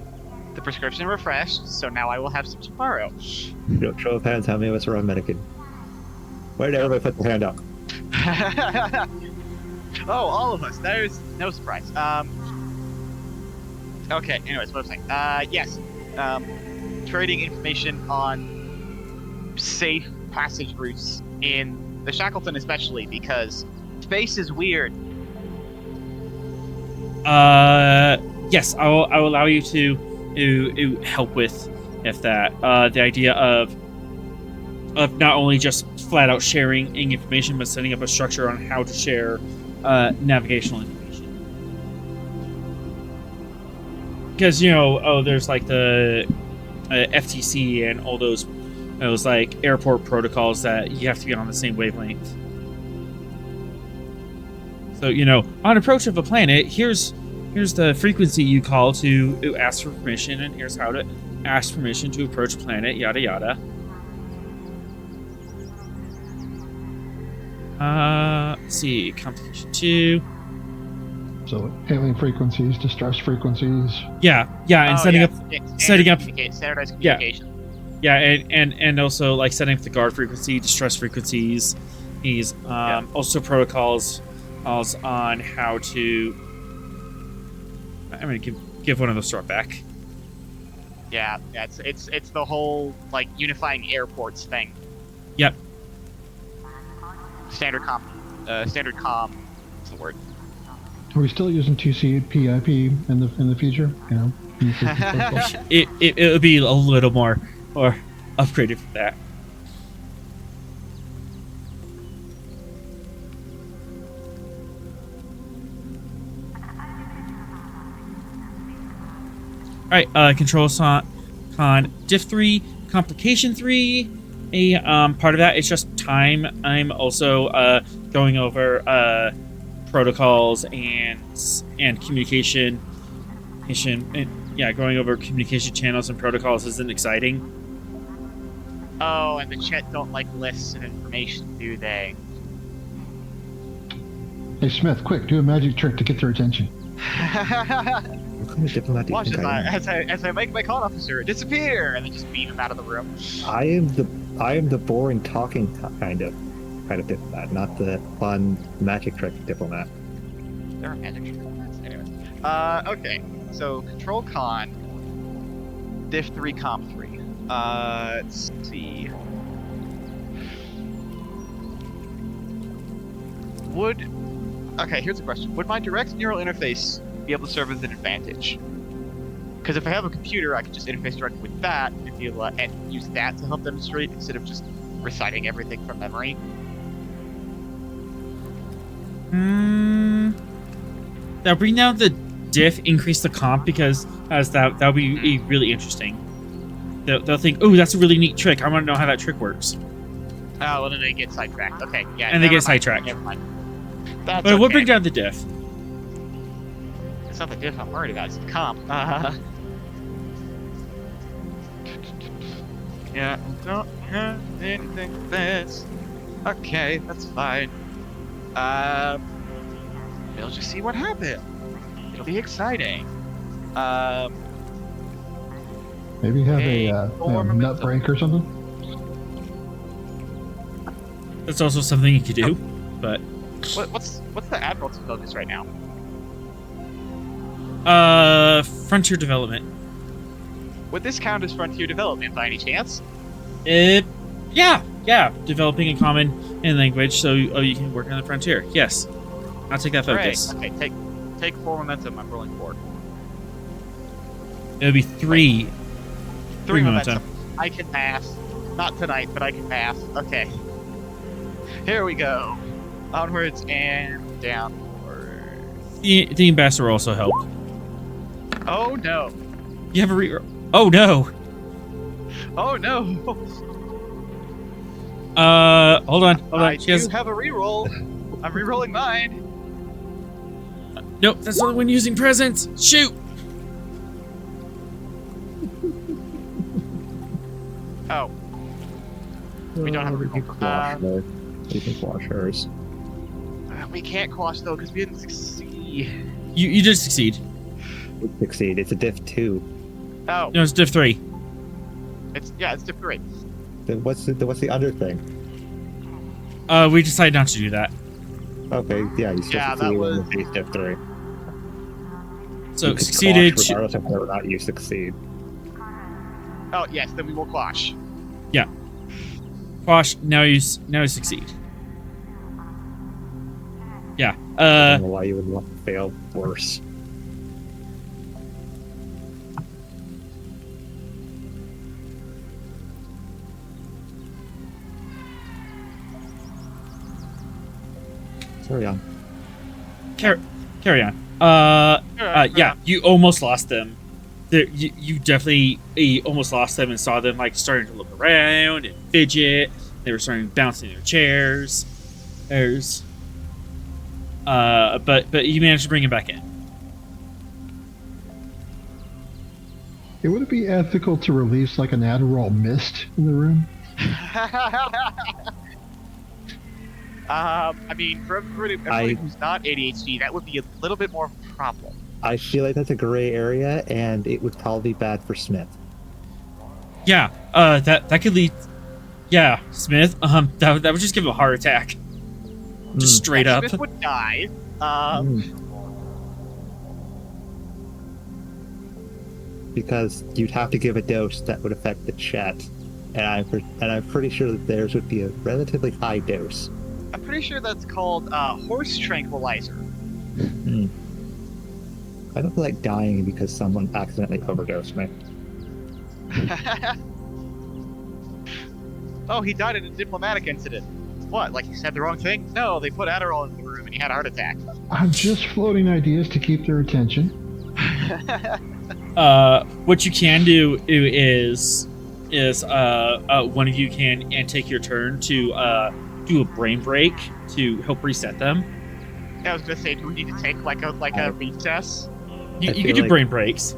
The prescription refreshed, so now I will have some tomorrow. Show of hands, how many of us are on Medicaid? Where did everybody put their hand up? Oh, all of us. There's no surprise. Okay, anyways, what was I saying? Yes. Trading information on safe passage routes in the Shackleton especially, because space is weird. Yes, I'll allow you to help with that. The idea of not only just flat out sharing information, but setting up a structure on how to share navigational information. Because there's like the FTC and all those like airport protocols that you have to be on the same wavelength. So on approach of a planet, here's the frequency you call to ask for permission, and here's how to ask permission to approach a planet, yada yada. Let's see, complication 2. So hailing frequencies, distress frequencies. Yeah, and setting up standardized communication. Yeah, and also like setting up the guard frequency, distress frequencies. He's also protocols on how to. I'm gonna give one of those to our back. Yeah, it's the whole like unifying airports thing. Yep. Standard com. What's the word? Are we still using TCP/IP in the future? It would be a little more upgraded for that. All right, control con diff 3, complication 3. Part of that is just time. I'm also going over protocols and communication. Going over communication channels and protocols isn't exciting. Oh, and the Chet don't like lists of information, do they? Hey, Smith, quick, do a magic trick to get their attention. What kind of diplomat do you Watch think I am? as I make my con officer disappear, and then just beat him out of the room. I am the boring talking kind of diplomat, not the fun magic trick diplomat. There are magic diplomats. Anyway. Okay. So control con. Diff 3 comp 3. Let's see. Okay, here's a question. Would my direct neural interface be able to serve as an advantage? Because if I have a computer, I can just interface directly with that and use that to help demonstrate instead of just reciting everything from memory. Now bring down the diff, increase the comp, because that'll be really interesting. They'll think, oh, that's a really neat trick. I want to know how that trick works. Oh, well, then they get sidetracked. Okay, yeah. And they get sidetracked. Never mind. That's But it will okay. bring down the diff. It's not the diff I'm worried about, it's the comp. Yeah, I don't have anything this. Okay, that's fine. We'll just see what happens. It'll be exciting. Maybe have Hey, a form nut break or something? That's also something you could do, but What's the Admiral's focus right now? frontier development. Would this count as frontier development by any chance? Yeah, developing a common language so you can work on the frontier. Yes, I'll take that focus. Right. Okay, take 4 momentum. I'm rolling 4. It'll be 3. 3 momentum. I can math. Not tonight, but I can math. Okay. Here we go. Onwards and downward. The ambassador also helped. Oh no. You have a re. Oh no. Oh no. Hold on. I She has... do have a reroll. I'm rerolling mine. Nope, that's only when using presents. Shoot. Oh. We don't have a You can reroll. quash her. You can quash hers. We can't quash though because we didn't succeed. You did succeed. You succeed. It's a diff 2. Oh, No, it's diff 3. it's diff 3. Then what's the under thing? We decided not to do that. Okay, yeah, you still Yeah, that succeed was- in the base diff 3. So You can succeeded. quash regardless of whether or not you succeed. Oh yes, then we will quash. Quash. Now you succeed. Yeah. I don't know why you would want to fail worse. Carry on. Carry on. Yeah, you almost lost them. You definitely almost lost them and saw them like starting to look around and fidget. They were starting to bounce in their chairs. But you managed to bring him back in. Would it be ethical to release like an Adderall mist in the room? I mean, for everybody who's not ADHD, that would be a little bit more of a problem. I feel like that's a gray area, and it would probably be bad for Smith. Yeah. That could lead. Yeah, Smith. That would just give him a heart attack. Just straight up. Smith would die. Because you'd have to give a dose that would affect the chat, and I'm pretty sure that theirs would be a relatively high dose. I'm pretty sure that's called horse tranquilizer. I don't feel like dying because someone accidentally overdosed me. Oh, he died in a diplomatic incident. What, like he said the wrong thing? No, they put Adderall in the room and he had a heart attack. I'm just floating ideas to keep their attention. what you can do is one of you can and take your turn to do a brain break to help reset them. I was gonna say, do we need to take like a recess? You I can feel do like- brain breaks.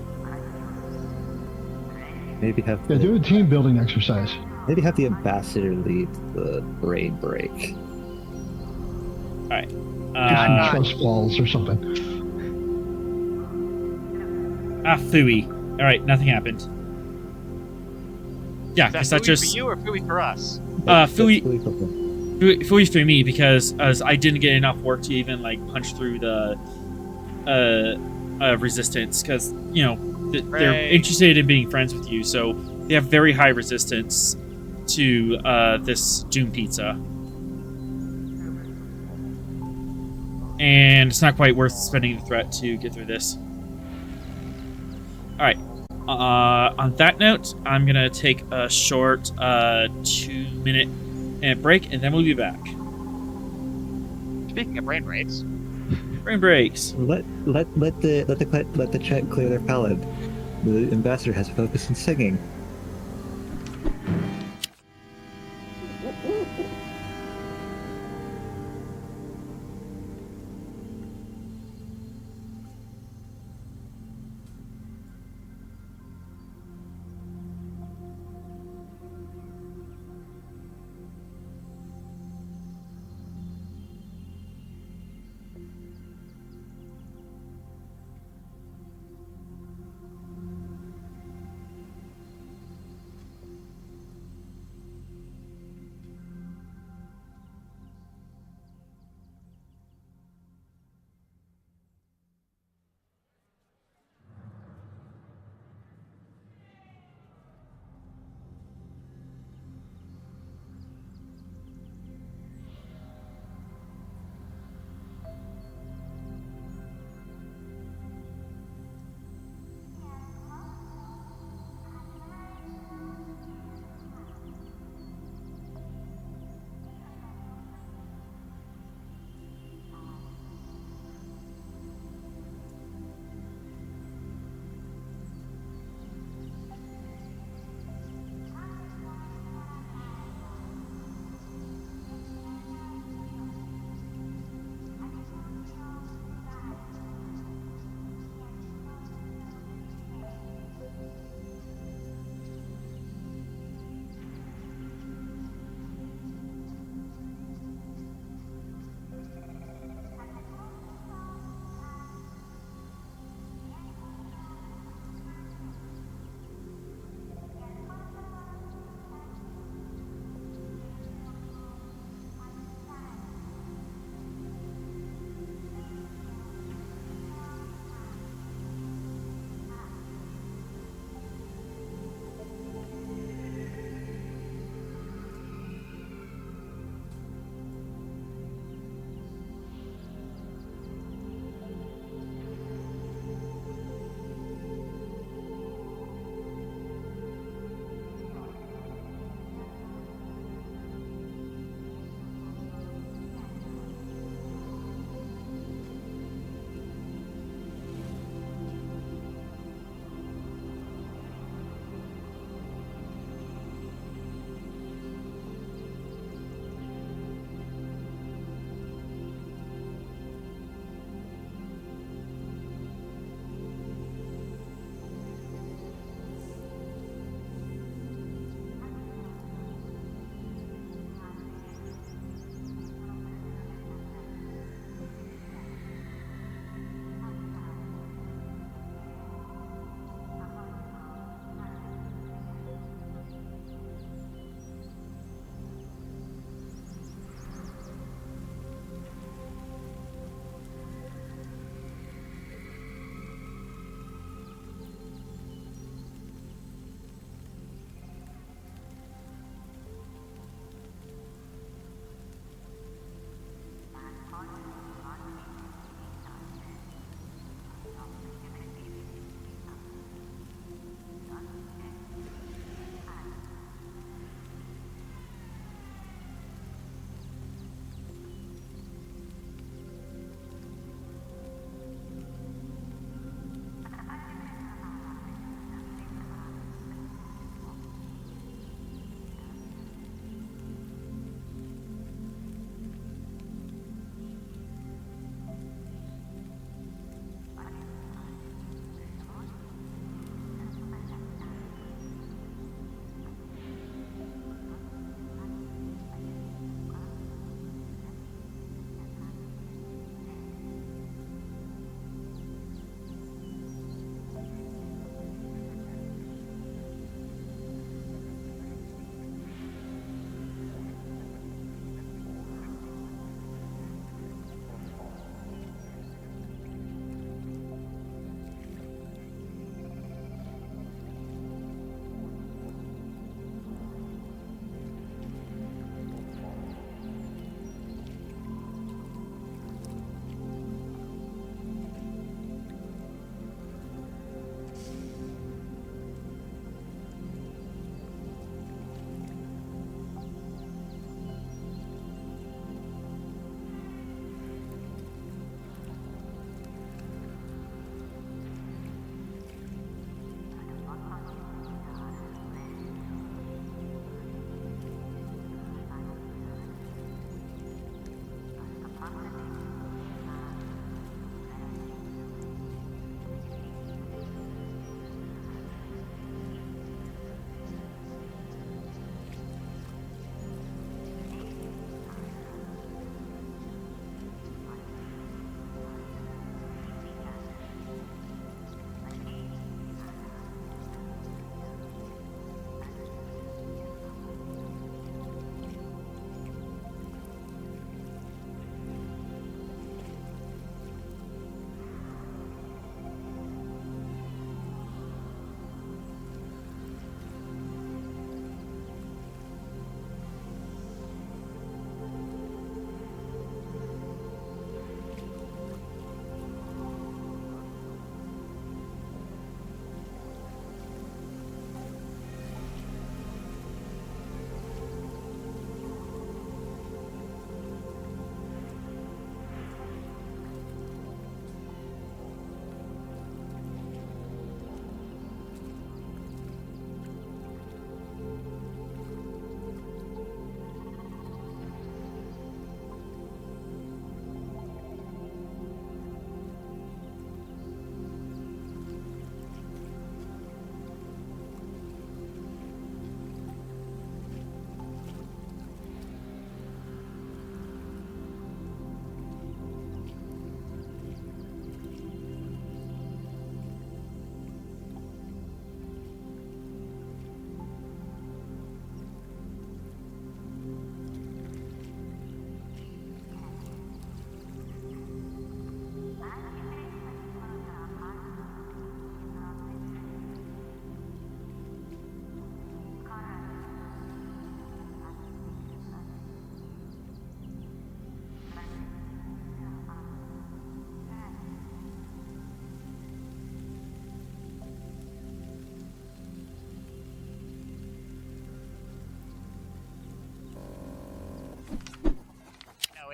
Maybe have Yeah, do a team building exercise. the ambassador lead the brain break. Give some not- trust balls or something. Phooey. All right, nothing happened. Yeah, Is that because that's Fooey just for you or Fooey for us? Phooey. That's really Fully for me because as I didn't get enough work to even like punch through the resistance because they're Right. interested in being friends with you, so they have very high resistance to this Doom pizza, and it's not quite worth spending the threat to get through this. All right. On that note, I'm gonna take a short 2-minute break, and then we'll be back. Speaking of brain breaks, Brain breaks. Let the chat clear their palate. The ambassador has focus in singing.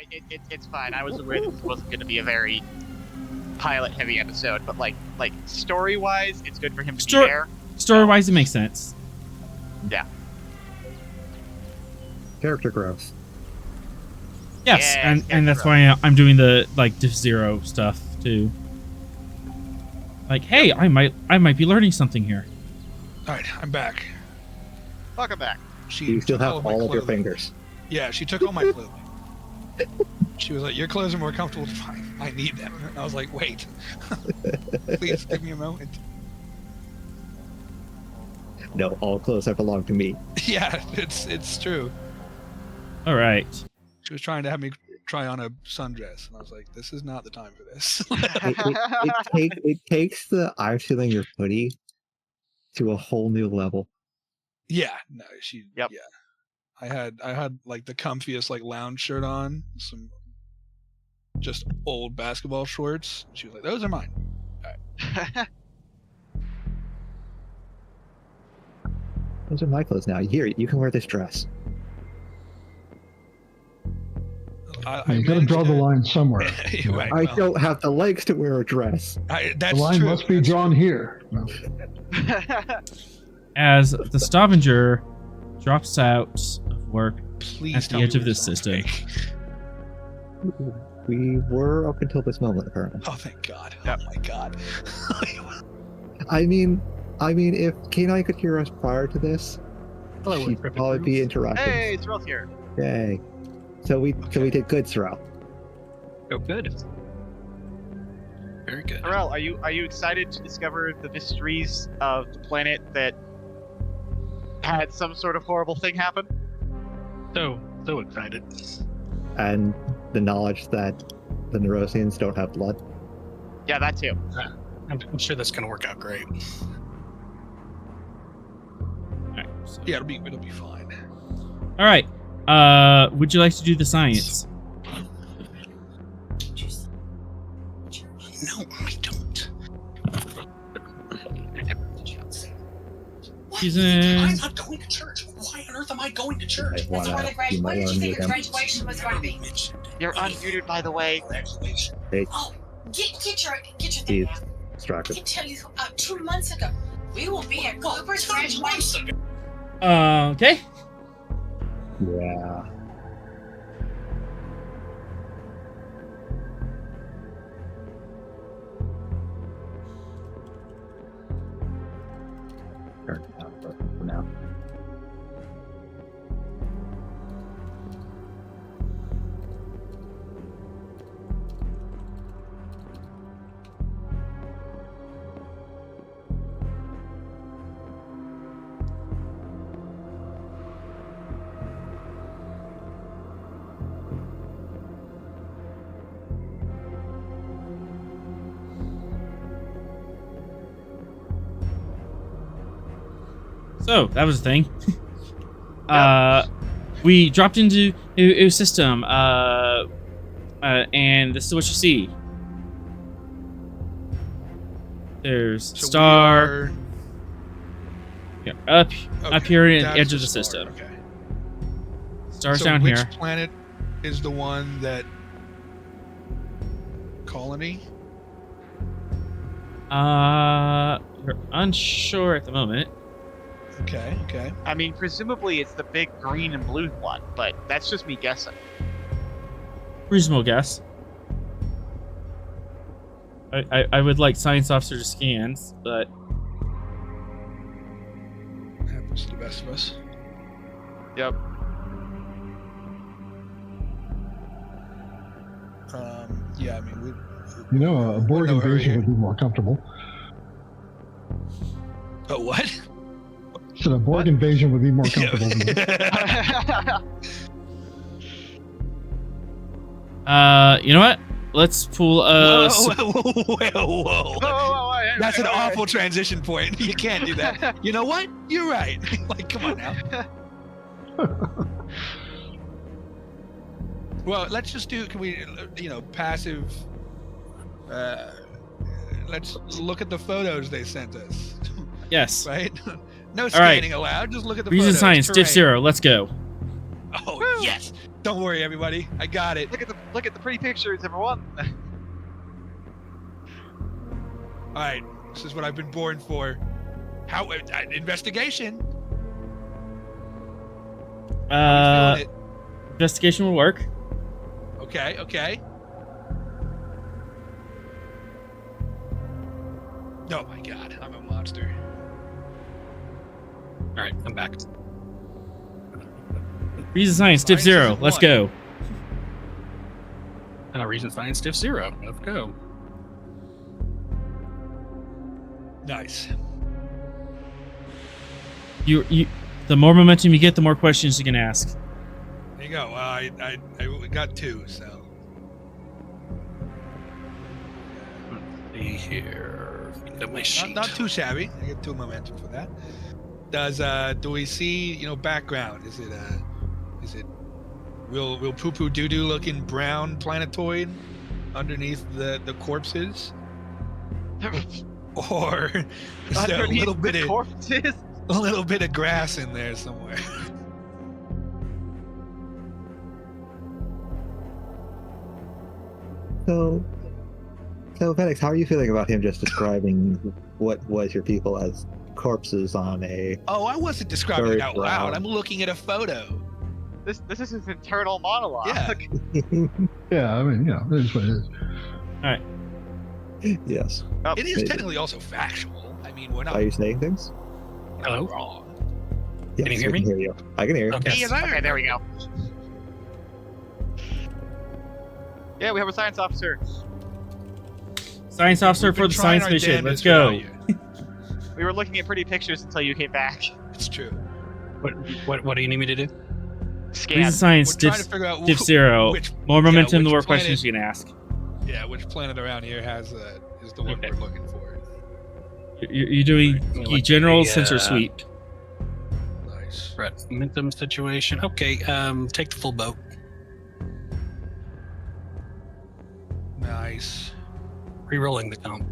it's fine. I was aware this wasn't going to be a very pilot-heavy episode, but like story-wise, it's good for him to be there. Story-wise, it makes sense. Yeah. Character growth. Yes, Yes, and that's why I'm doing the like Diff Zero stuff too. Like, hey, I might be learning something here. All right, I'm back. Welcome back. She You still took have my all of your clothing. fingers. Yeah, she took all my clothing. She was like, "Your clothes are more comfortable." Fine, I need them. And I was like, "Wait, please give me a moment." No, all clothes that belong to me. Yeah, it's true. All right. She was trying to have me try on a sundress, and I was like, "This is not the time for this." It takes the I'm feeling your hoodie to a whole new level. Yeah, no, she. Yep. Yeah, I had like the comfiest like lounge shirt on, some just old basketball shorts. She was like, "Those are mine." Those are my clothes now. Here, you can wear this dress. You got to managed draw the to- line somewhere. Right, I well, don't have the legs to wear a dress. that's The line true. must be That's drawn here. No. As the Stavanger drops out of work Please at the tell me edge of we're this still on system. break. We were up until this moment, apparently. Oh, thank God. Yep. Oh my God. I mean, if K9 could hear us prior to this, Hello, she'd probably be interrupting. Hey, Thrill's here. Yay! So we did good, Sorrel. Oh, good. Very good. Pharrell, are you excited to discover the mysteries of the planet that had some sort of horrible thing happen? So excited. And the knowledge that the Neurosians don't have blood. Yeah, that too. I'm sure that's gonna work out great. All right. So, Yeah, it'll be fine. all right. Would you like to do the science? No, I don't. She's in. I'm not going to church. Why on earth am I going to church? I wanna- That's where the you might what did you wanna think mute the them. graduation was going to be? You're unmuted, by the way. Congratulations. Oh, get your He's thing now. I distracted. can tell you 2 months ago. We will be at Cooper's 2 months graduation. ago. Okay. Yeah. Turn it down for now. So that was the thing. We dropped into a system, and this is what you see. There's So star. Yeah, up Okay, here at the that's edge of the star, system. Okay. Stars So down which here. planet is the one that colony? We're unsure at the moment. Okay. I mean, presumably it's the big green and blue one, but that's just me guessing. Reasonable guess. I would like science officer to scans, but Happens to the best of us. Yep. Yeah, I mean, You know, a Borg No hurry invasion here. would be more comfortable. Oh, what? So a Borg invasion would be more comfortable. than this. you know what? Let's pull Whoa, s- whoa. That's an awful transition point. You can't do that. You know what? You're right. Like, come on now. Well, let's just do. Can we, passive? Let's look at the photos they sent us. Yes. Right? No All right. scanning allowed. Just look at the Reason photos. science, Diff Terrain. Zero. Let's go. Oh yes, Don't worry, everybody. I got it. Look at the pretty pictures, everyone. All right, this is what I've been born for. How investigation? How you feeling Investigation will work. it? Okay. Oh my god, I'm a monster. All right, I'm back. Reason Science, Div Science 0. isn't Let's one. go. Reason Science Div 0. Let's go. Nice. You. The more momentum you get, the more questions you can ask. There you go. I got 2, so. Let's see here. Look at my sheet. Not too shabby. I get 2 momentum for that. Do we see background? Is it real poo poo doo doo looking brown planetoid underneath the corpses, or is there a little bit of corpses. a little bit of grass in there somewhere? So Ven'x, how are you feeling about him just describing what was your people as corpses on a? Oh, I wasn't describing Very it out loud. brown. I'm looking at a photo. This is his internal monologue. Yeah. Yeah, I mean, it is what it is. Yes. It is Maybe. technically also factual. I mean, we're not Are you saying things? Hello? wrong. Yes, you hear I me? can hear you. I can hear you. Okay. Yes, Okay, there we go. Yeah, we have a science officer. Science officer We've for been the trying science our mission. damnedest Let's go. without you. We were looking at pretty pictures until you came back. It's true. What do you need me to do? Scan. Reason Science, We're Div, trying to figure out Div 0. which More momentum, the which more planet- questions you can ask. which planet around here is the one Okay. we're looking for. You're doing Right, the like general the, sensor sweep. Nice. Right, momentum situation. Okay, take the full boat. Nice. Re-rolling the comp.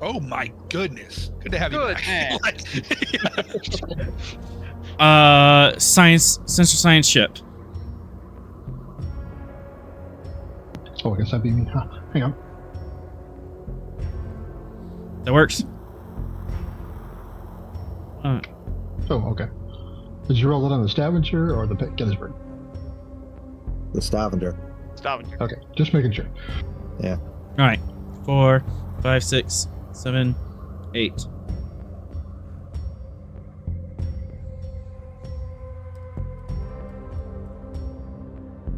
Oh my goodness. Good to have Good you man. back. Sensor science ship. Oh, I guess that'd be me. Huh. Hang on. That works. Oh, okay. Did you roll it on the Stavanger or the Gettysburg? The Stavanger. Stavanger. Okay, just making sure. All right. 4, 5, 6, 7, 8.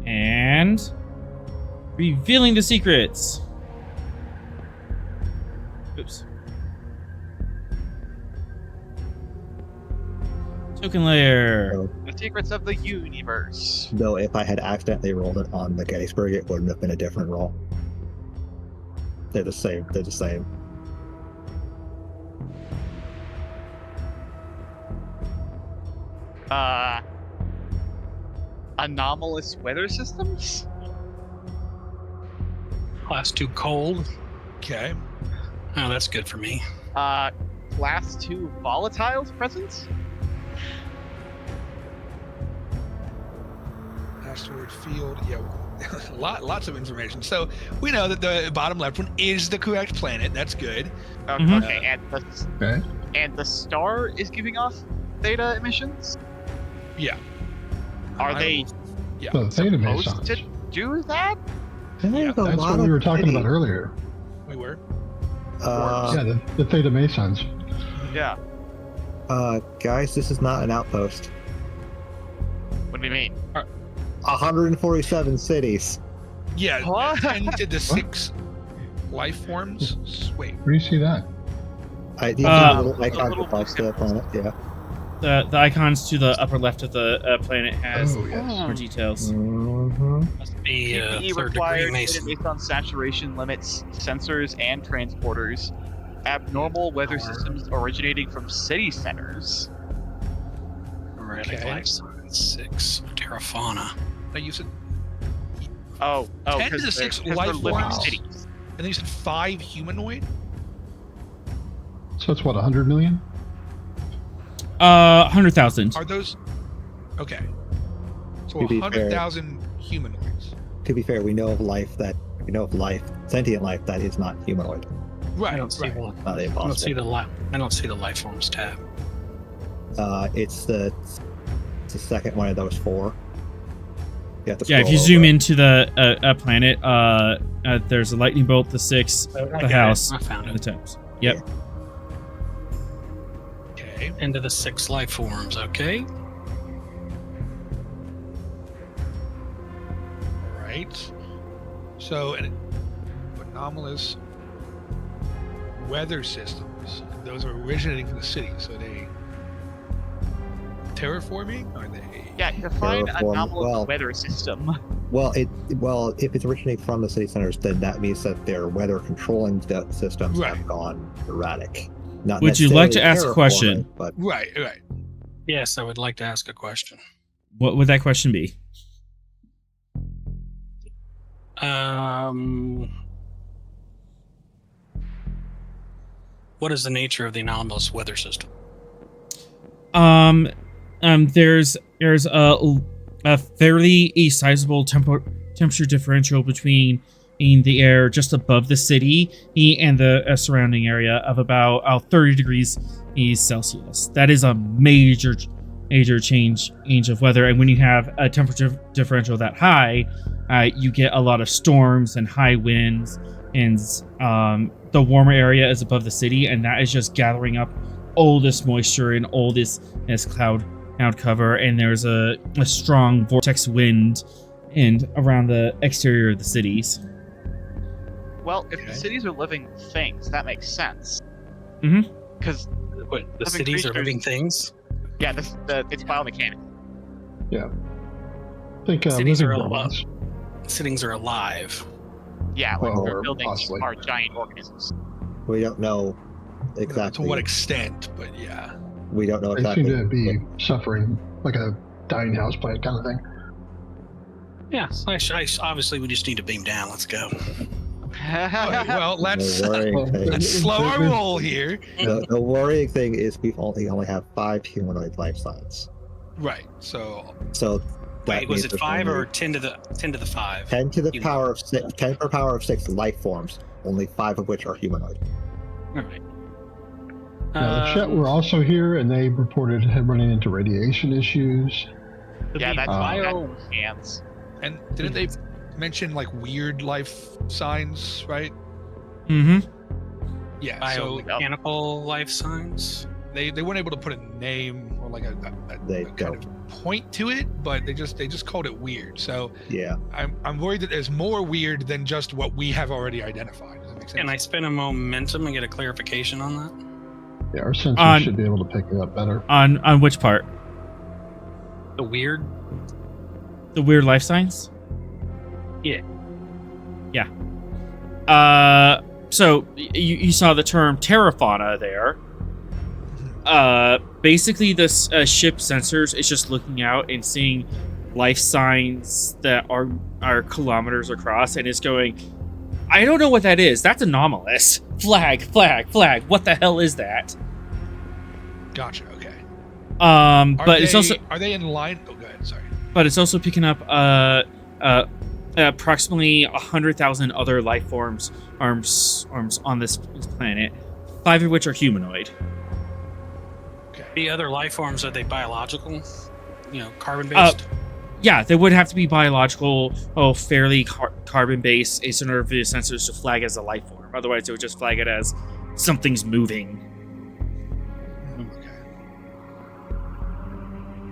And revealing the secrets. Oops. Token layer. So, The secrets of the universe. though, if I had accidentally rolled it on the Gettysburg, it wouldn't have been a different roll. They're the same. They're the same. Anomalous weather systems? Class 2 cold. Okay. Oh, that's good for me. Class 2 volatiles present? Asteroid field. Yeah. Lots of information. So we know that the bottom left one is the correct planet. That's good. Okay, Mhm. Okay. and the star is giving off theta emissions? Yeah. Are I they will- Yeah. So theta supposed to mesons. do that? Yeah, That's what we were talking about earlier. We were. Yeah, the theta mesons. Yeah. Guys, this is not an outpost. What do you mean? 147 cities. Yeah. What? 10 to the 6 life forms. Wait. Where do you see that? These Uh, are little icons little across the planet. Yeah. The icons to the upper left of the planet has Oh, yes. more details. Mm-hmm. Must be PPE third required degree data Mason. based on saturation limits, sensors, and transporters. Abnormal weather systems originating from city centers. Erratic Okay. life science 6. Terrafauna. Now you said, Oh, 10 to the 'cause 6 they're life living forms? cities. and then you said 5 humanoid. So it's what, 100 million? 100,000. Are those Okay. So To be fair- 100,000 humanoids. To be fair, we know of sentient life that is not humanoid. Right. I don't see the. Not I don't impossible. see the life. I don't see the life forms tab. It's the second one of those four. You have to Yeah, if you scroll zoom over. into the planet, there's a lightning bolt, the 6, I the got it. house, I found and the it. temps. Yep. Okay. Into the 6 life forms. Okay. All right. So, anomalous weather systems. Those are originating from the city. So they terraforming? Are they? Yeah, define Terraform, anomalous well- weather system. Well, if it's originating from the city centers, then that means that their weather controlling systems Right. have gone erratic. Not Would you like to necessarily ask a question? terraforming, But Right. Right. Yes, I would like to ask a question. What would that question be? What is the nature of the anomalous weather system? There's a fairly sizable temperature differential between in the air just above the city and the surrounding area of about 30 degrees Celsius. That is a major change of weather, and when you have a temperature differential that high, you get a lot of storms and high winds, and the warmer area is above the city, and that is just gathering up all this moisture and all this cloud cover, and there's a strong vortex wind and around the exterior of the cities. Well, if Okay. the cities are living things, that makes sense. Mhm. Because, What, the Living cities are creatures. living things? yeah, it's biomechanical. I think Cities living are all robots. Cities are alive. Yeah, like Well, their or buildings possibly. are giant organisms. we don't know To exactly. what extent? But yeah. We don't know They exactly. seem to be suffering like a dying houseplant kind of thing. Yeah, obviously we just need to beam down. Let's go. Alright, well, let's The worrying thing. let's slow our roll here. The worrying thing is we only have 5 humanoid life signs. Right. So So that Wait, was means it there's 5 only or 10 to the 5? 10 to the You power know. of 6, 10 per power of 6 life forms, only 5 of which are humanoid. All right. Now, the Chet were also here, and they reported him running into radiation issues. Yeah, that's bio. hands. and didn't they mention like weird life signs, right? Mm-hmm. Yeah. So Biomechanical life signs. they weren't able to put a name or like a They kind don't. of point to it, but they just called it weird. So Yeah. I'm worried that there's more weird than just what we have already identified. Does that make sense? Can I spend a momentum and get a clarification on that? Yeah, our sensors On- should be able to pick it up better. On which part? The weird. The weird life signs? Yeah. Yeah. So you saw the term terrafauna there. Basically, this ship sensors is just looking out and seeing life signs that are kilometers across, and it's going, I don't know what that is. That's anomalous. Flag, flag, flag. What the hell is that? Gotcha. Okay. But it's also are they in line? Oh, go ahead. Sorry. but it's also picking up approximately 100,000 other life forms arms on this planet, 5 of which are humanoid. The other life forms, are they biological? You know, carbon based? Yeah, they would have to be biological, fairly carbon based, in order for the sensors to flag as a life form. Otherwise, it would just flag it as something's moving.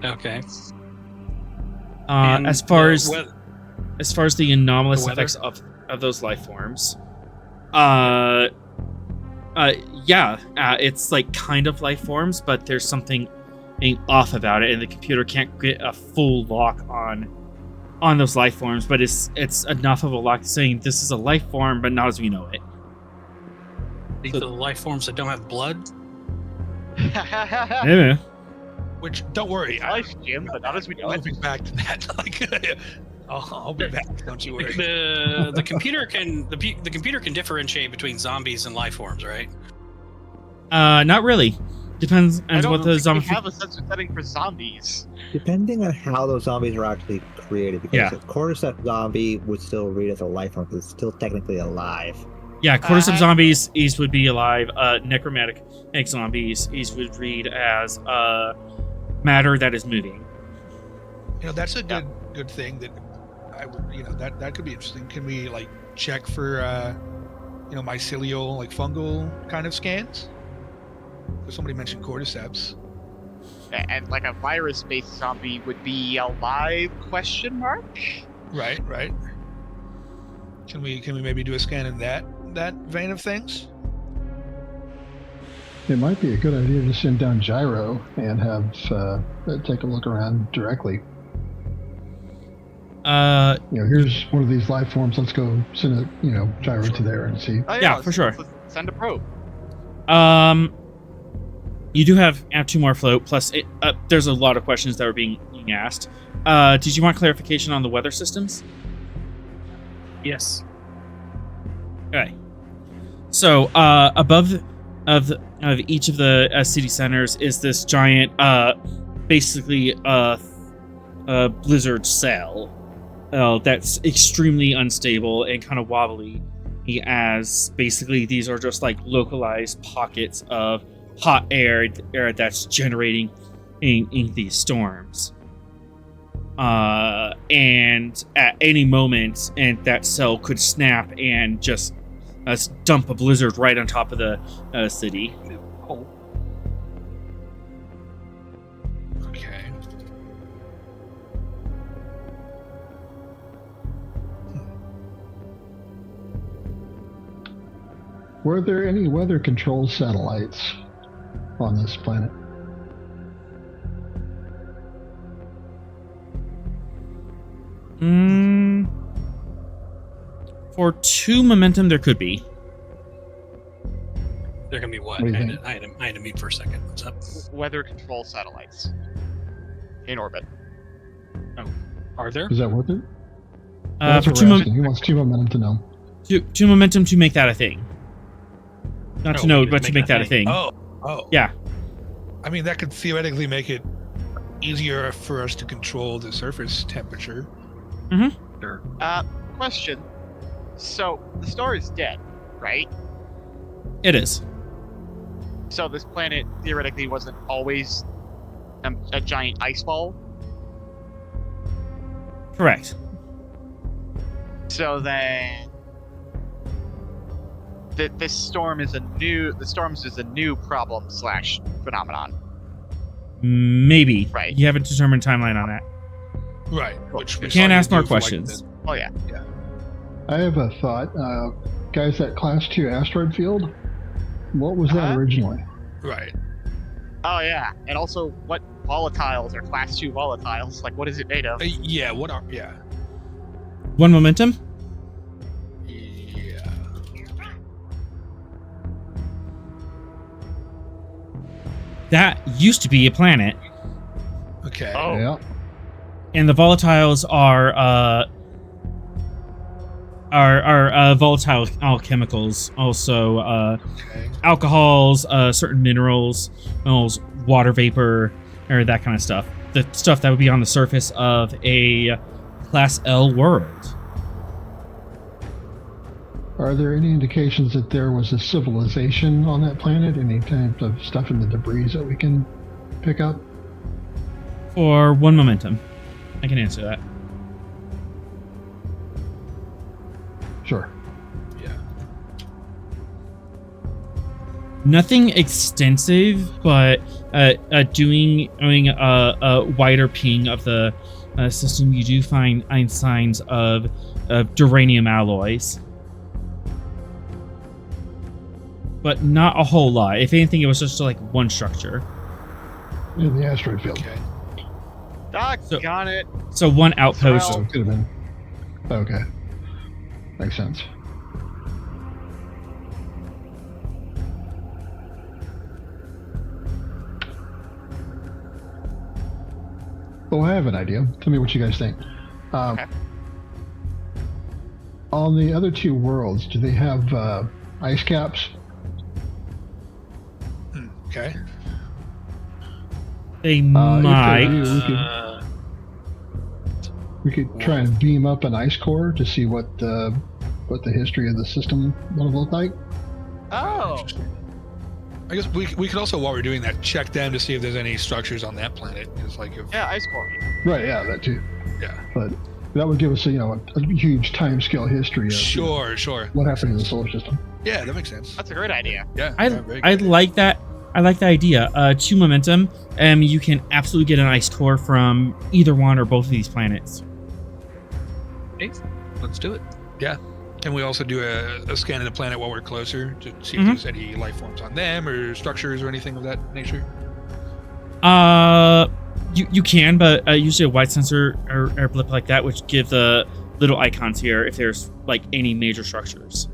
Okay. As far as the anomalous The weather? effects of those life forms, it's like kind of life forms, but there's something off about it, and the computer can't get a full lock on those life forms. But it's enough of a lock saying this is a life form, but not as we know it. These are the life forms that don't have blood? Yeah. Which, don't worry, Life, Jim, but not as we know it. moving back to that. Like, I'll be back. Don't you worry. The computer can differentiate between zombies and life forms, right? Not really. Depends I on don't what the think zombie. we have a sensor setting for zombies. Depending on how those zombies are actually created, because Yeah. a cordyceps zombie would still read as a life form because it's still technically alive. Yeah, cordyceps Uh-huh. zombies would be alive. Necromantic zombies would read as matter that is moving. That's a good thing that I would, that could be interesting. Can we like check for, mycelial, like fungal kind of scans? Because somebody mentioned cordyceps. And like a virus-based zombie would be alive? Question mark. Right. Can we maybe do a scan in that vein of things? It might be a good idea to send down Gyro and have take a look around directly. Here's one of these life forms. Let's go send a Gyro to there and see. Oh, Yeah, for sure. Let's send a probe. You do have 2 more float. Plus, there's a lot of questions that were being asked. Did you want clarification on the weather systems? Yes. Okay. So above of each of the city centers is this giant, basically blizzard cell that's extremely unstable and kind of wobbly. As basically these are just like localized pockets of hot air that's generating in these storms. And at any moment, and that cell could snap and just dump a blizzard right on top of the city. Oh. Okay. Were there any weather control satellites on this planet? For 2 momentum, there could be. They're gonna be what? What do you I had to mute for a second. What's up? Weather control satellites in orbit. Are there? Is that worth it? For what 2 we're asking. He wants 2 momentum to know. two momentum to make that a thing. Not to Oh, know, we but to make that a thing. Oh. Yeah. I mean, that could theoretically make it easier for us to control the surface temperature. Sure. Question. So the star is dead, right? It is. So this planet theoretically wasn't always a giant ice ball. Correct. So then, this storm is a new problem / phenomenon. Maybe. Right. You haven't determined timeline on that. Right. Which we Can't saw you ask more do for, like, questions. Oh yeah. I have a thought. Guys, that Class 2 asteroid field, what was that Uh-huh. originally? Right. Oh yeah. And also, what volatiles are Class 2 volatiles? Like, what is it made of? Yeah. 1 momentum. Yeah. That used to be a planet, Okay. Oh. Yeah. and the volatiles are volatile chemicals. Also, Okay. alcohols, certain minerals, water vapor, or that kind of stuff. The stuff that would be on the surface of a Class L world. Are there any indications that there was a civilization on that planet? Any type of stuff in the debris that we can pick up? For 1 momentum, I can answer that. Sure. Yeah. Nothing extensive, but doing a wider ping of the system, you do find signs of duranium alloys, but not a whole lot. If anything, it was just like one structure. In the asteroid field. Okay. Doggone it. So one outpost. Well- So it could have been. Okay. Makes sense. Well, I have an idea. Tell me what you guys think. Okay. On the other 2 worlds, do they have ice caps? Okay. They If might. they do, we could try and beam up an ice core to see what the history of the system would have looked like. Oh, Interesting. I guess we could also, while we're doing that, check them to see if there's any structures on that planet. It's like if yeah, ice core. Right, yeah, that too. yeah. But that would give us, a huge time scale history of Sure. what happened in the solar system. Yeah, that makes sense. That's a great idea. Yeah, I very I good. like that. I like the idea. 2 momentum. You can absolutely get an ice core from either one or both of these planets. Let's do it. Yeah. Can we also do a scan of the planet while we're closer to see if Mhm. there's any life forms on them or structures or anything of that nature? You can, but usually a wide sensor or blip like that, which give the little icons here if there's like any major structures.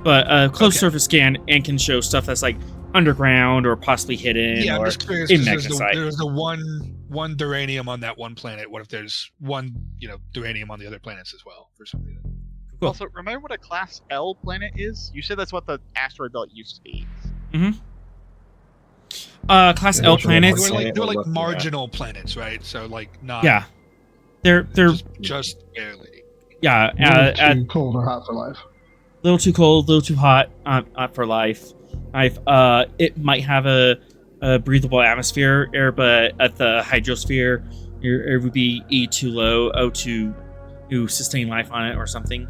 But close Okay. surface scan and can show stuff that's like underground or possibly hidden Yeah, I'm or just curious in because magnesite. there's the one duranium on that one planet. What if there's one, duranium on the other planets as well for some reason? Cool. Also, remember what a Class L planet is? You said that's what the asteroid belt used to be. Class L Which one? planets. They were like Looking at- marginal planets, right? So like not Yeah, they're just barely. yeah Too cold or hot for life. little too cold, little too hot for life. It might have a breathable atmosphere, but at the hydrosphere, it would be E too low, O to sustain life on it or something.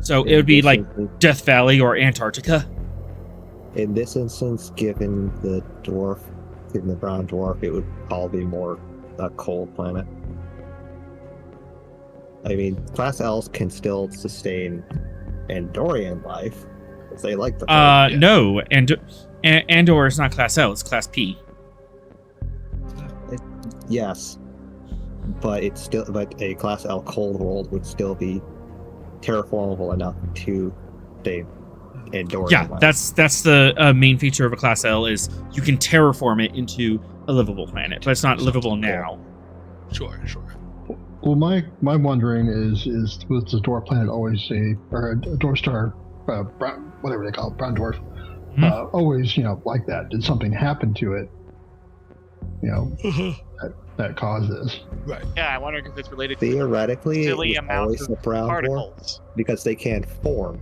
So it would be like Death Valley or Antarctica. In this instance, given the brown dwarf, it would probably be more a cold planet. I mean, Class Ls can still sustain Andorian life, if they like the yeah. No, Andor is not Class L; it's Class P. Yes, but a Class L cold world would still be terraformable enough to stay Andorian Yeah, life. that's the main feature of a Class L is you can terraform it into a livable planet, but it's not livable now. Sure. Well, my wondering is was the dwarf planet always a dwarf star, brown, whatever they call it, brown dwarf, always like that? Did something happen to it? That caused this. Right. Yeah, I wonder if it's related to Theoretically, it silly was amounts always of a brown dwarf particles. because they can't form.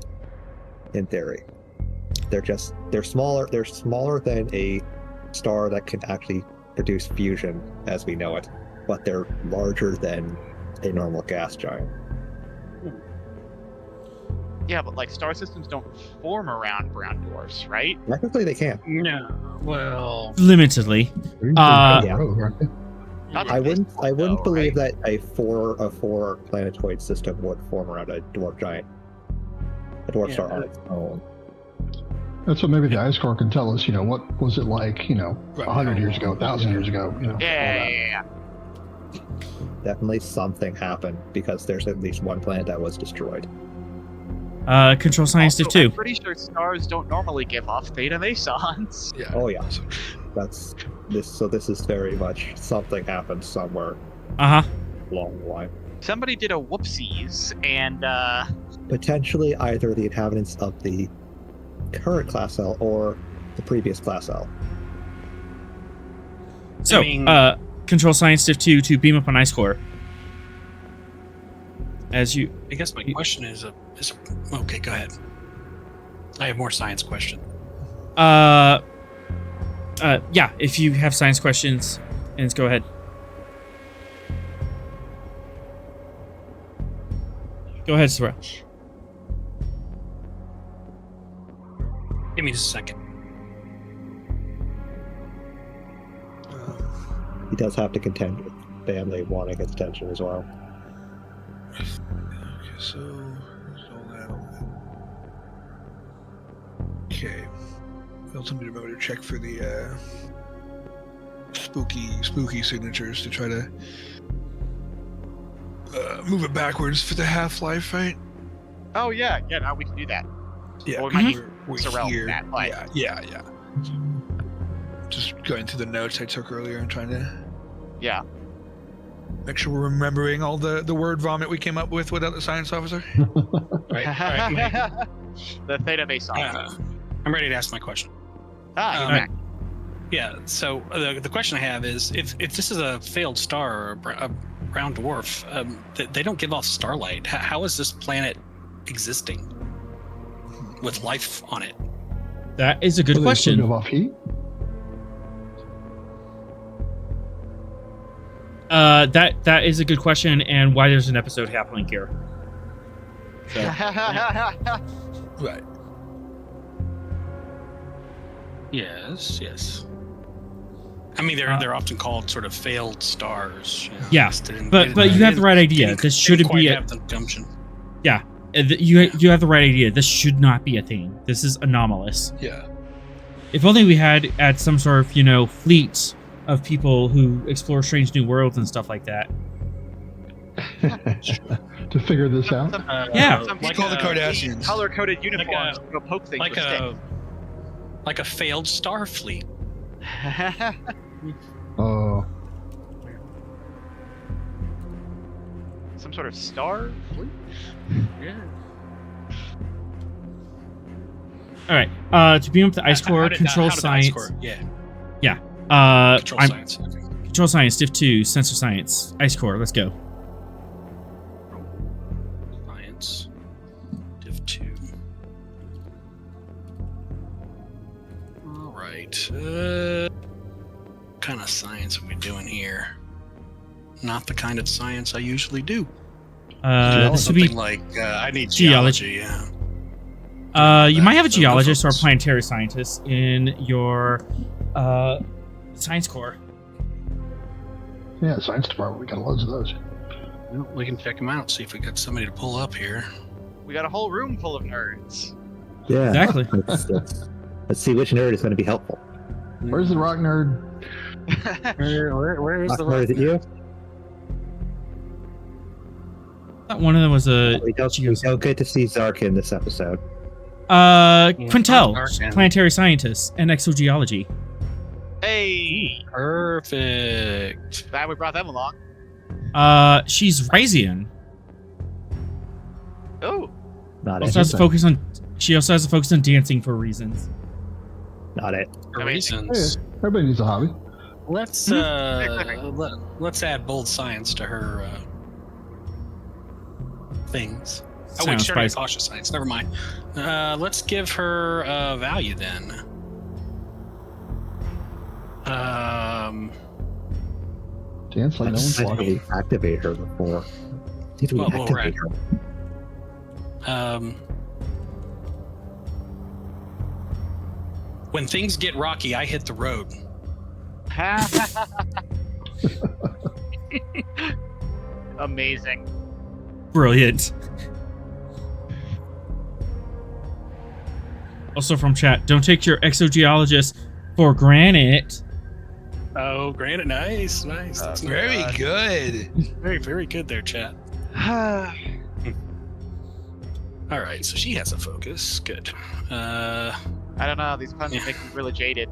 In theory, they're smaller. They're smaller than a star that can actually produce fusion as we know it, but they're larger than a normal gas giant. Yeah, but like star systems don't form around brown dwarfs, right? Technically, they can. No. Well, Limitedly. Yeah. Aren't they? Not I the wouldn't. best I one, wouldn't though, believe right? that a four planetoid system would form around a dwarf giant. A dwarf star on its own. And so maybe the ice core can tell us, what was it like, Right. 100 years ago, 1,000 years ago, all that. Yeah. Definitely something happened because there's at least one planet that was destroyed. Control Science Div Also, I'm 2. pretty sure stars don't normally give off theta mesons. Yeah. Oh yeah, So, that's this. So this is very much something happened somewhere Uh huh. along the line. Somebody did a whoopsies, and Potentially either the inhabitants of the current Class L or the previous Class L. So, I mean- Control Science Div 2 to beam up an ice core. As you. I guess my question is okay. Go ahead. I have more science question. Yeah, if you have science questions, and go ahead. Go ahead, Sarah. Give me just a second. He does have to contend with family wanting his attention as well. okay, so there's all that. Okay. I'll tell me to remember to check for the spooky signatures to try to move it backwards for the half-life, right? oh yeah, now we can do that. Yeah, Or we might we're Sorrel here. that, but- Yeah. Just going through the notes I took earlier and trying to Yeah. make sure we're remembering all the word vomit we came up with without the science officer. Right. All right. The theta meson. I'm ready to ask my question. You're um, back. Yeah. So the question I have is, if this is a failed star or a brown dwarf, they don't give off starlight. How is this planet existing with life on it? That is a good Do they still question. give off heat? That is a good question, and why there's an episode happening here. So, Right. Yes. I mean, they're often called sort of failed stars. You know, Yeah, just didn't- but didn't- you have the right didn't- idea. didn't- This didn't shouldn't quite be a have the gumption. you have the right idea. This should not be a thing. This is anomalous. Yeah. If only we had some sort of fleet of people who explore strange new worlds and stuff like that. To figure this out? Yeah. Some Like all the Cardassians. color-coded uniforms to go poke things like with like a failed star fleet. sticks. Oh, Some sort of star fleet? Yeah. All right. To beam up the ice core, control science. Yeah. Control I'm science. Okay. control science, diff 2, sensor science, ice core. Let's go. Science. Div 2. All right. What kind of science are we doing here? Not the kind of science I usually do. This would be. Something like I need Geology. geology. Yeah. You might have a That's the geologist or a focus. planetary scientist in your science core. yeah, science department. We got loads of those. Well, we can check them out. See if we got somebody to pull up here. We got a whole room full of nerds. Yeah. Exactly. Let's see which nerd is going to be helpful. Where's the rock nerd? Where is the Or is it you? Thought one of them was a We don't get to see Zark in this episode. Quintel, Dark planetary scientist and exogeology. Hey, Perfect. glad we brought them along. She's Ryzian. Oh, Not Also it. has a focus on. She also has a focus on dancing for reasons. Not it. For I mean, reasons. Everybody needs a hobby. Let's let's add bold science to her things. Oh wait, Sounds sure, spicy. cautious science. Never mind. Let's give her value then. Dance like no Let's one's see if watching. we activate her before. Did we Well, we're activate her? When things get rocky, I hit the road. amazing. Brilliant. Also from chat, don't take your exogeologist for granted. Oh, granted, nice. That's Very good. very, very good there, chat. All right, so she has a focus. Good. I don't know. These puns Yeah. make me really jaded.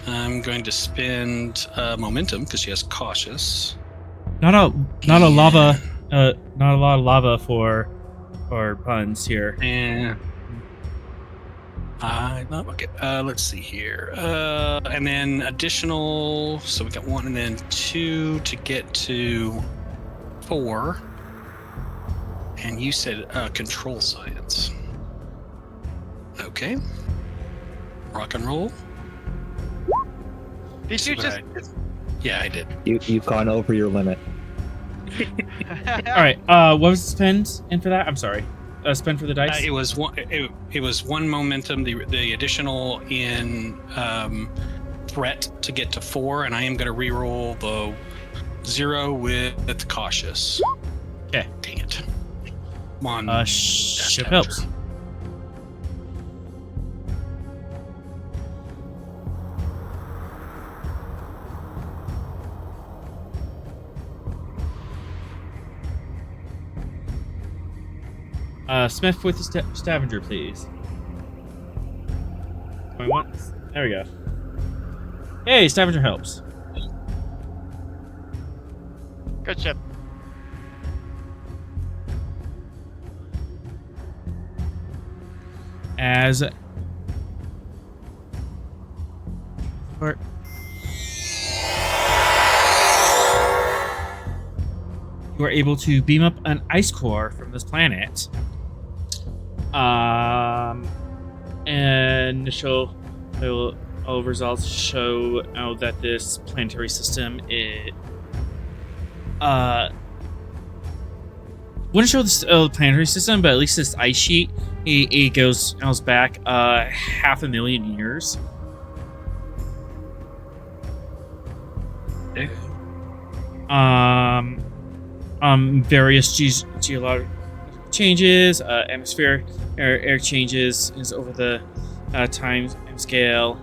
I'm going to spend momentum because she has cautious. Not a lava, not a lot of lava for puns here. And okay. Let's see here. And then additional. So we got 1 and then 2 to get to 4. And you said control science. Okay. Rock and roll. Did you What just? I did. Yeah, I did. You've gone over your limit. All right. What was the spend in for that? I'm sorry. Spend for the dice. It was one. It was 1 momentum. The additional in threat to get to 4, and I am going to reroll the 0 with cautious. Okay. Dang it. Come on. Ship helps. Smith with the Stavanger, please. Going once. There we go. Hey, Stavanger helps. Good ship. As for it. You are able to beam up an ice core from this planet. Initial results show that this planetary system wouldn't show this planetary system, but at least this ice sheet it goes back 500,000 years. Okay. Various geological changes, atmospheric air changes is over the time scale,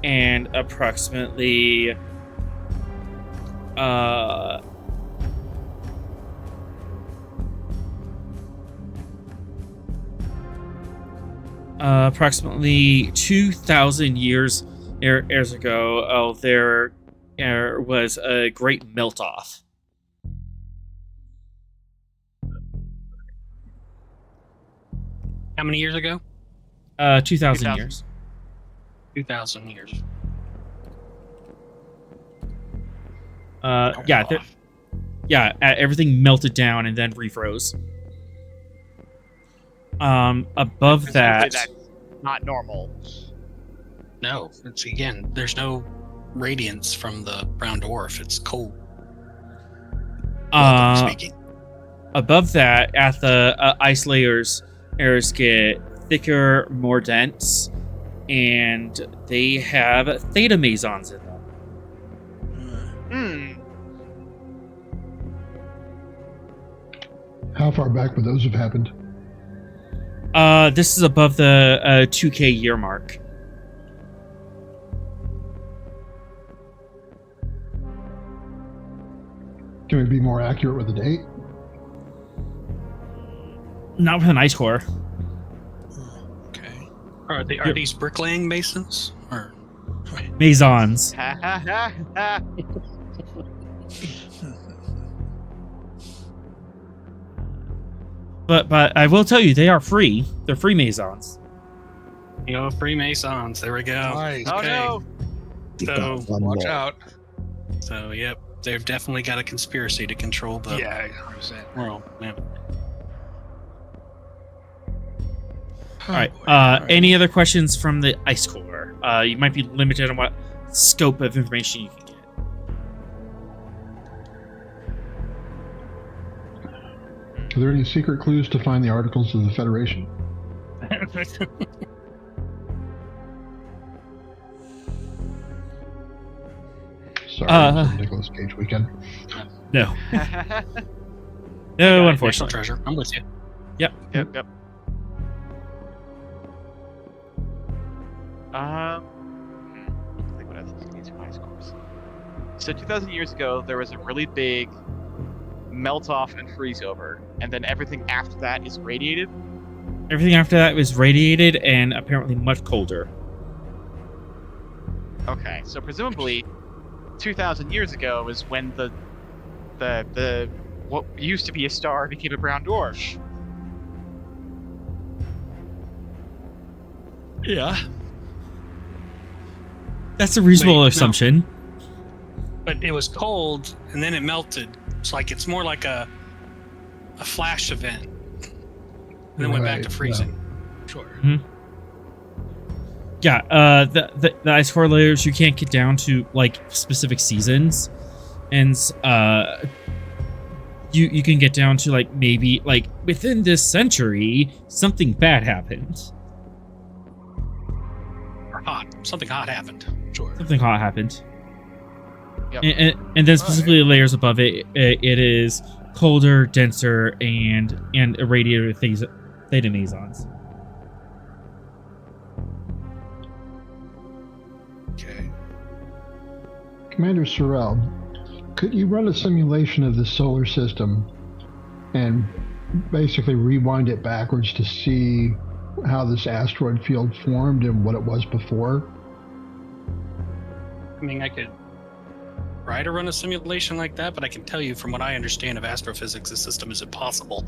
and approximately approximately 2,000 years ago, there was a great melt-off. How many years ago? 2,000 years. 2,000 years. Everything melted down and then refroze. Above that, That's not normal. No, it's again. There's no radiance from the brown dwarf. It's cold. Speaking. Above that, at the ice layers get thicker, more dense, and they have theta mesons in them. How far back would those have happened? This is above the 2K year mark. Can we be more accurate with the date? Not with an ice core. Okay. Are these bricklaying masons or Mesons. Ha ha ha ha. But I will tell you, they are free. They're free mesons. Freemasons? There we go. Nice. Oh Okay. no! So One Watch more. out. So yep, they've definitely got a conspiracy to control the Yeah, 100%. world. Yeah. All right. Any other questions from the ice core? You might be limited on what scope of information you can get. Are there any secret clues to find the articles of the Federation? Sorry, it's a Nicolas Cage weekend. No. Yep. No, National unfortunately. treasure. I'm with you. Yep. I think what else is for ice cores. So 2,000 years ago, there was a really big melt off and freeze over, and then everything after that is radiated. Everything after that was radiated and apparently much colder. Okay, so presumably 2,000 years ago is when the what used to be a star became a brown dwarf. Yeah. That's a reasonable Wait, no. assumption. But it was cold and then it melted. It's more like a flash event. And then went back to Right, freezing. Sure. Yeah, the ice core layers, you can't get down to like specific seasons, and you can get down to like maybe like within this century something bad happened. Or hot. Something hot happened. Sure. Something hot happened. Yep. And then specifically the layers above it, it is colder, denser, and irradiated with things theta mesons. Okay. Commander Sorrell, could you run a simulation of the solar system and basically rewind it backwards to see how this asteroid field formed and what it was before? I mean, I could try to run a simulation like that, but I can tell you from what I understand of astrophysics, the system is impossible.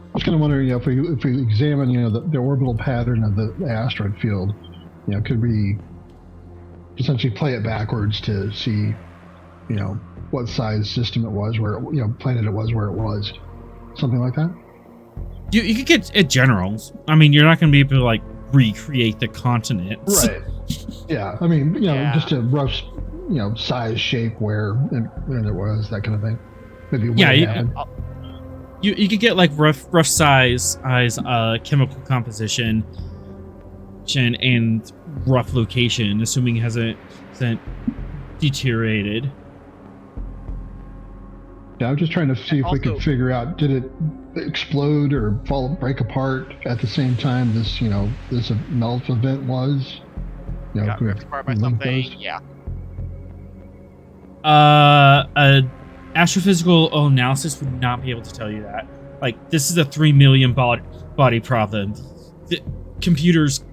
I was going kind of wondering, if we examine, the orbital pattern of the asteroid field, could we essentially play it backwards to see, what size system it was, where planet it was, where it was, something like that. You could get it generals. I mean, you're not going to be able to like recreate the continents. Right. Yeah. I mean, just a rough, size, shape, where it was, that kind of thing. Maybe you could get like rough size chemical composition and rough location, assuming it hasn't deteriorated. Yeah, I'm just trying to see if we could figure out, did it explode or break apart at the same time this melt event was? Got ripped apart by something. Yeah. Astrophysical analysis would not be able to tell you that. Like, this is a 3 million body problem. The computers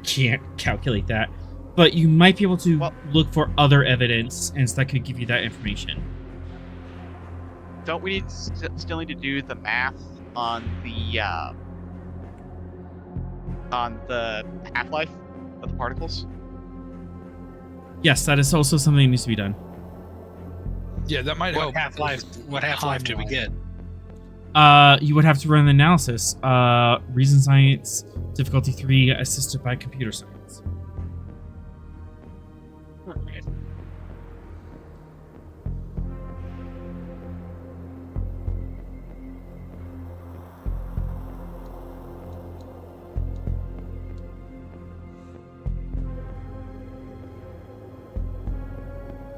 can't calculate that. But you might be able to look for other evidence, and that could give you that information. Don't we still need to do the math on the half-life of the particles? Yes, that is also something that needs to be done. Yeah, that might help. What half-life do we get? You would have to run the analysis. Reason science, difficulty 3, assisted by computer science. Alright.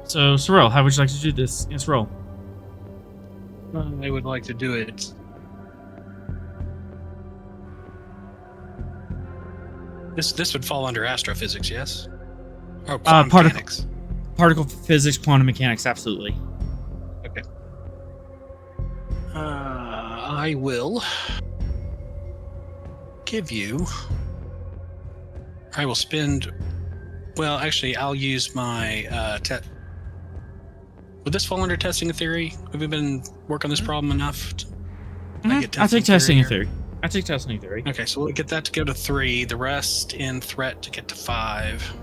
So, Sorrel, how would you like to do this? Yes, roll. I would like to do it. This would fall under astrophysics, yes? Or quantum mechanics. Particle physics, quantum mechanics, absolutely. Okay. I will give you. I will spend. Well, actually, I'll use my would this fall under testing a theory? Have we been working on this problem enough? I'll take testing a theory. I take testing a theory. Okay, so we'll get that to go to 3. The rest in threat to get to 5.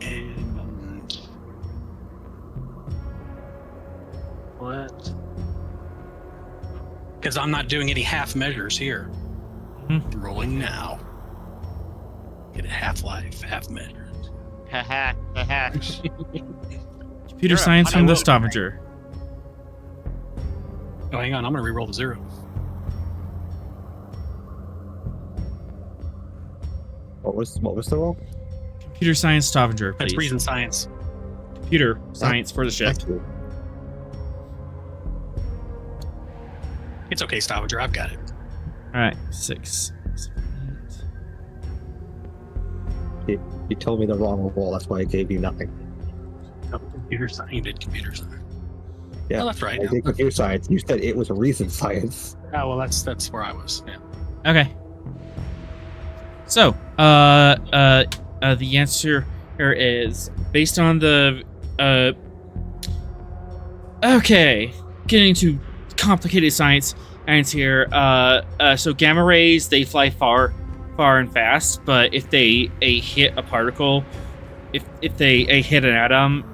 And what? Because I'm not doing any half measures here. Mm-hmm. Rolling now. Get a half-life, half measure. Haha, haha. Computer science from the Stavanger. Oh, hang on. I'm going to re-roll the 0. What was the roll? Computer science Stavanger, please. That's reason science. Computer science for the ship. It's okay, Stavanger. I've got it. All right, 6, 7, 8. You told me the wrong roll. That's why I gave you nothing. Oh, computer science. You did computer science. Yeah, oh, that's right. I did computer science. You said it was a reason science. Oh well, that's where I was. Yeah. Okay. So, the answer here is based on the okay, getting to complicated science here. So gamma rays, they fly far and fast, but if they hit a particle, if they hit an atom,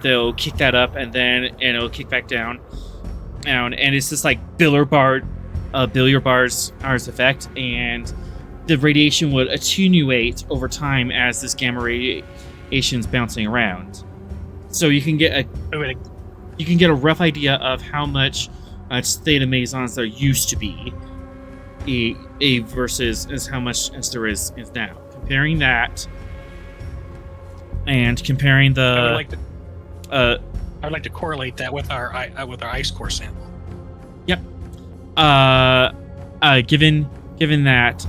they'll kick that up and it'll kick back down, and it's just like billiard bars effect, and the radiation would attenuate over time as this gamma radiation's bouncing around. So you can get a rough idea of how much theta mesons there used to be, versus how much as there is now. Comparing that, and comparing the, I'd like to correlate that with our ice core sample. Yep. Given that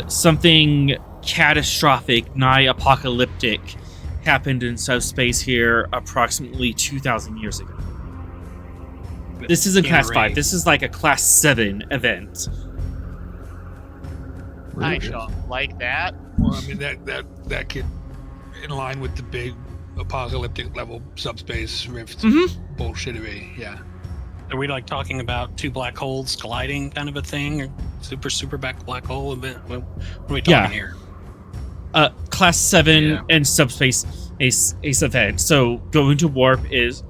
something catastrophic, nigh apocalyptic, happened in subspace here approximately 2,000 years ago. This isn't class 5. This is like a class 7 event. I shall like that. Well, I mean that could, in line with the big apocalyptic level subspace rifts bullshittery. Yeah. Are we like talking about two black holes colliding kind of a thing? Or super black hole? What are we talking Yeah. here? Class 7 Yeah. and subspace ace event. So going to warp is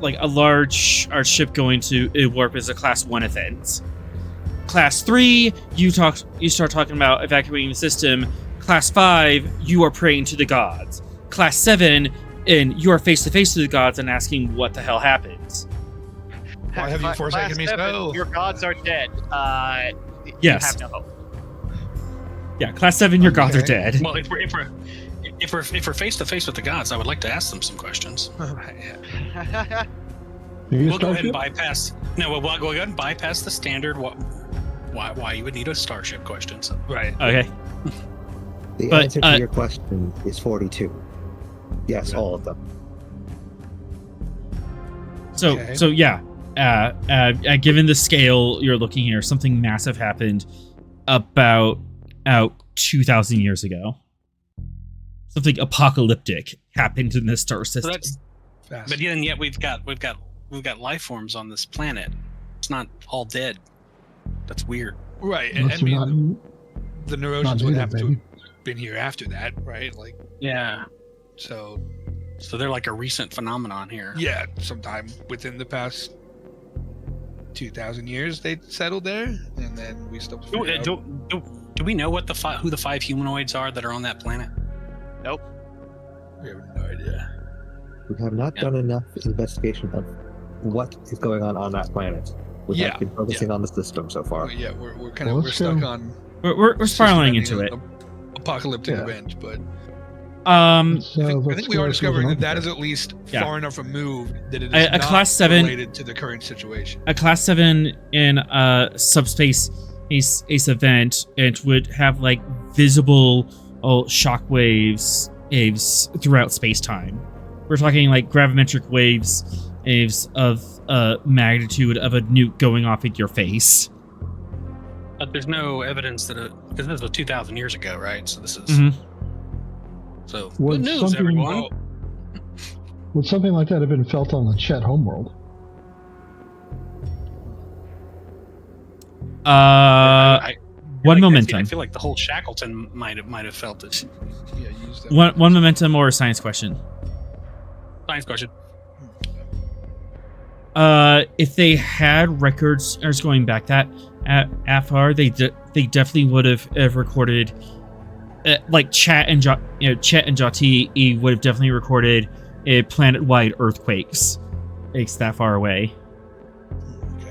like a large ship going to warp is a class 1 event. Class 3, you start talking about evacuating the system. Class 5, you are praying to the gods. Class 7, and you are face to face to the gods and asking what the hell happened. Why have you forsaken me so? Your gods are dead. Yes. You have no hope. Yeah, class 7, your gods are Okay. dead. Well, if we're face to face with the gods, I would like to ask them some questions. You We'll go ahead and starship? bypass. No, we'll go ahead and bypass the standard. Why you would need a starship question? So. Right. Okay. The But, answer to your question is 42. Yes, all of them. So Okay. so yeah. Given the scale you're looking here, something massive happened about 2,000 years ago. Something apocalyptic happened in this star So system. that's. Fast. But yet we've got life forms on this planet. It's not all dead. That's weird. Right. And, Unless I you're mean, not, the not Neurosians would native, have to baby. have been here after that, right? Like, Yeah. so, So they're like a recent phenomenon here. yeah, sometime within the past 2,000 years they settled there, and then we still Do we know what who the 5 humanoids are that are on that planet? We have no idea. We have not Yeah. done enough investigation of what is going on that planet. We Yeah, have been focusing on the system so far. Yeah, we're kind Well, of let's stuck go. on We're spiraling into it. Apocalyptic Yeah. event, but Let's, I think let's we are go discovering to that that is at least Yeah. far enough removed that it is A not class 7 related to the current situation. a class 7 in subspace ace event, it would have like visible shock waves throughout space-time. We're talking like gravimetric waves of magnitude of a nuke going off at your face. But there's no evidence that because this was 2,000 years ago, right? So this is Mhm. so Would good news, something- everyone. Would something like that have been felt on the Chet homeworld? I One feel like- momentum. I feel like the whole Shackleton might have felt it. Yeah, use that. One momentum or a science question. Science question. If they had records going back that far, they definitely would have recorded, like Chet and Jati would have definitely recorded planet-wide earthquakes. It's that far away. Okay.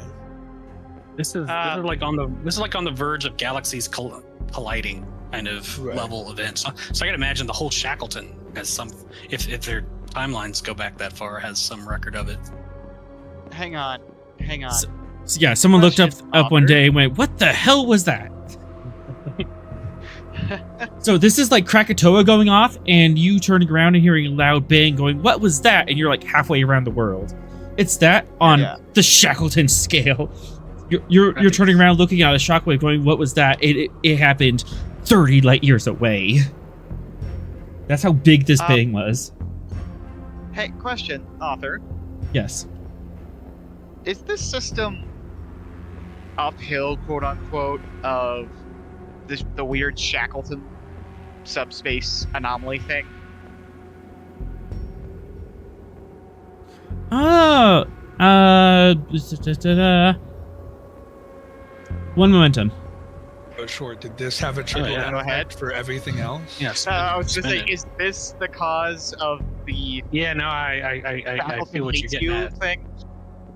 This is like on the verge of galaxies colliding kind of Right. level event. So I can imagine the whole Shackleton has some, if their timelines go back that far, has some record of it. Hang on. So yeah, someone looked up Question, one author. day and went, "What the hell was that?" So this is like Krakatoa going off, and you turning around and hearing a loud bang, going, "What was that?" And you're like halfway around the world. It's that on Yeah. the Shackleton scale. You're turning around, looking at a shockwave, going, "What was that?" It happened 30 light years away. That's how big this bang was. Hey, question, author. Yes. Is this system uphill, quote unquote, of the weird Shackleton subspace anomaly thing? Oh, one momentum. Oh, sure. Did this have a trickle yeah. down Go ahead. effect for everything else? Yes. I was just spin saying, it. is this the cause of the Yeah, no, I Shackleton feel what you're hates getting you at. thing?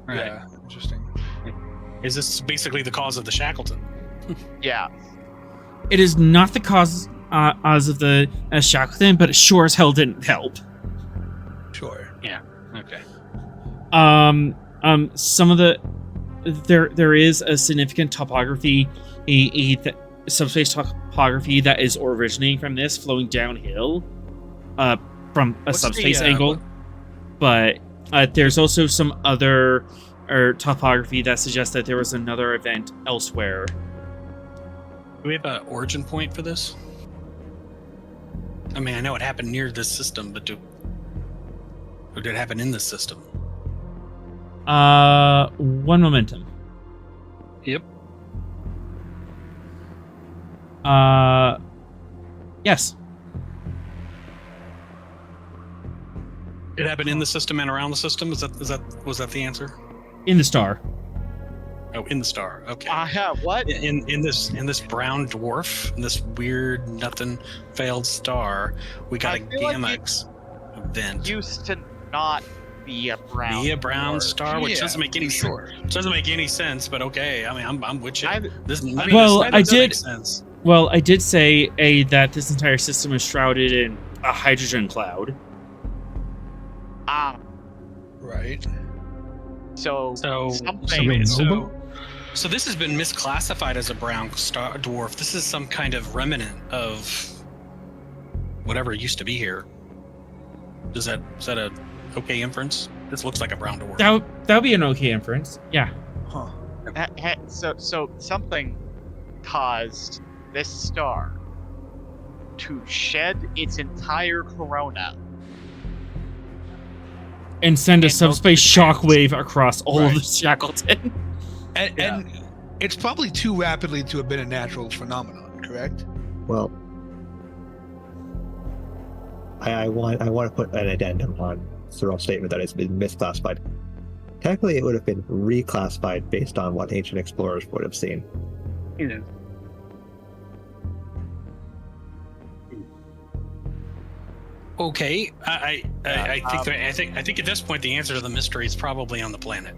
Right. Yeah. Interesting. Is this basically the cause of the Shackleton? Yeah. It is not the cause of the Shackleton, but it sure as hell didn't help. Sure. Okay. Some of the there is a significant topography, subspace topography that is originating from this, flowing downhill, from a What's the, subspace angle. But there's also some other topography that suggests that there was another event elsewhere. Do we have an origin point for this? I mean, I know it happened near this system, but or did it happen in this system? One momentum. Yep. Yes. It happened in the system and around the system. Was that the answer? In the star. Oh, in the star. Okay. What? In this brown dwarf, in this weird nothing failed star, we got I a feel like gamma it event. Used to not be a brown. Be a brown dwarf. star, which Yeah, doesn't make any sure. doesn't make any sense. But okay, I mean, I'm with you. Well, I does did- make sense. Well, I did say that this entire system is shrouded in a hydrogen cloud. Right. So So this has been misclassified as a brown star dwarf. This is some kind of remnant of whatever used to be here. Is that a okay inference? This looks like a brown dwarf. That would be an okay inference. Yeah. Huh. So something caused this star to shed its entire corona. And send a And subspace those shockwave across all of Right. the Shackleton. And it's probably too rapidly to have been a natural phenomenon, correct? Well, I want to put an addendum on Cyril's statement that it's been misclassified. Technically, it would have been reclassified based on what ancient explorers would have seen. Okay, I think at this point the answer to the mystery is probably on the planet.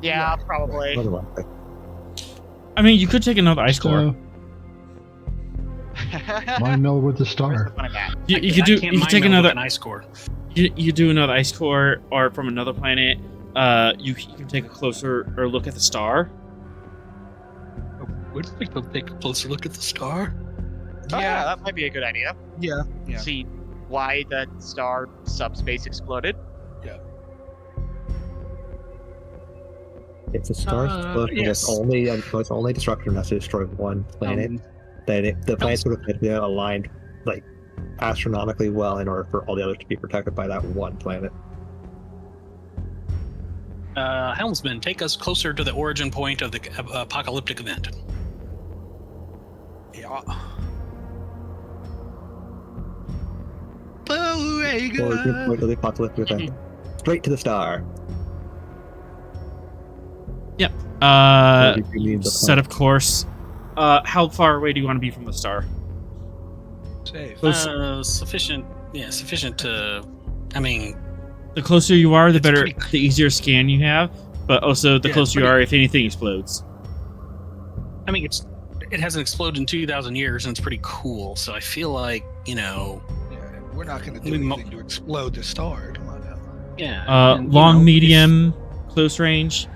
Yeah, probably. More than likely. I mean, you could take another ice core. Mind meld with the Where's star. the fun of that? You could do. I can't You could mind take meld with another. an ice core. You do another ice core, or from another planet. You can take a closer or look at the star. Would we go take a closer look at the star? Yeah, that might be a good idea. Yeah. Yeah. See why the star subspace exploded. If the star's explosion yes. was only destruction enough to destroy one planet, then the planets would have been aligned like astronomically well in order for all the others to be protected by that one planet. Helmsman, take us closer to the origin point of the apocalyptic event. Yeah. Origin point of the apocalyptic event. Straight to the star. Where do you need the Set of course. How far away do you want to be from the star? Safe. Sufficient. Yeah, sufficient to. I mean, The closer you are, the It's better, pretty- the easier scan you have. But also, the Yeah, closer you pretty- are, if anything explodes. it hasn't exploded in 2,000 years, and it's pretty cool. So I feel like Yeah, we're not going to do We mo- anything to explode the star. Come on now. yeah. and, Long, if- medium, close range.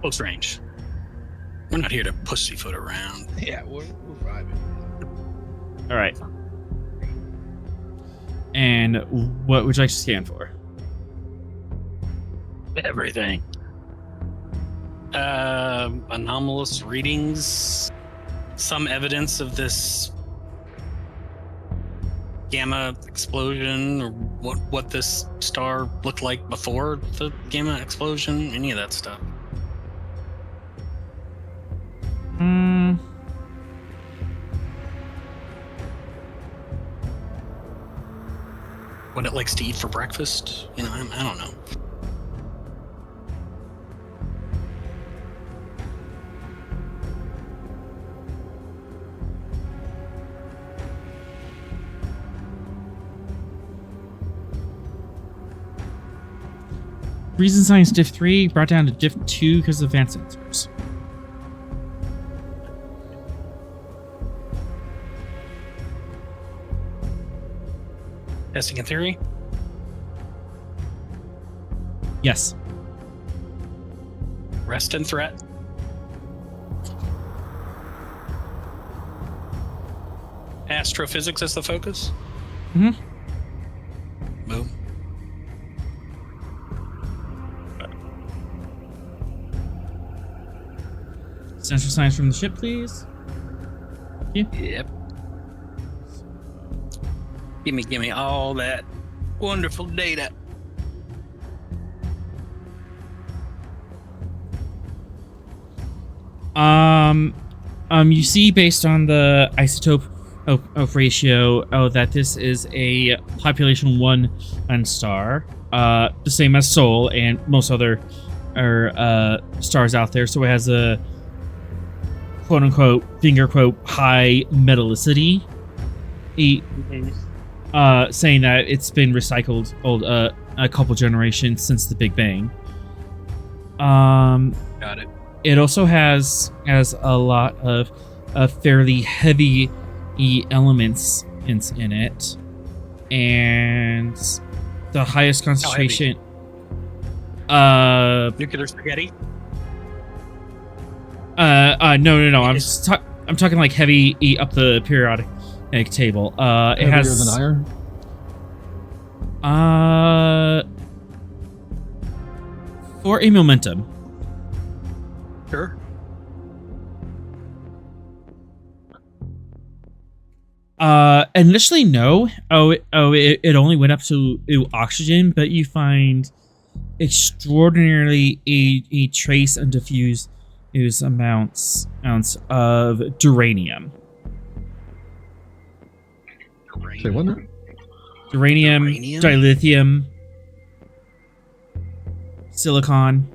close range. We're not here to pussyfoot around. Yeah, we're vibing. All right. And what would you like to scan for? Everything. Anomalous readings. Some evidence of this gamma explosion, or what this star looked like before the gamma explosion. Any of that stuff. What it likes to eat for breakfast. I don't know. Reason Science Diff 3 brought down to Diff 2 because of advanced sensors. Testing in theory. Yes. Rest and threat. Astrophysics is the focus. Mhm. Boom. Central science from the ship, please. Yep. Give me all that wonderful data. You see, based on the isotope of ratio, that this is a population 1 star, the same as Sol and most other stars out there. So it has a quote unquote finger quote high metallicity, saying that it's been recycled a couple generations since the Big Bang. Got it. It also has a lot of fairly heavy elements in it, and the highest concentration. Nuclear spaghetti. No. I'm talking like heavy up the periodic table. It Heavier has than iron. for a momentum. Sure. Initially, no. It only went up to oxygen, but you find extraordinarily a trace and diffuse amounts of duranium. Say what now? Duranium, dilithium, silicon.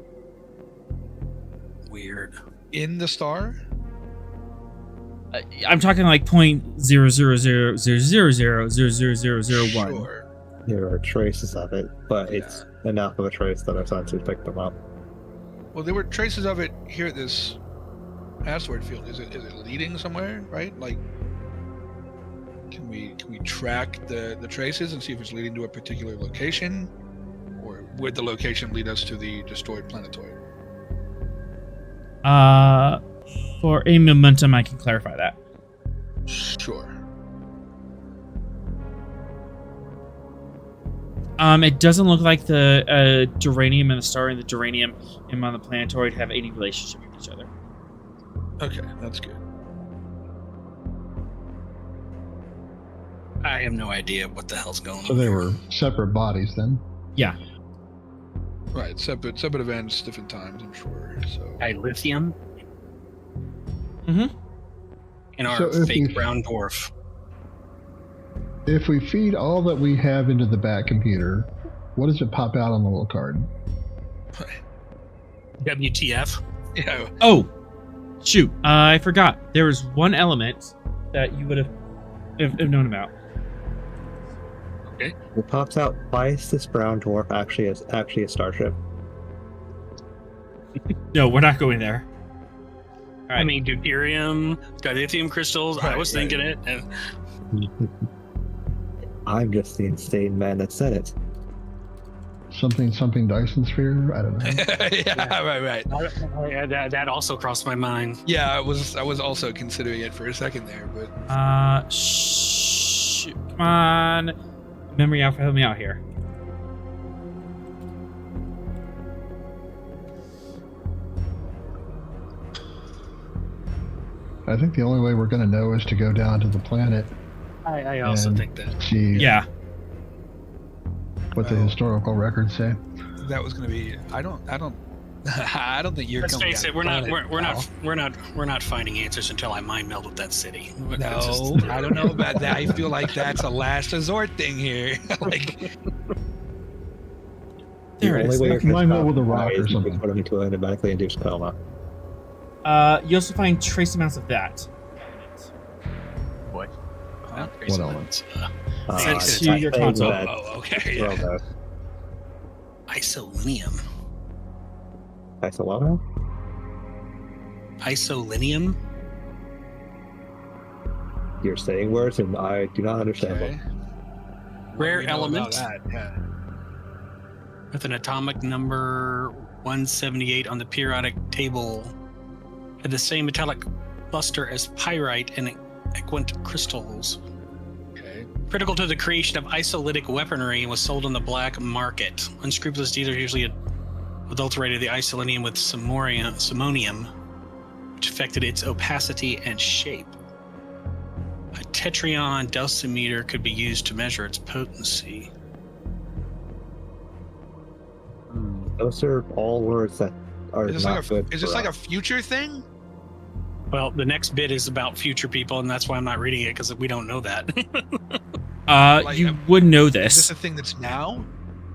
Weird. In the star? I'm talking like 0.00000000001. Sure. There are traces of it, but it's enough of a trace that our sensors pick them up. Well, there were traces of it here at this asteroid field. Is it leading somewhere, right? Like, can we track the traces and see if it's leading to a particular location, or would the location lead us to the destroyed planetoid? For a momentum, I can clarify that. Sure. It doesn't look like the duranium and the star and the duranium on the planetoid have any relationship with each other. Okay, that's good. I have no idea what the hell's going on. So they were separate bodies then. Yeah. Right, separate events, different times, I'm sure. So Dilithium Mm-hmm. and our So if fake we- brown dwarf. If we feed all that we have into the back computer, what does it pop out on the little card? WTF? yeah, Oh, shoot! I forgot. There was one element that you would have known about. It pops out. Why is this brown dwarf actually a starship? No, we're not going there. All right. I mean, deuterium, dilithium crystals. I Right, was right. thinking it. And I'm just the insane man that said it. Something Dyson sphere? I don't know. yeah, right. that also crossed my mind. Yeah, I was also considering it for a second there, but Shoot! Come on, memory alpha, help me out here. I think the only way we're going to know is to go down to the planet, I also And- think that. see Yeah. what the Well- historical records say. that was going to be. I don't I don't think you're. Let's coming face down it, we're the not planet, we're not finding answers until I mind meld with that city. pal. That's No, just- I don't know about that. I feel like that's a last resort thing here. Like, There it only is. way I you're can gonna line up stop with a the rock guy or is you something. can put him into a medically induced coma. You also find trace amounts of that. What? Huh? What element? Sent it's to like your thing console. that- okay. Well, no. Isolinium. Isolano? Isolinium? You're saying words and I do not understand Okay. them. Rare We know about element. that, yeah. With an atomic number 178 on the periodic table, had the same metallic luster as pyrite and equant crystals. Okay. Critical to the creation of isolytic weaponry and was sold on the black market. Unscrupulous dealers usually adulterated the isolinium with simonium, which affected its opacity and shape. A tetrion dosimeter could be used to measure its potency. Those are all words that are Is this not like good. is this for like a us. future thing? Well, the next bit is about future people, and that's why I'm not reading it, because we don't know that. You would know Is this this. a thing that's now?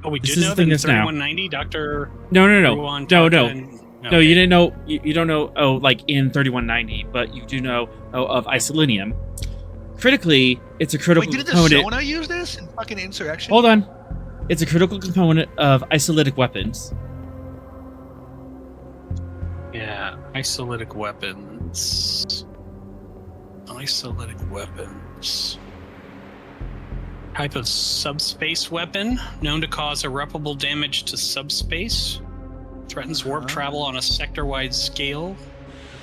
Oh, we This did is know the that thing in that's now. 3190, Dr. No, Ruan, no, Tarka, no. and- No, you didn't know. You don't know. Oh, like in 3190, but you do know of isolinium. Critically, it's a critical Wait, didn't the component. Sona use this in fucking Insurrection? Hold on, it's a critical component of isolytic weapons. Yeah, isolytic weapons. Isolytic weapons. Type of subspace weapon known to cause irreparable damage to subspace. Threatens warp travel on a sector-wide scale.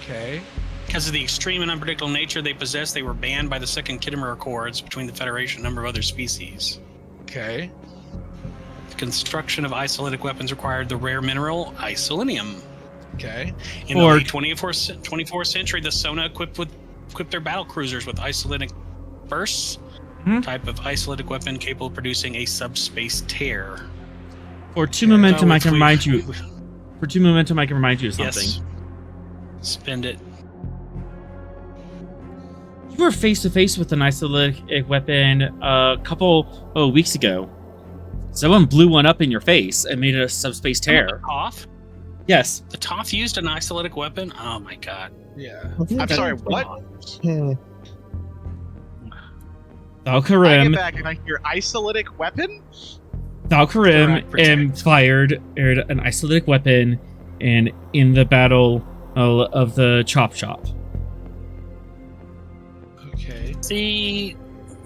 Okay. Because of the extreme and unpredictable nature they possess, they were banned by the Second Kittimer Accords between the Federation and a number of other species. Okay. The construction of isolytic weapons required the rare mineral isolinium. Okay. In the late 24th century, the Sona equipped their battle cruisers with isolytic bursts, type of isolytic weapon capable of producing a subspace tear. For two momentum, I which can we- remind you. For two momentum, I can remind you of something. Yes. Spend it. You were face to face with an isolytic weapon a couple weeks ago. Someone blew one up in your face and made it a subspace tear. Toth? Yes. The Toth used an isolytic weapon? Oh my god. Yeah. I'm sorry, what? Yeah. I get Valkyrim back and I hear isolytic weapon? Correct, fired an isolytic weapon and in the battle of the Chop Shop. Okay. See,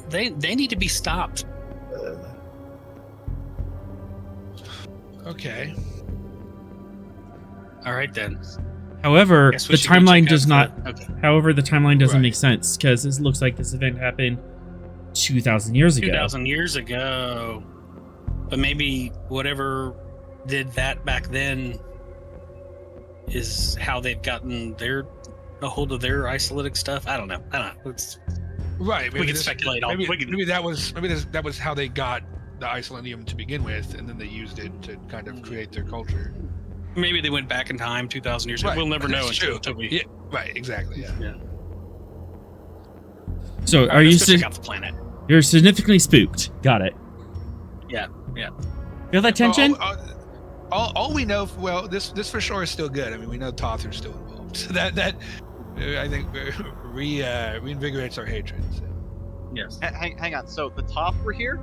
they need to be stopped. Okay. All right then. However, Guess we the should go timeline check does out not. the- okay. However, the timeline doesn't Right. make sense because it looks like this event happened 2,000 years ago. 2,000 years ago. But maybe whatever did that back then is how they've gotten a hold of their isolytic stuff. I don't know. It's, Right. we can speculate all. Maybe, we can- maybe that was how they got the isolinium to begin with, and then they used it to kind of create their culture. maybe they went back in time 2,000 years ago. Right, We'll never know that's until we. Yeah. Right. Exactly. Yeah. So, All right, are you let's go check out the planet? you're significantly spooked? Got it. Yeah. Feel that tension? All we know, well, this for sure is still good. I mean, we know Toth are still involved, so that I think reinvigorates our hatred. So. Yes. Hang on. So the top were here?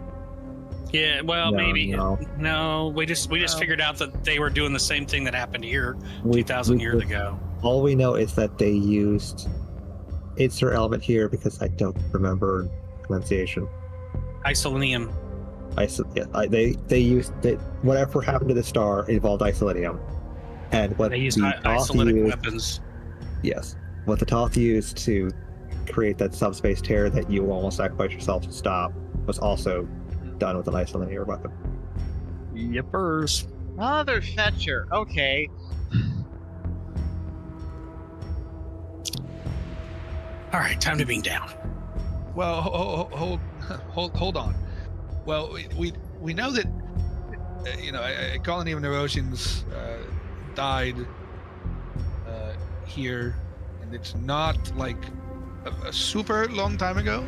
Yeah. Well, No, maybe. no. No. We just No. figured out that they were doing the same thing that happened here We- 2,000 years ago. All we know is that they used insert element here because I don't remember pronunciation. Isolinium. They used it. Whatever happened to the star involved isolinium, and what They used the Toth isolytic used, weapons. yes, what the Toth used to create that subspace tear that you almost sacrificed yourself to stop was also done with an isolinear weapon. Yippers. Mother fetcher. Okay. All right, time to beam down. Well, hold on. Well, we know that a colony of Neurosians died here, and it's not like a super long time ago.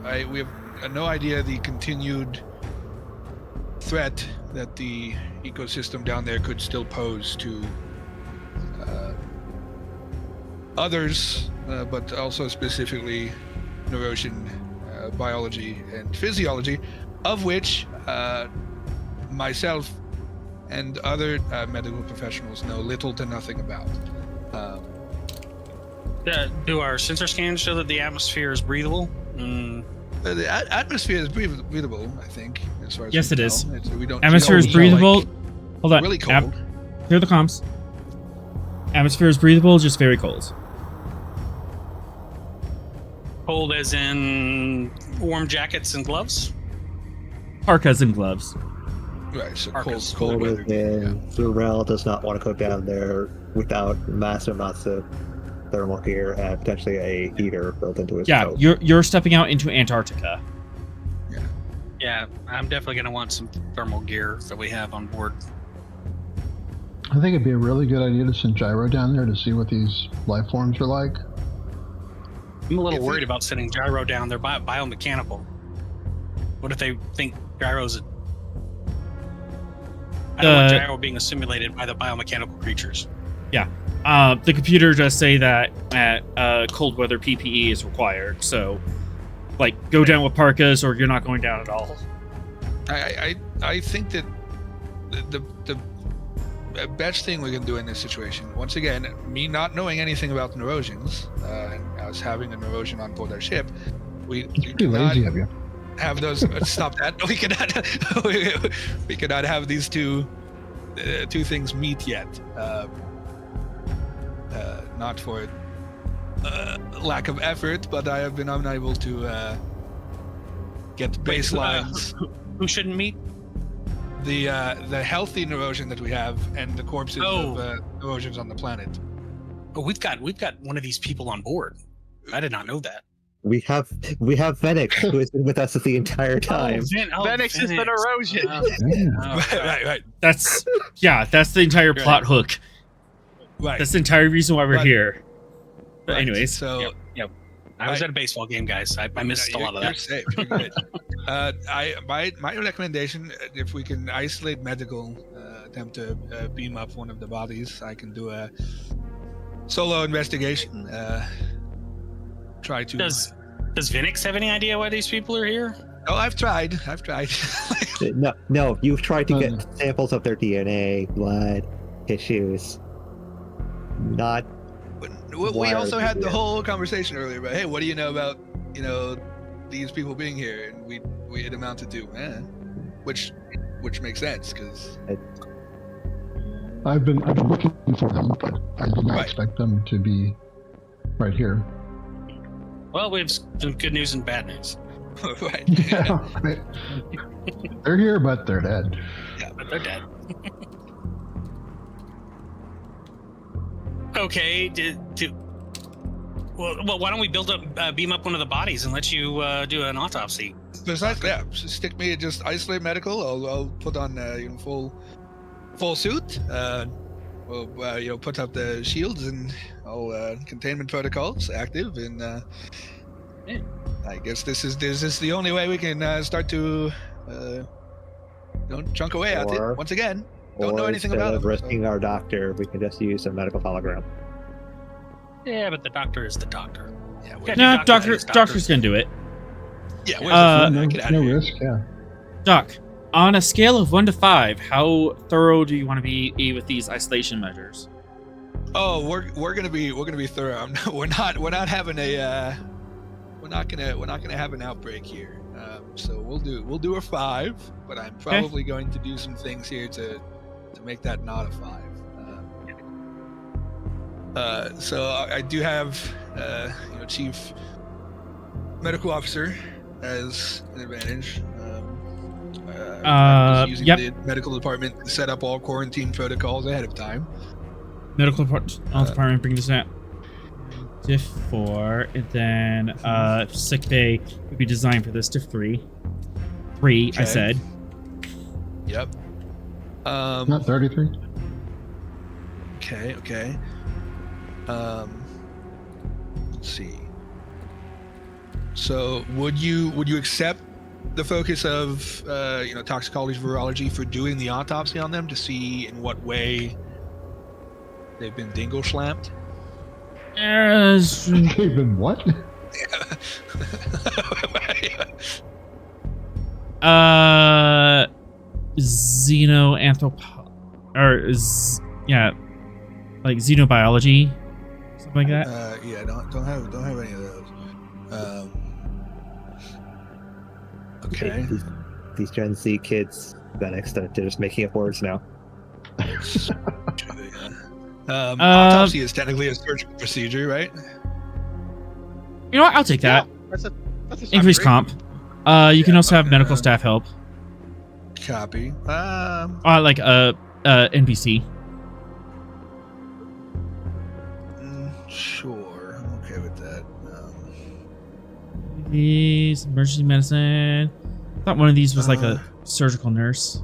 We have no idea the continued threat that the ecosystem down there could still pose to others, but also specifically Neurosian biology and physiology, of which myself and other medical professionals know little to nothing about. Do our sensor scans show that the atmosphere is breathable? The atmosphere is breathable, I think, as far as Yes, we it can is. tell. We don't. Atmosphere we is don't breathable. like Hold on. really cold. Clear the comms. Atmosphere is breathable, just very cold. Cold as in warm jackets and gloves? Parkas and gloves. Right, so Arcus. cold Cold weather. and Flurel does not want to go down there without massive amounts of thermal gear and potentially a heater built into his Yeah, coat. you're stepping out into Antarctica. Yeah, I'm definitely going to want some thermal gear that we have on board. I think it'd be a really good idea to send Gyro down there to see what these life forms are like. I'm a little worried about sending Gyro down. They're biomechanical. What if they think Gyro's... I don't want Gyro being assimilated by the biomechanical creatures. Yeah. The computer does say that cold weather PPE is required, so like go down with parkas or you're not going down at all. I think that the best thing we can do in this situation, once again, me not knowing anything about Neurosians, and us having a Neurosian on board our ship, we Pretty lazy of you. have those. Stop that! We cannot. We cannot have these two things meet yet. Not for lack of effort, but I have been unable to get baselines. Who shouldn't meet? The healthy Neurosian that we have, and the corpses of Neurosians on the planet. Oh, we've got one of these people on board. I did not know that. We have Ven'x, who has been with us the entire time. Ven'x is an erosion. Right. That's the entire plot hook. Right. That's the entire reason why we're here. But Right. anyways, So Yep. I was at a baseball game, guys. I missed a lot of You're that. safe. You're good. My recommendation, if we can isolate medical, attempt to beam up one of the bodies, I can do a solo investigation. Try to. Does Ven'x have any idea why these people are here? Oh, I've tried. No, you've tried to get samples of their DNA, blood, tissues. Not. We also had the whole conversation earlier about, hey, what do you know about, these people being here? And we it amounted to, which makes sense because I've been looking for them, but I did not expect them to be right here. Well, we have some good news and bad news. right. Yeah, right. They're here, but they're dead. Yeah, But they're dead. Okay, well, why don't we beam up one of the bodies and let you do an autopsy? Precisely, yeah. Stick me, just isolate medical. I'll put on full suit. We'll put up the shields and all containment protocols active. And I guess this is the only way we can start to chunk away at it once again. Don't know anything about it. Risking so. our doctor, we can just use a medical hologram. Yeah, but the doctor is the doctor. Yeah, no, doctor's gonna do it. Yeah, no risk. Yeah. Doc, on a scale of 1 to 5, how thorough do you want to be with these isolation measures? Oh, we're gonna be thorough. We're not having a we're not gonna have an outbreak here. So we'll do a 5, but I'm probably going to do some things here to make that not a 5. So I do have Chief Medical Officer as an advantage. I'm just using the medical department to set up all quarantine protocols ahead of time. Medical department, bring this out. Diff 4, and then sick bay would be designed for this. Diff 3. 3, okay. I said. Yep. Not 33. Okay. Let's see. So would you accept the focus of toxicology, virology for doing the autopsy on them to see in what way they've been dingle slammed? They've been what? Like xenobiology, something like that. Don't have any of those. Okay. These Gen Z kids, Ven'x, they're just making up words now. Autopsy is technically a surgical procedure, right? You know what? I'll take that. Yeah, that's a Increased comp. You can also have medical staff help. Copy. Like NPC. Sure, I'm okay with that. These emergency medicine. I thought one of these was like a surgical nurse.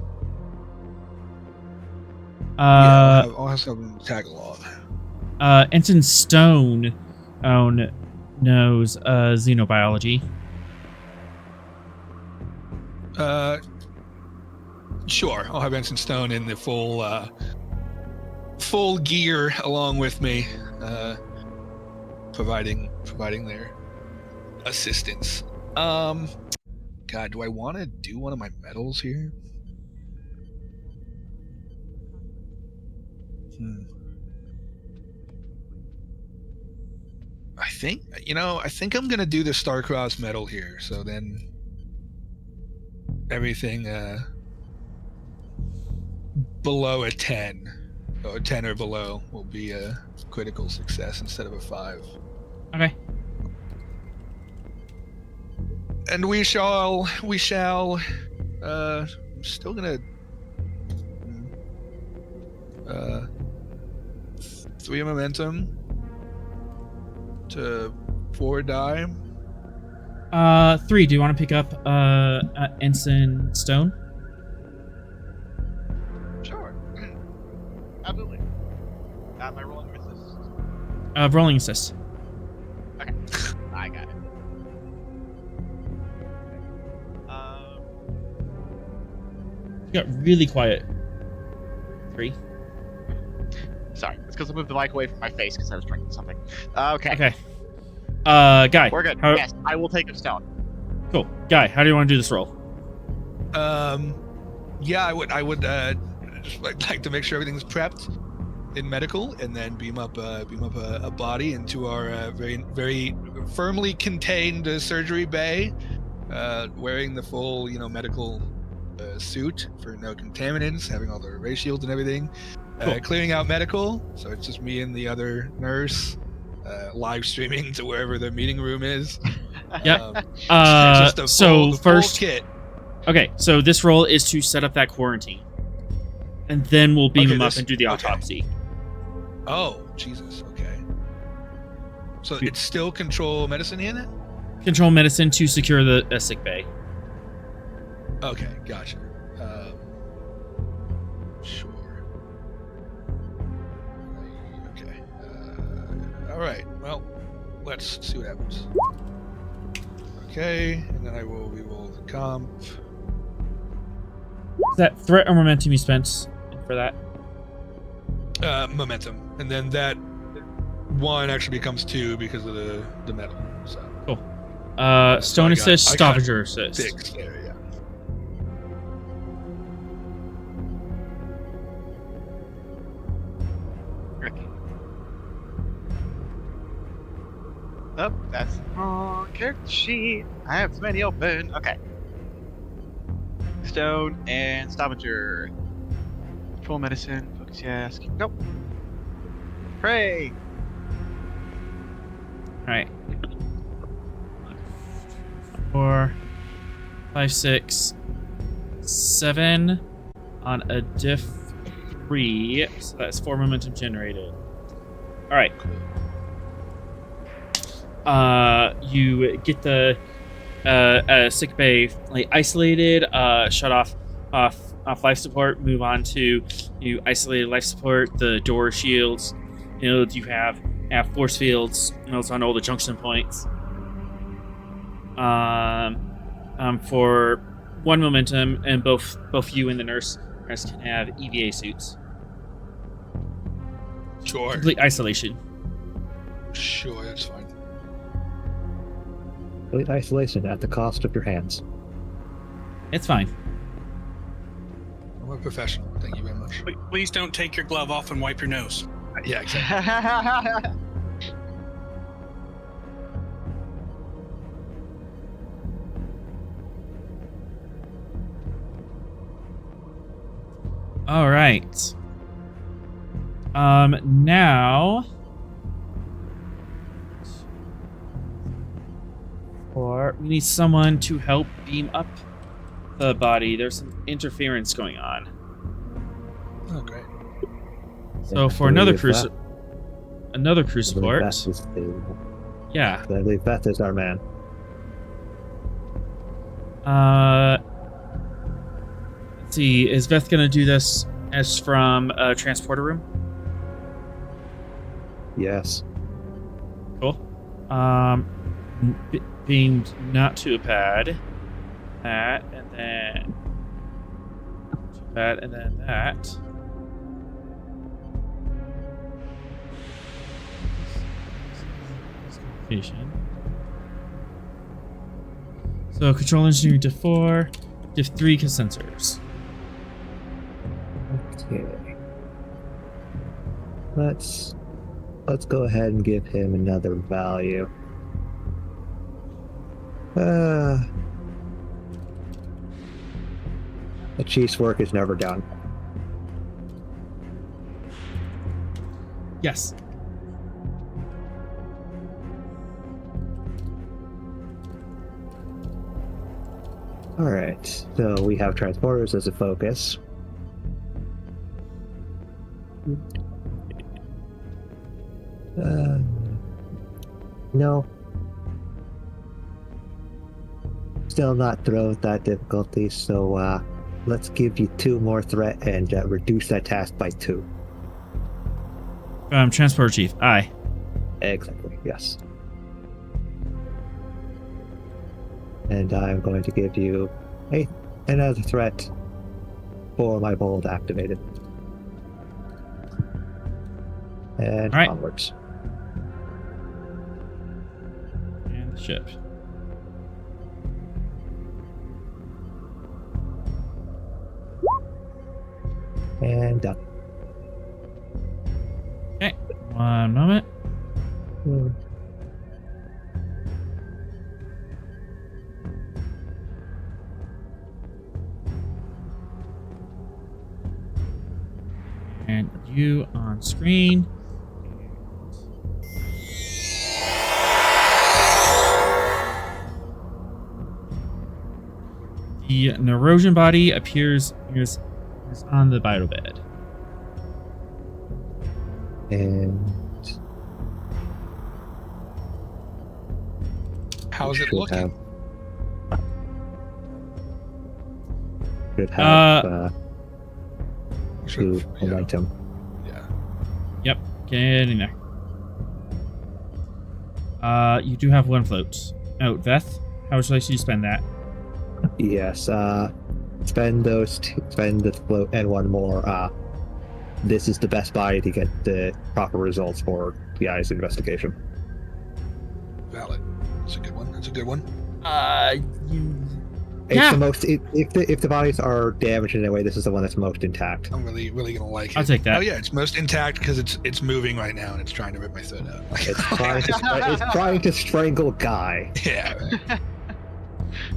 I'll Let's have tag along. Ensign Stone knows xenobiology. Sure. I'll have Ensign Stone in the full gear along with me, providing their assistance. God, do I want to do one of my medals here? I think I'm gonna do the Star-Crossed medal here. So then everything below a 10, or 10 or below, will be a critical success instead of a 5. Okay. And we shall. I'm still gonna. 3 momentum to 4 die. 3. Do you want to pick up Ensign Stone? Sure. Absolutely. Am I rolling with this? Rolling assist. Okay. I got it. You got really quiet. 3. Sorry, it's because I moved the mic away from my face because I was drinking something. Okay. Okay. Guy. We're good. How- Yes, I will take a stone. Cool. Guy, how do you want to do this roll? Yeah, I would just like to make sure everything's prepped in medical, and then beam up a body into our very very firmly contained surgery bay, wearing the full medical suit for no contaminants, having all the ray shields and everything. Cool. Clearing out medical, so it's just me and the other nurse, live streaming to wherever the meeting room is. Yeah. Just a So full first, kit. okay. So this roll is to set up that quarantine, and then we'll beam Okay, him up this- and do the okay. autopsy. Oh, Jesus. Okay. So it's still control medicine here then? Control medicine to secure the sick bay. Okay, gotcha. Sure. Okay. All right. Well, let's see what happens. Okay, and then I will re-roll the comp. Is that threat or momentum you spent for that? Momentum, and then that 1 actually becomes 2 because of the metal. So Stone I got- assist, I got Stavanger assist. 6 there, yeah. Ricky. Oh, that's the wrong character sheet. I have too many open. Okay. Stone and Stavanger. Control medicine. Focus, yes. Nope. Pray. All right. 4, 5, 6, 7 on a diff 3. So that's 4 momentum generated. All right. You get the sick bay isolated, shut off life support, move on to isolated life support, the door shields. You have force fields, it's on all the junction points. For 1 momentum, and both you and the nurse can have EVA suits. Sure. Complete isolation. Sure, that's fine. Complete isolation at the cost of your hands. It's fine. I'm a professional. Thank you very much. Please don't take your glove off and wipe your nose. Yeah, exactly. All right. Now, we need someone to help beam up the body. There's some interference going on. Oh, great. So I for another believe crew, that- another crew I believe support. Beth is the- Yeah. I believe Beth is our man. Let's see. Is Beth gonna do this as from a transporter room? Yes. Cool. Being not too bad. That, and then too bad, and then that. So control engineering to 4, diff 3 sensors. Okay. Let's go ahead and give him another value. The chief's work is never done. Yes. Alright, so we have transporters as a focus. No. Still not through with that difficulty, so let's give you 2 more threat and reduce that task by 2. Transporter chief, aye. Exactly, yes. And I'm going to give you another threat for my bold activated. And All right. onwards. And the ship. And done. Okay, 1 moment. Hmm. And you on screen. The Neurosion body appears is on the vital bed. And How's it should looking? Should have Should- 2 momentum. yeah. Yep, get in there. You do have 1 float. Oh, Veth, how would you like to spend that? Yes, spend those 2, spend the float and 1 more. This is the best body to get the proper results for the EYE's investigation. Valid. That's a good one. That's a good one. It's Yeah. the most. If the bodies are damaged in any way, this is the one that's most intact. I'm really gonna like it. I'll take that. Oh yeah, it's most intact because it's moving right now and it's trying to rip my throat out. It's trying to strangle Guy Yeah.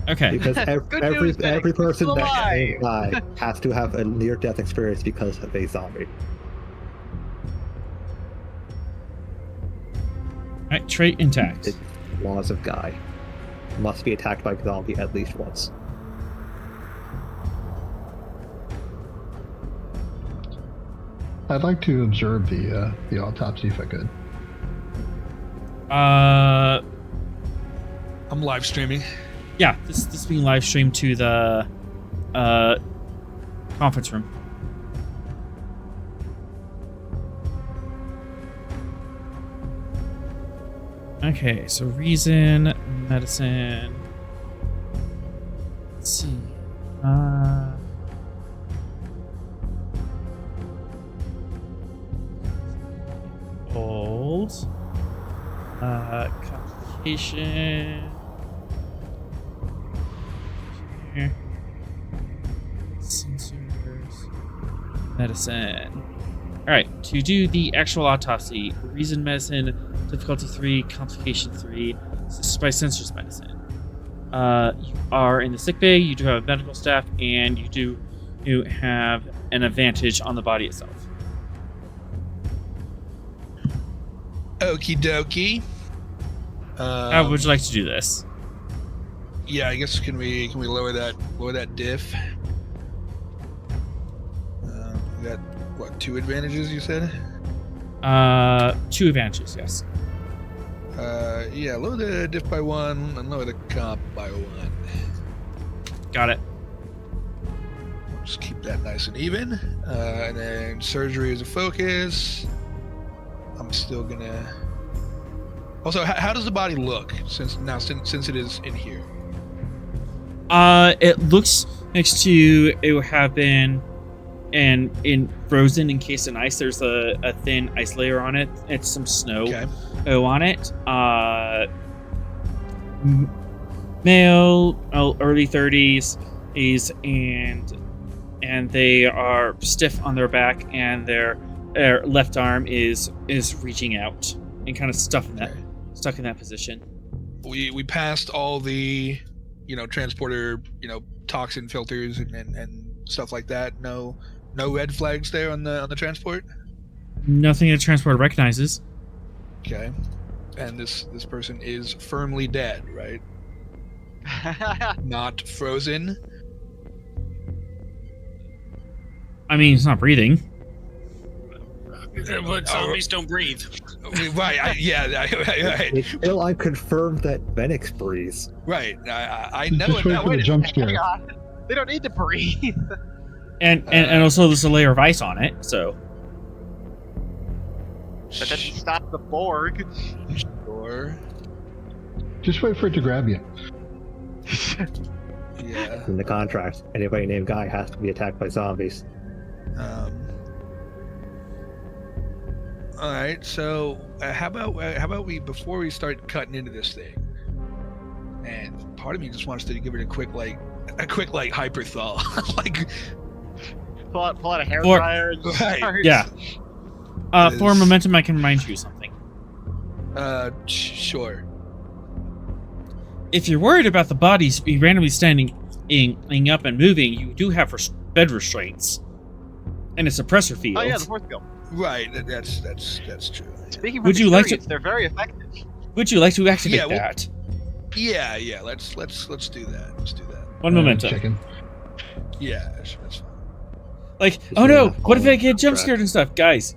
Okay. because Good every news, Ven'x, every it's person still that alive. can die has to have a near-death experience because of a zombie. Alright, trait intact. It's laws of Guy. Must be attacked by a zombie at least once. I'd like to observe the autopsy if I could. Uh, I'm live streaming. yeah, this is being live streamed to the conference room. Okay, so reason, medicine. Let's see. Old. Complication. Here. Sensors. Medicine. Alright, to do the actual autopsy, reason medicine, difficulty 3, complication 3, assisted by sensors medicine. You are in the sick bay, you do have medical staff, and you have an advantage on the body itself. Okie dokie. How would you like to do this? Yeah, I guess can we lower that diff? We got what, 2 advantages you said? 2 advantages, yes. Yeah, lower the diff by 1 and lower the comp by 1. Got it. Just keep that nice and even. And then surgery is a focus. I'm I'm still gonna. Also, how does the body look since it is in here? It looks next to it would have been, and in frozen encased in ice. There's a thin ice layer on it. It's some snow on it. Male, early 30s, and they are stiff on their back, and their left arm is reaching out and kind of stuck in that position. We passed all the, transporter, toxin filters and stuff like that. No red flags there on the transport. Nothing the transporter recognizes. Okay, and this person is firmly dead, right? Not frozen. I mean, it's not breathing. But zombies don't breathe. Right. Right. It's still unconfirmed that Ven'x breathes. Right. I know Just it. wait Now, for the wait. jump scare. They don't need to breathe. And also there's a layer of ice on it, so. That doesn't stop the Borg. Sure. Just wait for it to grab you. Yeah. In the contract, anybody named Guy has to be attacked by zombies. All right. So how about we, before we start cutting into this thing, and part of me just wants to give it a quick hyper thaw, like Pull out a hair Or- dryer. And Right. start- Yeah. It For is- momentum, I can remind you of something. Sure. If you're worried about the bodies be randomly standing up and moving, you do have bed restraints and a suppressor field. Oh yeah, the force field. Right. That's true. Speaking Would from you like to- experience, they're very effective. Would you like to activate Yeah, well- that? Yeah. Let's do that. Let's do that. One momentum. Chicken. Yeah, that's fine. Like, Is oh there no, enough what if I on get jump track? scared and stuff? Guys,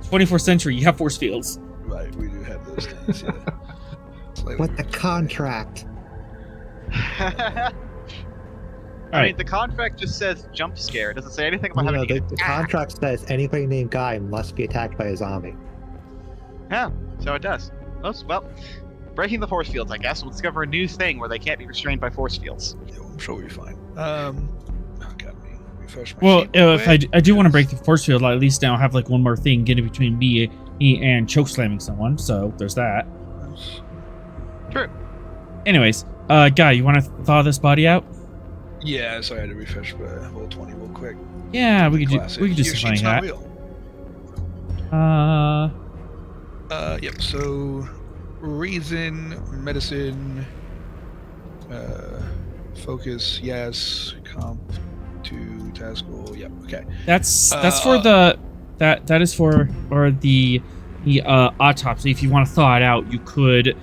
24th century, you have force fields. Right. We do have those things. Yeah. Slightly What the weird. contract? I Alright. mean, the contract just says jump scare. It doesn't say anything about No, having to the get contract says anybody named Guy must be attacked by a zombie. Yeah, so it does. Well, breaking the force fields, I guess. We'll discover a new thing where they can't be restrained by force fields. Yeah, I'm sure we'll be fine. Oh, God, let me refresh my Well, sheet real if I quick. do want to break the force field, I at least now have like one more thing getting between me and choke slamming someone. So there's that. True. Anyways, Guy, you want to thaw this body out? Yeah, so I had to refresh roll 20 real quick. Yeah, we could Classic. do Your something sheet's like not that. real. Yep. So, reason, medicine, focus, yes. Comp, 2, task goal. Yep. Okay. That's for the that is for the autopsy. If you want to thaw it out, you could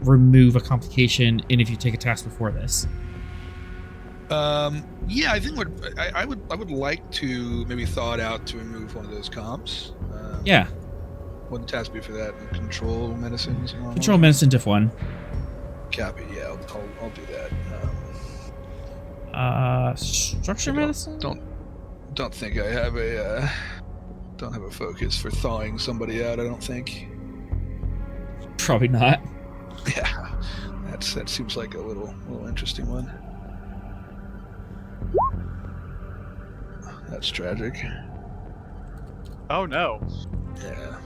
remove a complication, and if you take a task before this. Yeah, I think I would like to maybe thaw it out to remove one of those comps. Yeah, What would the task be for that? Control medicines. Normal? control medicine diff 1. Copy. Yeah, I'll do that. Structure medicine. Don't think I have a don't have a focus for thawing somebody out. I don't think. Probably not. Yeah, that seems like a little interesting one. That's tragic. Oh no. Yeah.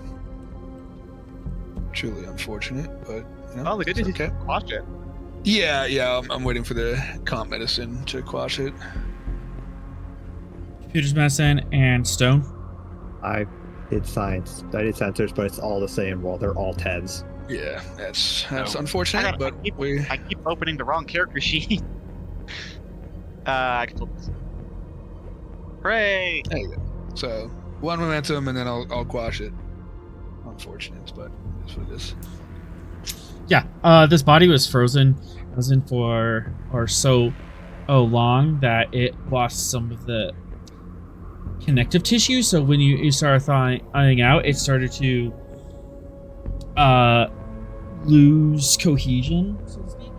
Truly unfortunate, but Oh, the good news it's is you can quash it. Yeah. I'm waiting for the comp medicine to quash it. Computers medicine and stone. I did science. I did sensors, but it's all the same roll. They're all 10s. Yeah, that's No. unfortunate, but we. I keep opening the wrong character sheet. I control this. Hooray! There you go. So one momentum, and then I'll quash it. Unfortunate, but that's what it is. Yeah, this body was frozen for so long that it lost some of the connective tissue. So when you started thawing out, it started to lose cohesion, so to speak.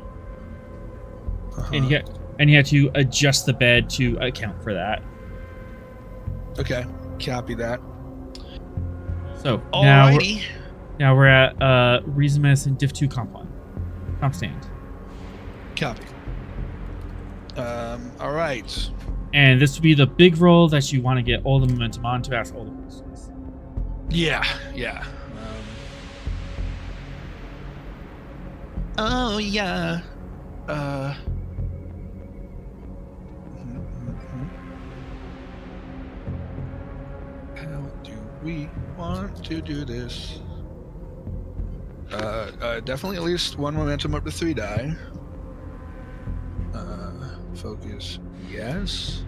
Uh-huh. And you had to adjust the bed to account for that. Okay, copy that. So now Alrighty. we're at Reason Medicine Div 2 Comp 1. Comp stand. Copy. All right. And this would be the big roll that you want to get all the momentum on to ask all the questions. Yeah. Oh yeah. How do we want to do this? Definitely at least one momentum up to 3 die. Focus, yes.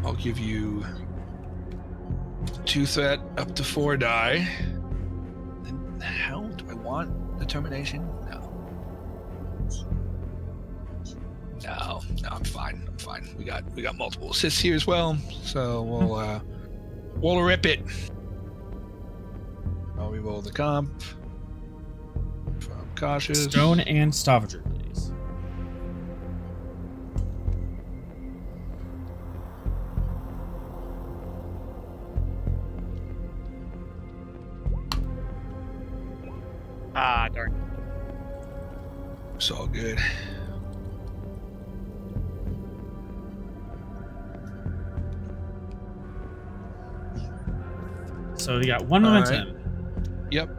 I'll give you 2 threat up to 4 die. Then how do I want determination? No, I'm fine. We got multiple assists here as well, so we'll rip it. I'll reroll the comp. If I'm cautious. Stone and Stavanger, please. Ah, darn. It's all good. So you got 1 All momentum. Yep.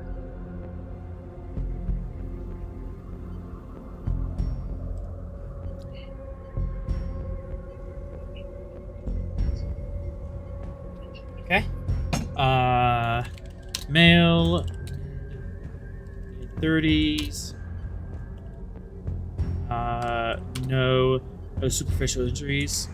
Okay. Male, 30s. No superficial injuries.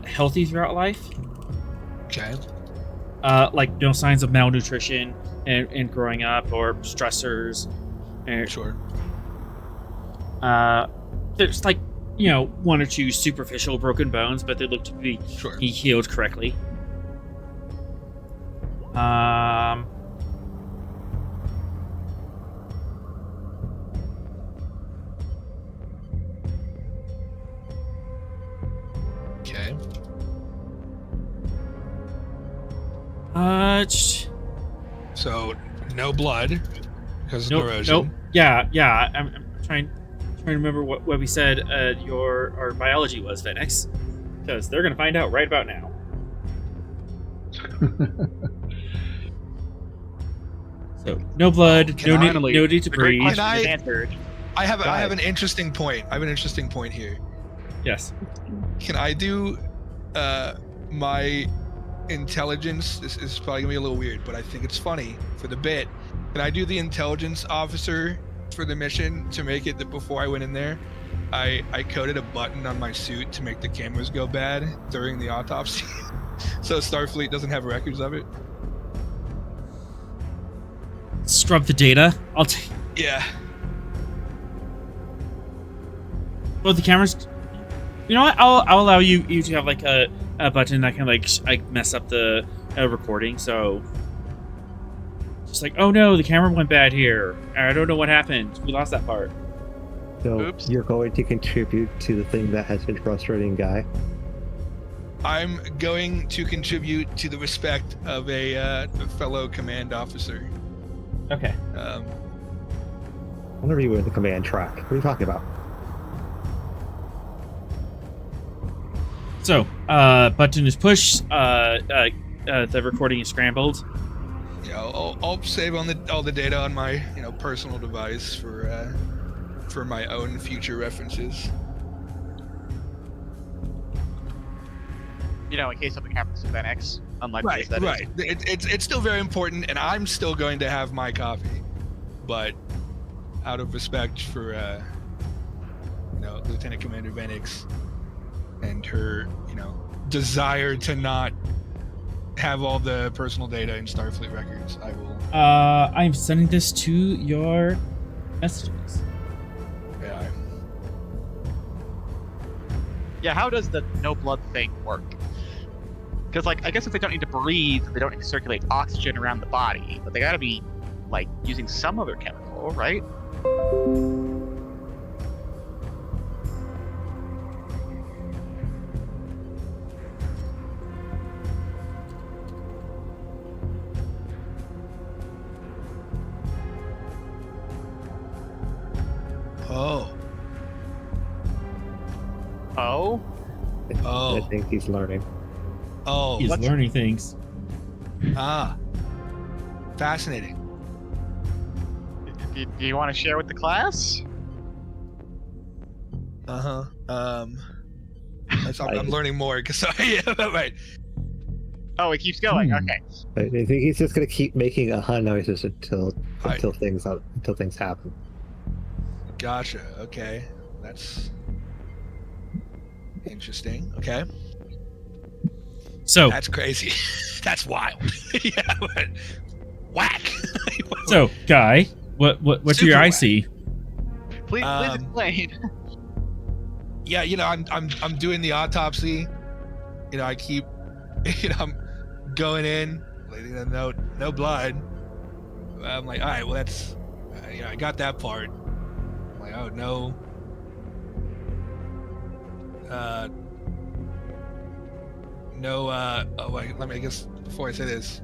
Healthy throughout life. Okay. Like no signs of malnutrition and growing up or stressors. And, Sure. there's like, 1 or 2 superficial broken bones, but they look to be Sure. healed correctly. Okay. So no blood because of Nope. erosion. Yeah. I'm trying to remember what we said. Our biology was Ven'x, because they're gonna find out right about now. So no blood, Can I- no need to The great breathe. question is I- answered. I have Guys. an interesting point. Here. Yes. Can I do my intelligence? This is probably gonna be a little weird, but I think it's funny for the bit. Can I do the intelligence officer for the mission to make it that before I went in there, I coded a button on my suit to make the cameras go bad during the autopsy, so Starfleet doesn't have records of it. Scrub the data. Yeah. Well, the cameras. You know what? I'll allow you to have like a button that can like mess up the recording. So just like, oh no, the camera went bad here. I don't know what happened. We lost that part. So Oops. you're going to contribute to the thing that has been frustrating Guy. I'm going to contribute to the respect of a fellow command officer. Okay. Whenever you were in the command track, what are you talking about? So button is pushed. The recording is scrambled. Yeah, I'll save on all the data on my personal device for my own future references. In case something happens to Ven'x, unlikely as that is. Right. It's still very important, and I'm still going to have my copy, but out of respect for Lieutenant Commander Ven'x and her desire to not have all the personal data in Starfleet records, I will. I'm sending this to your messages. Yeah. Yeah, how does the no blood thing work? Because, I guess if they don't need to breathe, they don't need to circulate oxygen around the body, but they gotta be like using some other chemical, right? Oh. Oh, I Oh. think he's learning. Oh. He's learning things. Ah. Fascinating. do you want to share with the class? Uh-huh. I'm learning more because yeah, right. Oh, it keeps going. Hmm. Okay. I think he's just gonna keep making noises until Right. things happen. Gotcha. Okay. That's interesting. Okay. So, That's crazy. That's wild. Yeah. But whack. so Guy, what do Super your eyes whack. see? Please explain. Yeah, I'm doing the autopsy. I keep I'm going in, like, no blood. I'm like, all right, well that's I got that part. I'm like, oh no. Let me, I guess before I say this,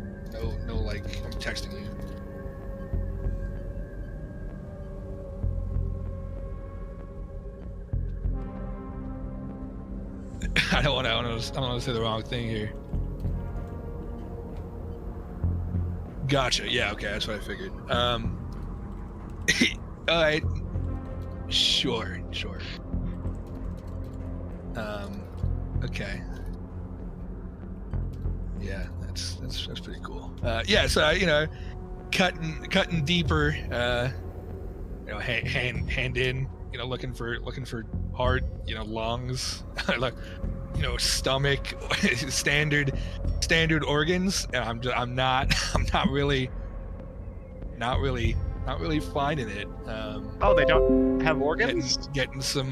no, like, I'm texting you. I don't want to say the wrong thing here. Gotcha. Yeah. Okay. That's what I figured. All right. Sure. Okay. Yeah. That's pretty cool. Yeah. So cutting deeper. Hand in. Looking for heart. Lungs. Like, stomach. standard organs. And I'm not really finding it. Oh, they don't have organs? Getting some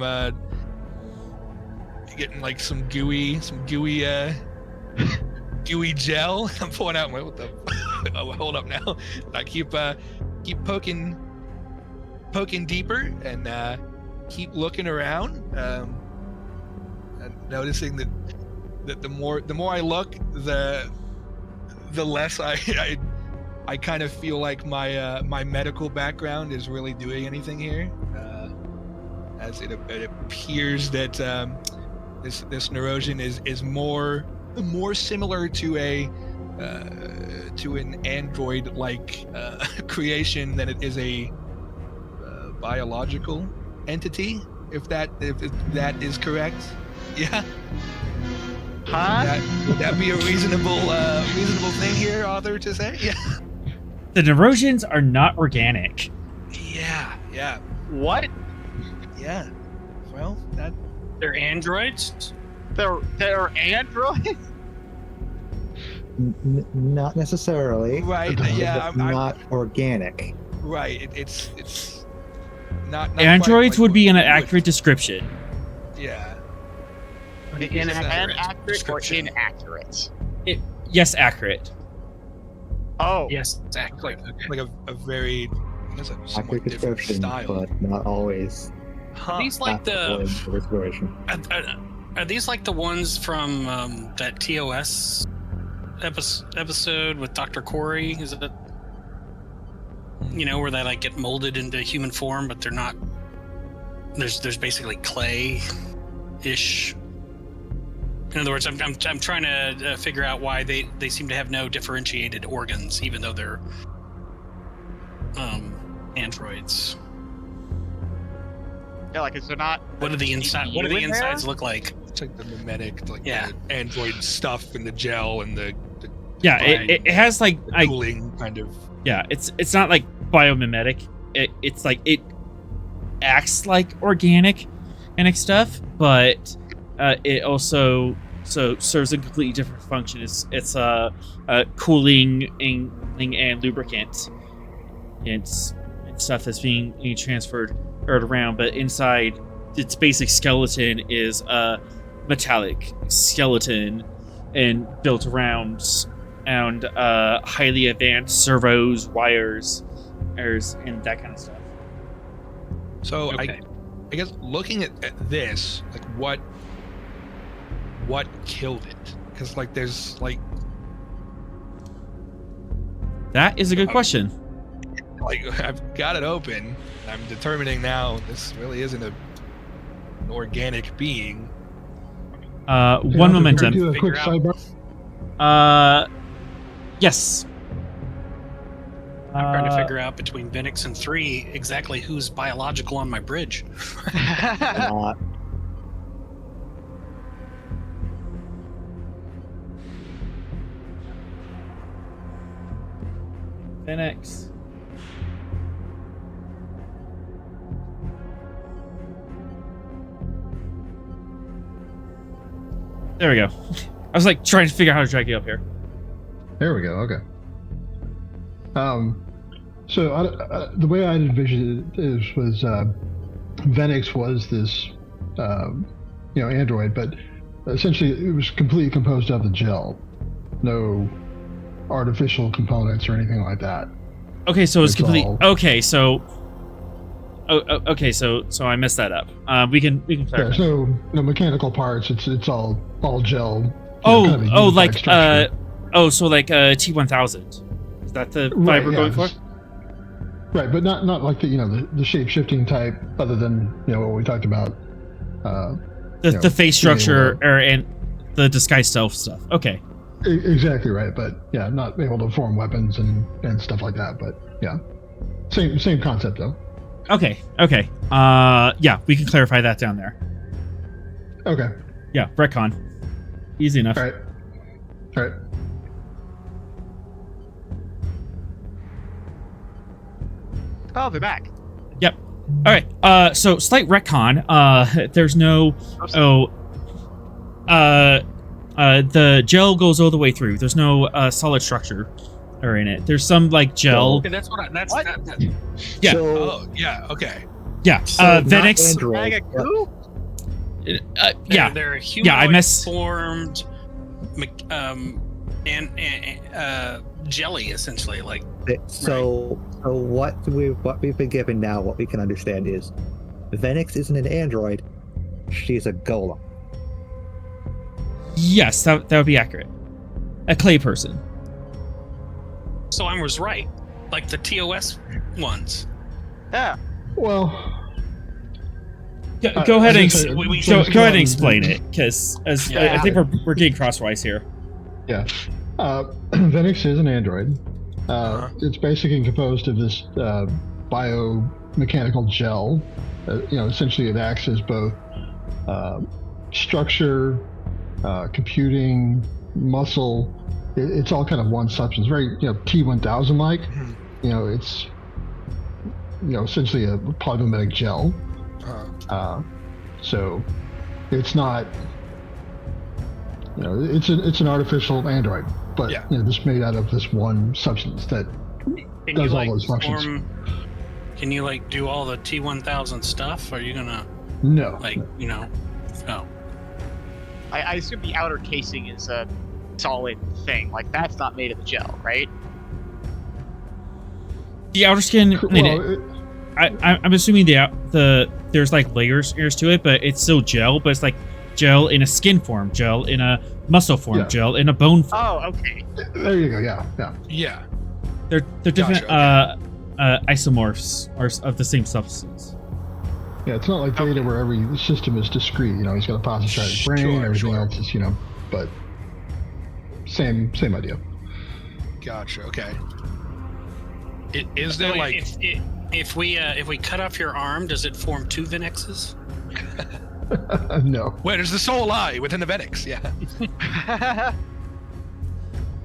getting like some gooey gooey gel. I'm pulling out my, what the oh, hold up now. I keep poking deeper and keep looking around, and noticing that the more I look, the less I kind of feel like my medical background is really doing anything here, as it appears that this Neurosian is more similar to an android-like creation than it is a biological entity. If that is correct, yeah. Huh? Would that be a reasonable thing here, author, to say? Yeah. The Neurosians are not organic. Yeah. What? Yeah. Well, They're androids? They're androids? Not necessarily. right. Yeah. But not organic. Right. It's not Androids quite like would be an what you would- accurate description. Yeah. Inaccurate or description. inaccurate? Yes, accurate. Oh. Yes, exactly. Like a very, I guess, a somewhat Accurate different description, style. but not always. Are these like applicable the in the situation. are these like the ones from that TOS episode with Dr. Corey? Is it where they like get molded into human form, but they're not? There's basically clay-ish. In other words, I'm trying to figure out why they seem to have no differentiated organs, even though they're androids. Yeah, like, is there not? What do the inside? What do the insides look like? It's like the mimetic, like Yeah. the android stuff and the gel and the Yeah, Right. it has like cooling kind of. yeah, it's not like biomimetic. It's like it acts like organic and stuff, but it also serves a completely different function. It's cooling and lubricant. It's stuff that's being transferred around, but inside its basic skeleton is a metallic skeleton and built around highly advanced servos, wires, errors and that kind of stuff. So Okay. I guess looking at this, like what killed it? Because like there's like That is a good question. I've got it open. I'm determining now this really isn't an organic being. One momentum. Do a quick Figure sidebar. Yes. I'm trying to figure out between Ven'x and 3 exactly who's biological on my bridge. Not. Ven'x. There we go. I was like trying to figure out how to drag you up here. There we go. Okay. So the way I envisioned it was Ven'x was this, android, but essentially it was completely composed of the gel, no artificial components or anything like that. Okay, so it's It's complete. all- Okay, so. Okay, so I messed that up. We can clarify. There's no mechanical parts. It's all gel. Oh, kind of a unified like structure. so like T1000. Is that the vibe Right, we're yeah, going for? it's- Right, but not like the shape shifting type. Other than what we talked about. The face being able structure and the disguise self stuff. Okay. Exactly right, but yeah, not able to form weapons and stuff like that. But yeah, same concept though. Okay. Yeah, we can clarify that down there. Okay, Yeah, retcon. Easy enough. all right. Oh, they're back. Yep. All right. So slight retcon. There's no. The gel goes all the way through. There's no solid structure or in it. There's some like gel. Okay, that's what. Yeah. So, Oh yeah, okay. Yeah. so not Ven'x. Android, but- Who? Yeah. They're a Yeah, I humanoid miss- formed, jelly essentially. Like So what we've been given now, what we can understand is Ven'x isn't an android, she's a golem. Yes, that would be accurate. A clay person. so, I was right. Like the TOS ones. Yeah. Well, Go ahead and as I said, we- we- go ahead and explain it, because Yeah. I think we're getting crosswise here. Ven'x is an android. It's basically composed of this biomechanical gel. Essentially it acts as both structure, computing, muscle. It's all kind of one substance. Very T1000 like. It's essentially a polymimetic gel. So it's not. It's an artificial android, but Yeah. just made out of this one substance that Can does you all those functions. Can you do all the T1000 stuff? Are you gonna No. Oh, I assume the outer casing is a solid thing. Like, that's not made of the gel, right? The outer skin. Well, I'm assuming there's like layers to it, but it's still gel. But it's like gel in a skin form, gel in a muscle form, Yeah. gel in a bone form. Oh, okay. there you go. Yeah. Yeah. They're different Gotcha, isomorphs of the same substance. Yeah. It's not like data where every system is discrete. He's got a processor in his brain, everything Sure. else is, but same idea. Gotcha. Okay. Is So there like if we cut off your arm, does it form 2 Venexes? No. where does the soul lie within the Ven'x? Yeah.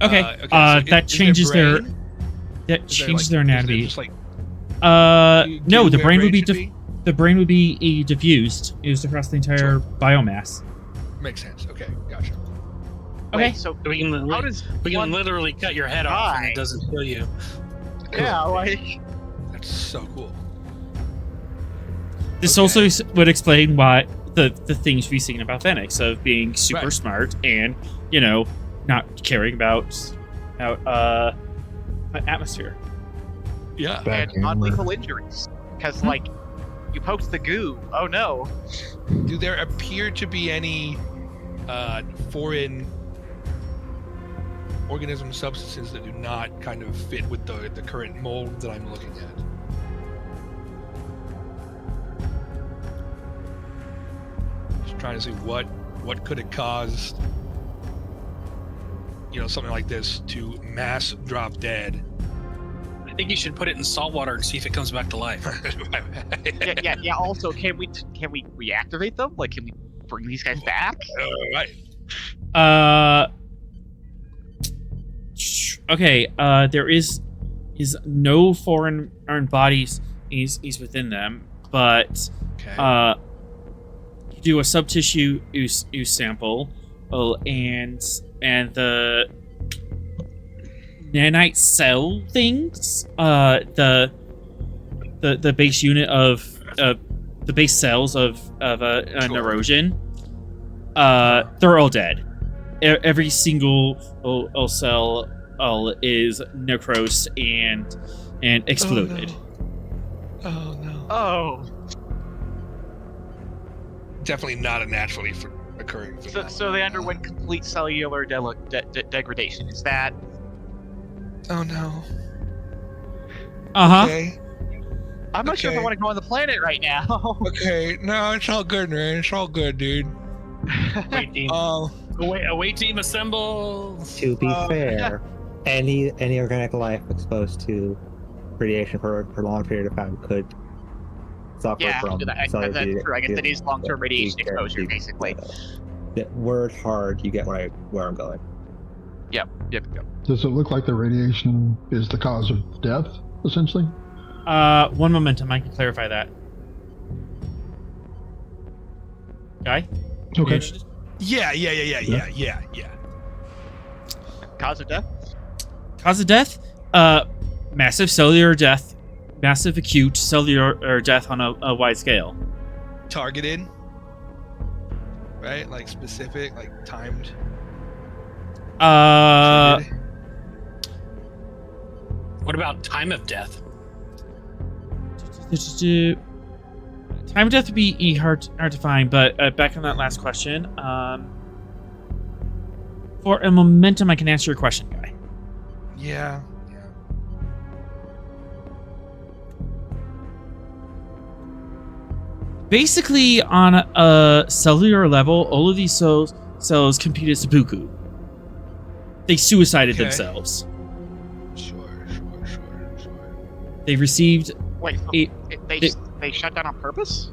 Okay. So That is there changes their brain? that Is there, changes like- their is there anatomy. just, like, No, the where brain would be should the brain would be diffused across the entire biomass. Makes sense. Okay. Gotcha. Okay. Wait, so We can how does we can one literally cut your head off and die? it doesn't kill you. Yeah, like That's so cool. This Okay. also would explain why the things we've seen about Ven'x of being super Right. smart and not caring about atmosphere. Yeah. Back and non-lethal hammer. injuries. Because, like, you poked the goo. Oh no. Do there appear to be any foreign organism substances that do not kind of fit with the current mold that I'm looking at? Just trying to see what could have caused, something like this to mass drop dead. I think you should put it in salt water and see if it comes back to life. Yeah. Also, can we reactivate them? Like, can we bring these guys back? Right. Okay. There is no foreign bodies is within them, but Okay. you do a subtissue use sample, and the nanite cell things, the base unit of the base cells of an erosion, they're all dead. Every single cell is necrosed and exploded. Oh no. Oh. Definitely not a naturally occurring phenomenon. So they underwent complete cellular degradation. Is that? Oh no. Uh-huh. Okay. I'm not sure if I Okay. want to go on the planet right now. Okay. No, it's all good, man. It's all good, dude. Away team. Away team assemble. To be fair, any organic life exposed to radiation for a prolonged period of time could suffer Yeah, from that's true. I guess it is long-term radiation exposure, basically. Word hard, you get where I'm going. Yep. Does it look like the radiation is the cause of death, essentially? One momentum. I can clarify that. Guy? Okay. Yeah. Cause of death? Cause of death? Massive cellular death. Massive acute cellular death on a wide scale. Targeted. Right? Like specific, like timed. Treated. What about time of death? Time of death would be hard to find, but back on that last question, for a momentum, I can answer your question, Guy. Yeah. Basically, on a cellular level, all of these cells compete as seppuku. They suicided Okay. themselves. Sure. They received Wait, so a, they shut down on purpose?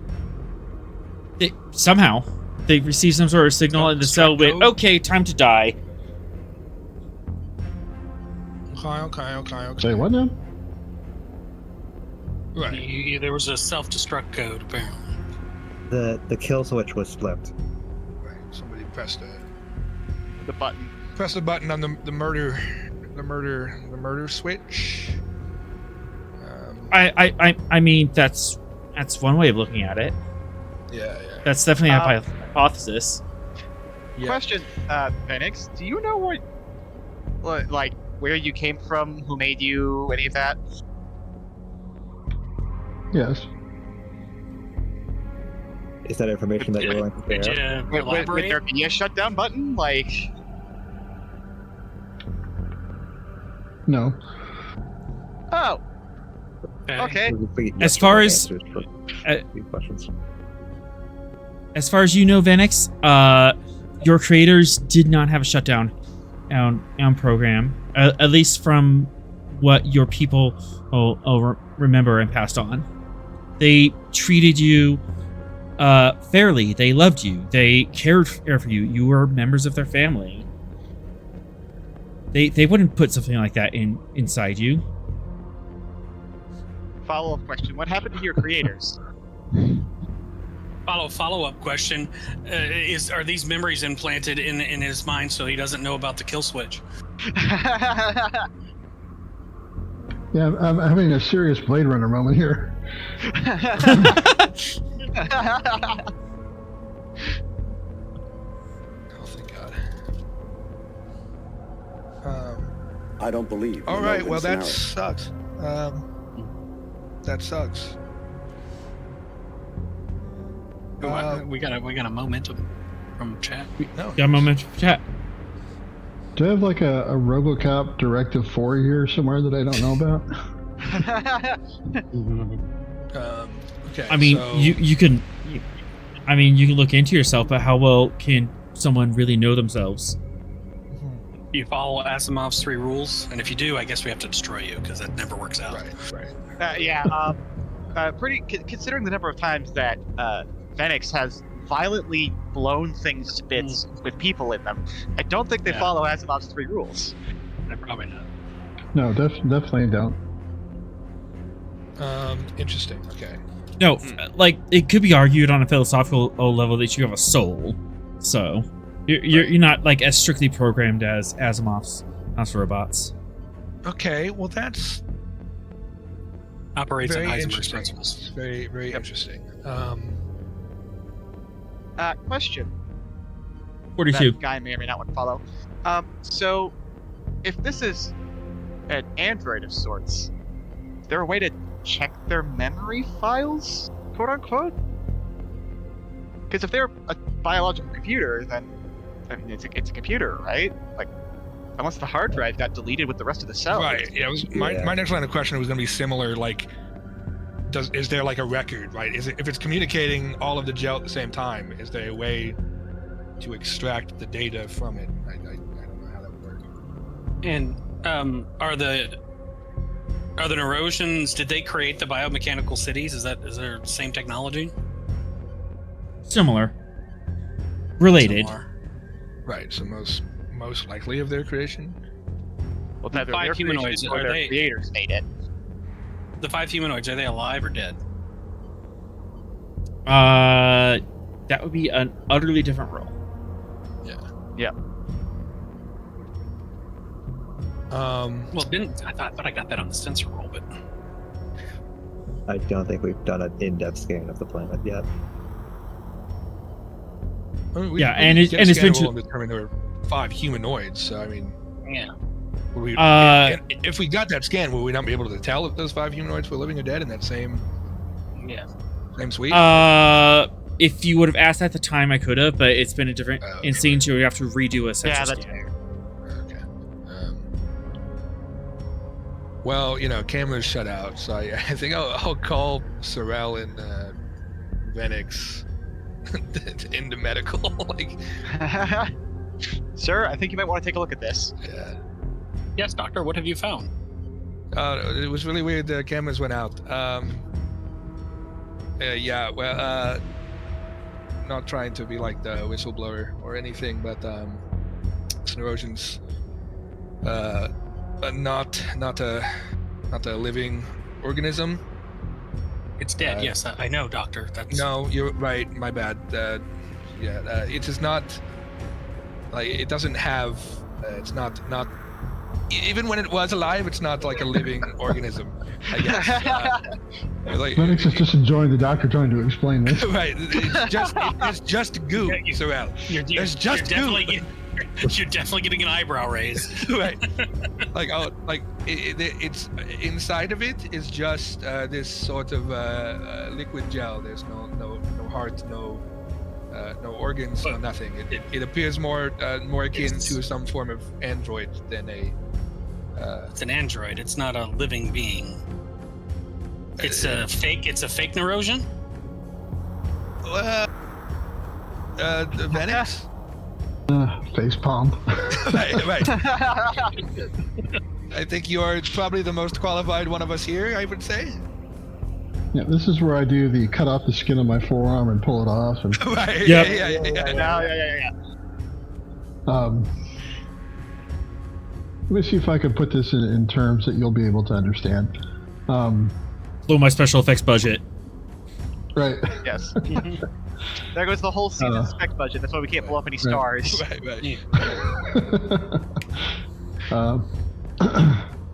somehow they received some sort of signal, and the cell went, Strike "Okay, time to die." Okay. Say what now? Right. There was a self-destruct code, apparently. The kill switch was flipped. Right. Somebody pressed The button. a button on the murder switch. I mean, that's one way of looking at it. Yeah. That's definitely a hypothesis. Yeah. Question, Ven'x, do you know what, like, where you came from, who made you, any of that? Yes. Is that information that you're willing to Could share? you Would elaborate? there be a shutdown button? Like, No. oh, okay. As far as- questions. As far as you know, Ven'x, your creators did not have a shutdown program, at least from what your people remember and passed on. They treated you fairly. They loved you. They cared for you. You were members of their family. They wouldn't put something like that inside you. Follow-up question, what happened to your creators? Follow-up question: are these memories implanted in his mind so he doesn't know about the kill switch? Yeah, I'm having a serious Blade Runner moment here. Oh, thank God. I don't believe. All in right. open Well, that scenario. sucks. that sucks. We got a momentum from chat. No. Got a moment for chat. Do I have like a RoboCop Directive 4 here somewhere that I don't know about? Okay. I mean, so, you can. I mean, you can look into yourself, but how well can someone really know themselves? You follow Asimov's 3 rules, and if you do, I guess we have to destroy you because that never works out. Right. Considering the number of times that Ven'x has violently blown things to bits with people in them, I don't think they follow Asimov's 3 rules. Probably not. No, definitely don't. Interesting. Okay. No, like it could be argued on a philosophical level that you have a soul, so you're not like as strictly programmed as Asimov's robots. Okay. Well, that's Operates on very Heisenberg's interesting. principles. Very interesting. Question. 42. That guy may or may not want to follow. So, if this is an android of sorts, is there a way to check their memory files, quote unquote? Because if they're a biological computer, then I mean, it's a computer, right? Like, unless the hard drive got deleted with the rest of the cells. Right. Yeah. My next line of question was going to be similar. Like, is there like a record? Right. If it's communicating all of the gel at the same time? Is there a way to extract the data from it? I don't know how that would work. And are the Neurosians? Did they create the biomechanical cities? Is there the same technology? Similar. Related. Similar. Right. So most likely of their creation. Well, either 5 their humanoids, creation or are their they- creators made it. The 5 humanoids, are they alive or dead? That would be an utterly different role. Yeah. Well, I thought I got that on the sensor roll, but I don't think we've done an in-depth scan of the planet yet. I mean, Yeah, we and can it- get and a it's scan been roll and determine there were 5 humanoids. So I mean, yeah. if we got that scan, will we not be able to tell if those 5 humanoids were living or dead in that same suite? If you would have asked at the time, I could have, but it's been a different Okay. insane, so you have to redo a sensor Yeah, that's scan. fair. Okay. Well, cameras shut out, so I think I'll call Sorrel and Ven'x into medical. Sir, I think you might want to take a look at this. Yeah. Yes, doctor. What have you found? It was really weird. The cameras went out. Not trying to be like the whistleblower or anything, but Snurosian's not a living organism. It's dead. Yes, I know, doctor. That's No, you're right. My bad. It is not like it doesn't have. It's not. Even when it was alive, it's not like a living organism. I guess. Ven'x is just enjoying the doctor trying to explain this. Right. It's just goo, Sorrel. There's just goo. You're definitely getting an eyebrow raise. Right. It's inside of it is just this sort of liquid gel. There's no heart, no organs, no nothing. It appears more akin to some form of android than a. It's an android. It's not a living being. It's a fake. It's a fake Neurosian. The Ven'x. Face palm. Right. I think you are probably the most qualified one of us here, I would say. Yeah, this is where I do the cut off the skin of my forearm and pull it off. And, Right. Yep. Yeah. let me see if I can put this in terms that you'll be able to understand. Blow my special effects budget. Right. Yes. There goes the whole season spec budget. That's why we can't blow up any stars. Right.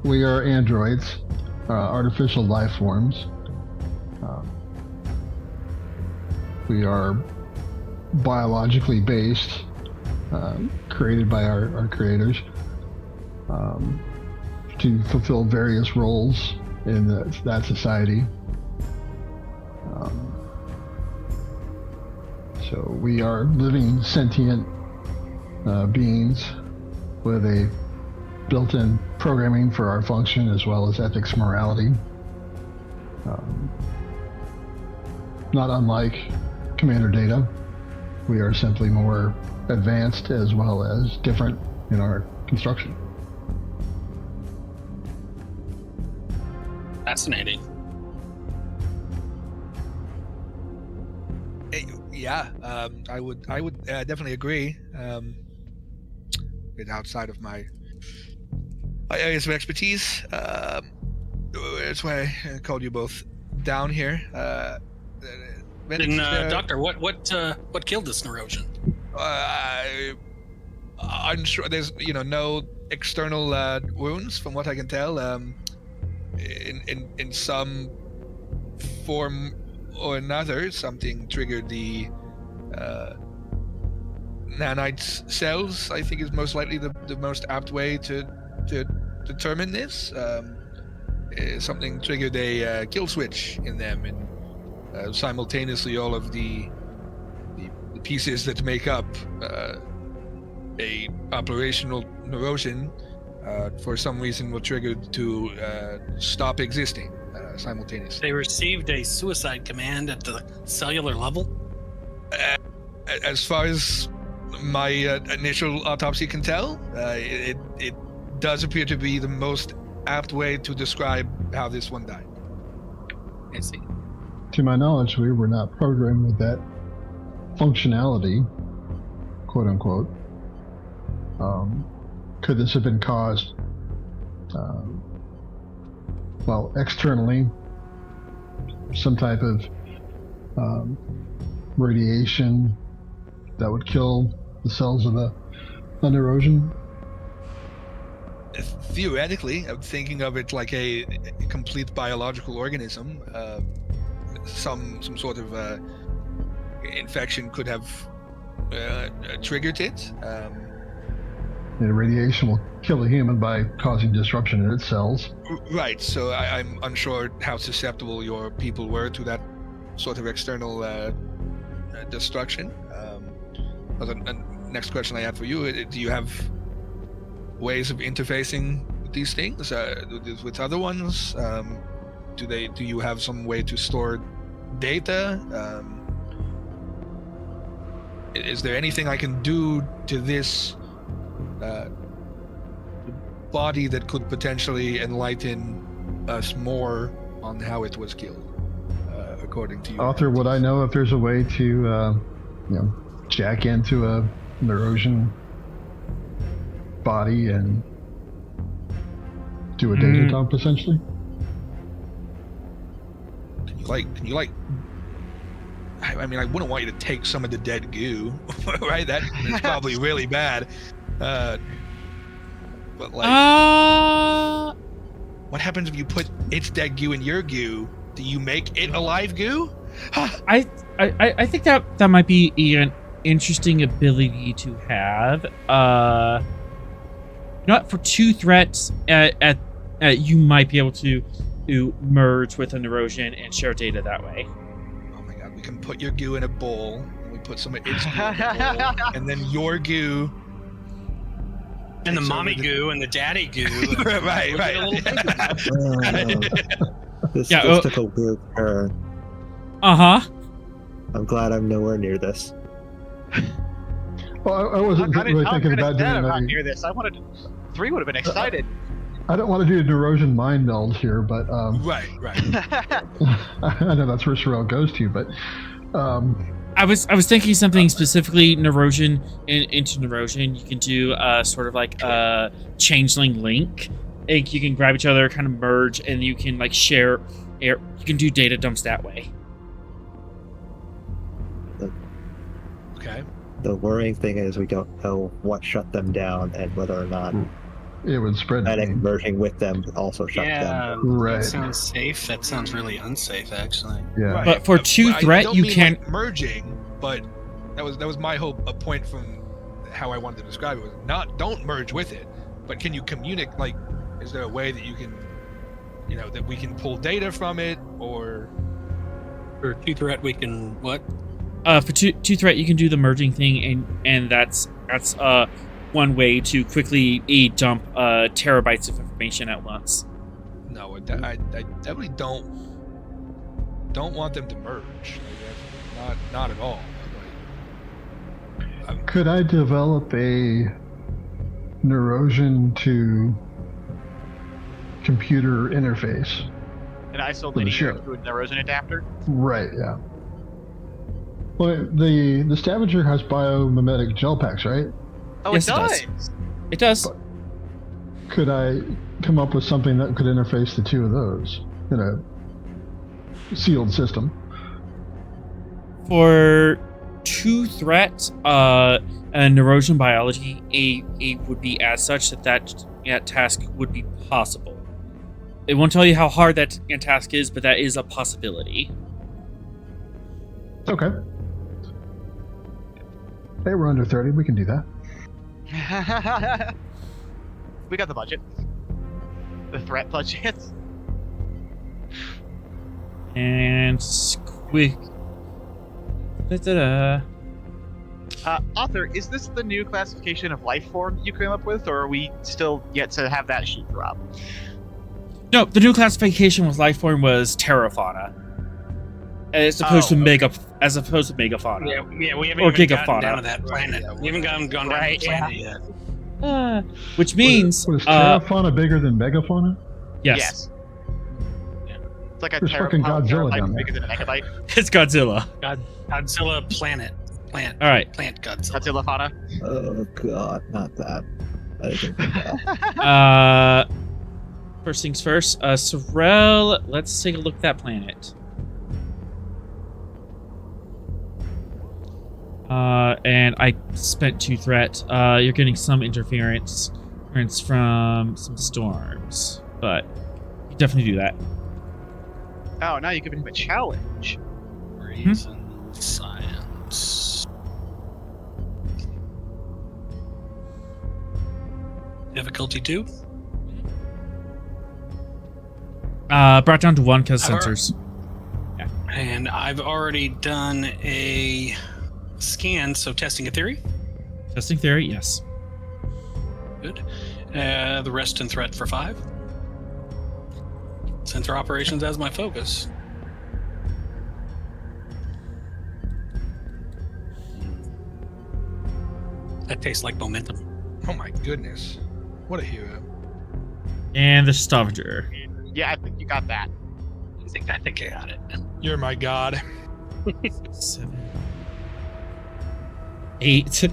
We are androids, artificial life forms. We are biologically based, created by our creators, to fulfill various roles in that society. we are living sentient beings with a built-in programming for our function as well as ethics, morality. Not unlike Commander Data, we are simply more advanced as well as different in our construction. Fascinating. Yeah, I would definitely agree. It's outside of my areas of expertise. That's why I called you both down here. And Doctor, what killed this Nerosion? I'm sure there's no external wounds from what I can tell. In some form or another, something triggered the nanite cells. I think is most likely the most apt way to determine this. Something triggered a kill switch in them, and simultaneously all of the pieces that make up a operational Nerosion for some reason were triggered to stop existing simultaneously. They received a suicide command at the cellular level? As far as my initial autopsy can tell, it does appear to be the most apt way to describe how this one died. I see. To my knowledge, we were not programmed with that functionality, quote unquote. Could this have been caused, externally, some type of radiation that would kill the cells of the Nerosion? Theoretically, I'm thinking of it like a complete biological organism. Some sort of infection could have triggered it. And radiation will kill a human by causing disruption in its cells. Right, so I'm unsure how susceptible your people were to that sort of external destruction. Next question I had for you, do you have ways of interfacing with these things with other ones? Do you have some way to store data? Is there anything I can do to this body that could potentially enlighten us more on how it was killed, according to you? Author, would I know if there's a way to, jack into a Nerosion body and do a data dump, essentially? Can you like? I mean, I wouldn't want you to take some of the dead goo, right? That's probably really bad. But like, what happens if you put its dead goo in your goo? Do you make it alive goo? I think that might be an interesting ability to have. Not for 2 threats you might be able to merge with an Nerosion and share data that way. Oh my god, we can put your goo in a bowl, and we put some of its goo in a bowl, and then your goo and the mommy goo and the daddy goo. right. This took a weird turn. I'm glad I'm nowhere near this. Well, I wasn't really thinking about doing that. Near this, I wanted 3 would have been excited. I don't want to do a Nerosion mind meld here, but right. I know that's where Sherelle goes to, but I was thinking something specifically Nerosion into Nerosion. You can do sort of like a changeling link. Like you can grab each other, kind of merge, and you can like share. You can do data dumps that way. Okay. The worrying thing is we don't know what shut them down and whether or not it would spread. Merging with them also shut them. Right. That sounds safe. That sounds really unsafe, actually. Yeah. Right. But for 2 threat, you can't merging. But that was my hope. A point from how I wanted to describe it was don't merge with it, but can you communicate? Like, is there a way that you can, that we can pull data from it, or For 2 threat, we can what? For two threat, you can do the merging thing, and that's one way to quickly dump terabytes of information at once. No, I definitely don't want them to merge. Not at all. Could I develop a Neurosion to computer interface? An ISO For the linear ship. to an erosion adapter? Right, yeah. Well, the Stavanger has biomimetic gel packs, right? Oh, Yes, it it does. does. It does. Could I come up with something that could interface the two of those in a sealed system? For two threat, neurosion biology, a would be as such that task would be possible. It won't tell you how hard that task is, but that is a possibility. Okay. Hey, we're under 30. We can do that. We got the budget. The threat budget. And quick. Author, is this the new classification of life form you came up with, or are we still yet to have that sheet drop? No, the new classification with life form was terrafauna, as opposed to megafauna. Yeah, we haven't Or even gotten gigafauna. down to that planet. We haven't gone down to Right, the planet yet. Which means, Was terrafauna bigger than megafauna? yes, It's like a There's fucking Godzilla down there. bigger than a megabyte. it's Godzilla. Godzilla plant. All right. Plant Godzilla. Godzilla fauna. Oh god, not that. I didn't think that. First things first, Sorrel, let's take a look at that planet. And I spent 2 threat. You're getting some interference from some storms, but you definitely do that. Oh, now you're giving him a challenge. Reason science. Difficulty 2? Brought down to 1 because sensors. And I've already done a scan, so testing a theory. Testing theory, yes. Good. The rest and threat for 5. Sensor operations as my focus. That tastes like momentum. Oh my goodness. What a hero. And the Stavanger. Yeah, I think you got that. I think I got it. You're my god. 7, 8.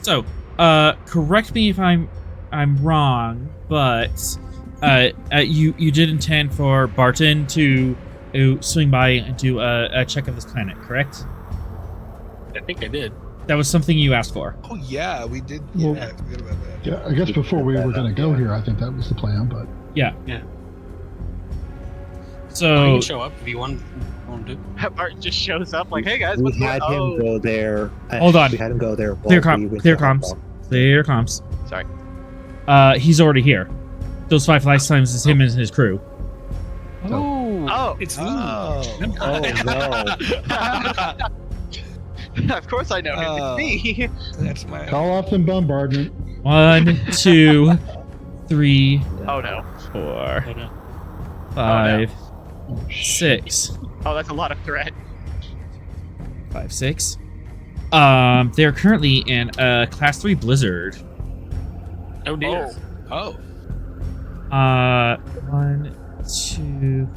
So, correct me if I'm wrong, but you did intend for Barton to swing by and do a check of this planet, correct? I think I did. That was something you asked for. Oh yeah, we did. Well, Yeah, I forgot about that. Yeah, I guess before we were going to go here, I think that was the plan, but Yeah. Yeah. So You can show up if you want to. Art just shows up like, hey guys, We what's going had on? him go there. Hold on. We had him go there. Clear while we went clear to comms. Hong Kong. Clear comms. Sorry. He's already here. Those 5 lifetimes is him and his crew. Oh, It's me. Oh. Oh no! of course I know him. Oh. It's me. That's my. call off the bombardment. 1, 2, 3, Oh no. 4, 5, 6. Oh, that's a lot of threat. 5, 6. They're currently in a Class 3 blizzard. Oh dear. Oh. 1, 2.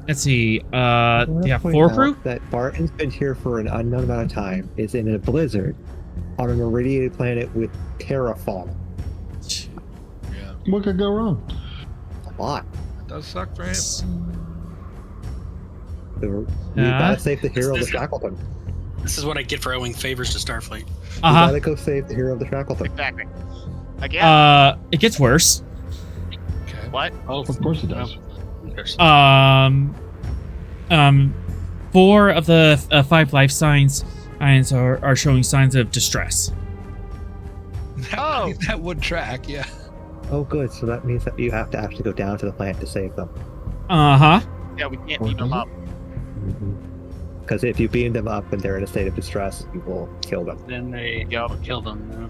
Let's see. I wanna They have point 4 out crew. That Barton's been here for an unknown amount of time. Is in a blizzard on an irradiated planet with terrafauna. Yeah. What could go wrong? A lot. That does suck for him. We Yeah. gotta save the hero of the This- Shackleton. This is what I get for owing favors to Starfleet. We Uh gotta go save the hero of the Shackleton. Exactly. Again. huh. It gets worse. Okay. What? Oh, Of course it does. 4 of the 5 life signs are showing signs of distress. Oh. That would track, yeah. Oh, good. So that means that you have to actually go down to the plant to save them. Uh-huh. Yeah, we can't beam them up. Because if you beam them up and they're in a state of distress, you will kill them. Then they kill them.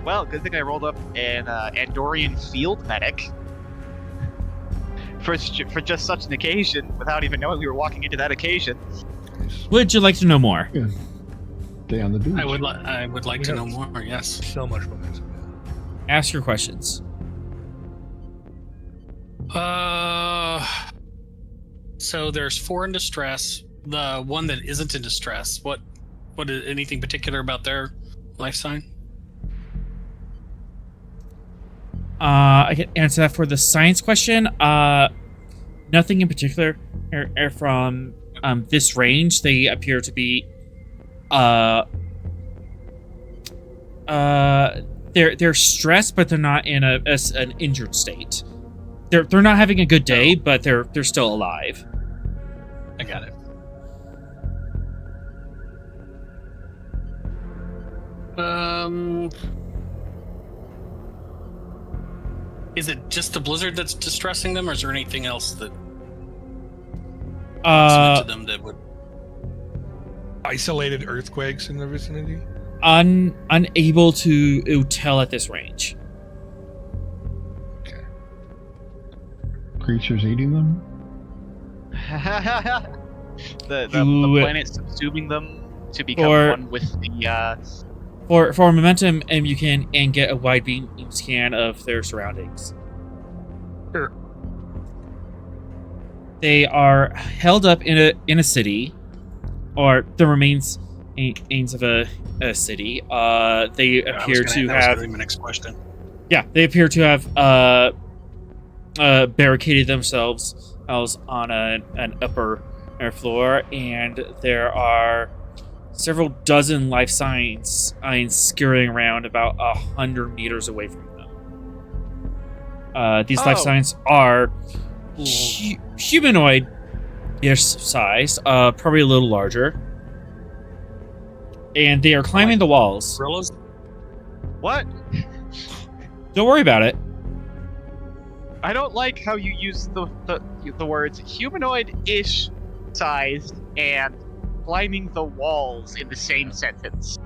Well, good thing I rolled up an Andorian field medic for just such an occasion, without even knowing we were walking into that occasion. Would you like to know more? Yeah. Day on the beach. I would like to know more. Yes. So much momentum. Ask your questions. So there's 4 in distress. The one that isn't in distress. What is anything particular about their life sign? I can answer that for the science question. Nothing in particular. From this range, they appear to be they're stressed, but they're not in an injured state. They're not having a good day, but they're still alive. I got it. Is it just the blizzard that's distressing them, or is there anything else that to them that would Isolated earthquakes in the vicinity? Unable to tell at this range. Creatures eating them? the You- planet subsuming them to become Or- one with the For momentum, you can get a wide beam scan of their surroundings. Sure. They are held up in a city, or the remains of a city. They appear to that was have. gonna be my next question. Yeah, they appear to have barricaded themselves on an upper floor, and there are several dozen life signs scurrying around about 100 meters away from them. These life signs are humanoid-ish size, probably a little larger, and they are climbing the walls. Gorillas? what? Don't worry about it. I don't like how you use the words humanoid-ish sized and climbing the walls in the same sentence.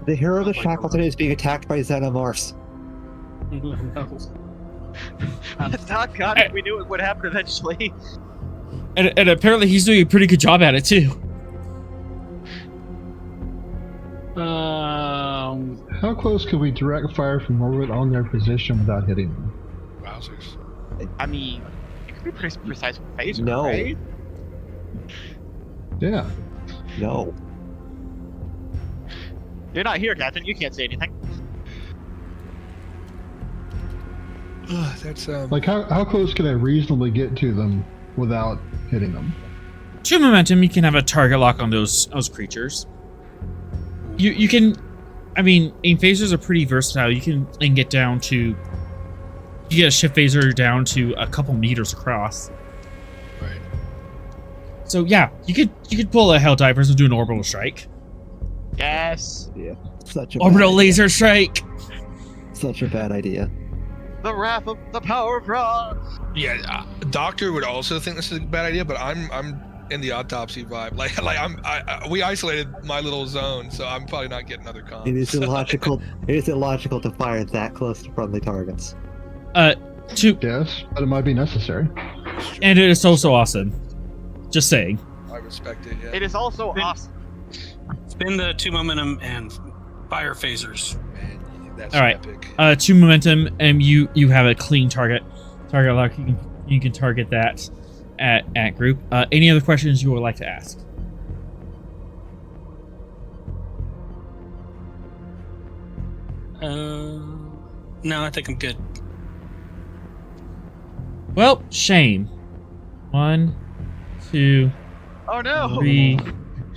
The hero of the Shackleton is being attacked by xenomorphs. Doggone it, we knew it would happen eventually. And apparently he's doing a pretty good job at it, too. How close could we direct fire from orbit on their position without hitting them? Wowzers. I mean, it could be pretty precise with phaser, No. right? Yeah. No. You're not here, Captain. You can't say anything. That's Like, how close could I reasonably get to them without hitting them? 2 momentum, you can have a target lock on those creatures. You can, I mean, aim phasers are pretty versatile. You can get down to, you get a shift phaser down to a couple meters across. right. So yeah, you could pull a Helldivers and do an orbital strike. Yes. Such a Orbital bad laser strike. Such a bad idea. The wrath of the power of Ra. Yeah, Doctor would also think this is a bad idea, but I'm in the autopsy vibe. We isolated my little zone, so I'm probably not getting other comms. It is illogical. It is illogical to fire that close to friendly targets. Yes, but it might be necessary. And it is so awesome. Just saying. I respect it. Yeah. It is also awesome. Spin the 2 momentum and fire phasers. Man, that's All right. epic. 2 momentum, and you have a clean target lock. You can target that at group. Any other questions you would like to ask? No, I think I'm good. Well, Shane. 1, 2, Oh no! 3,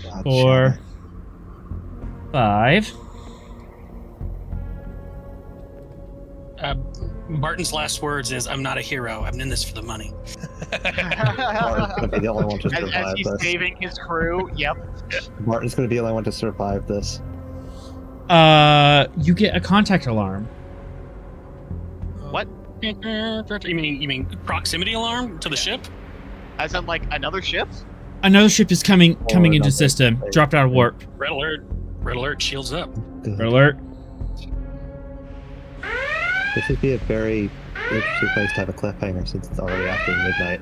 God, 4, 5. Barton's last words is, "I'm not a hero. I'm in this for the money." Martin's gonna be the only one to as survive he's this. saving his crew, yep. Martin's gonna be the only one to survive this. You get a contact alarm What? You mean proximity alarm to the ship? As in, like, another ship? Another ship is coming into another system. place. Dropped out of warp. Red alert! Red alert! Shields up. Good. Red alert. This would be a very interesting place to have a cliffhanger since it's already after midnight.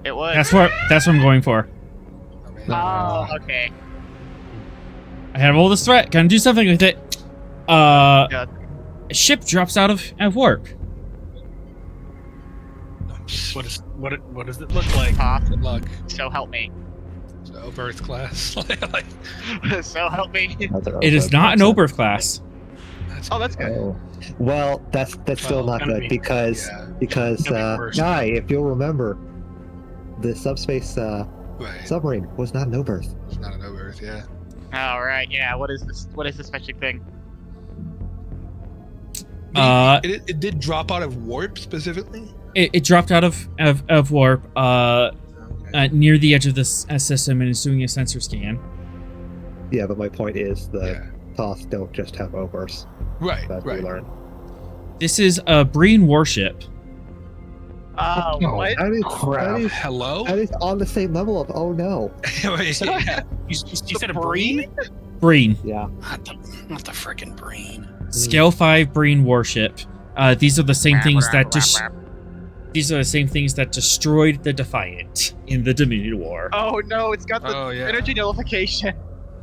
It would. That's what I'm going for. Oh, okay. I have all this threat. Can I do something with it? God. A ship drops out of warp. What does it look like? Good luck. So help me. So, birth class. Like, So help me. It is not an Oberth class. Oh, that's good. Oh. Well, that's still Well, not good because Gonna be worse. Guy, if you'll remember, the subspace right. submarine was not an Oberth. It's not an Oberth, yeah. All right. Yeah. What is this? What is this magic thing? It did drop out of warp specifically? It dropped out of warp near the edge of this system and is doing a sensor scan. Yeah, but my point is the Yeah. Toths don't just have Oberths. Right, That we right. learned. This is a Breen warship. Oh, No, what? That is, Crap. Hello? that is on the same level of oh no. Yeah. You said a brain? Breen. Yeah. Not the frickin' brain. Scale 5 Breen warship. These are the same things that destroyed the Defiant in the Dominion War. Oh no! It's got the Oh, yeah. energy nullification.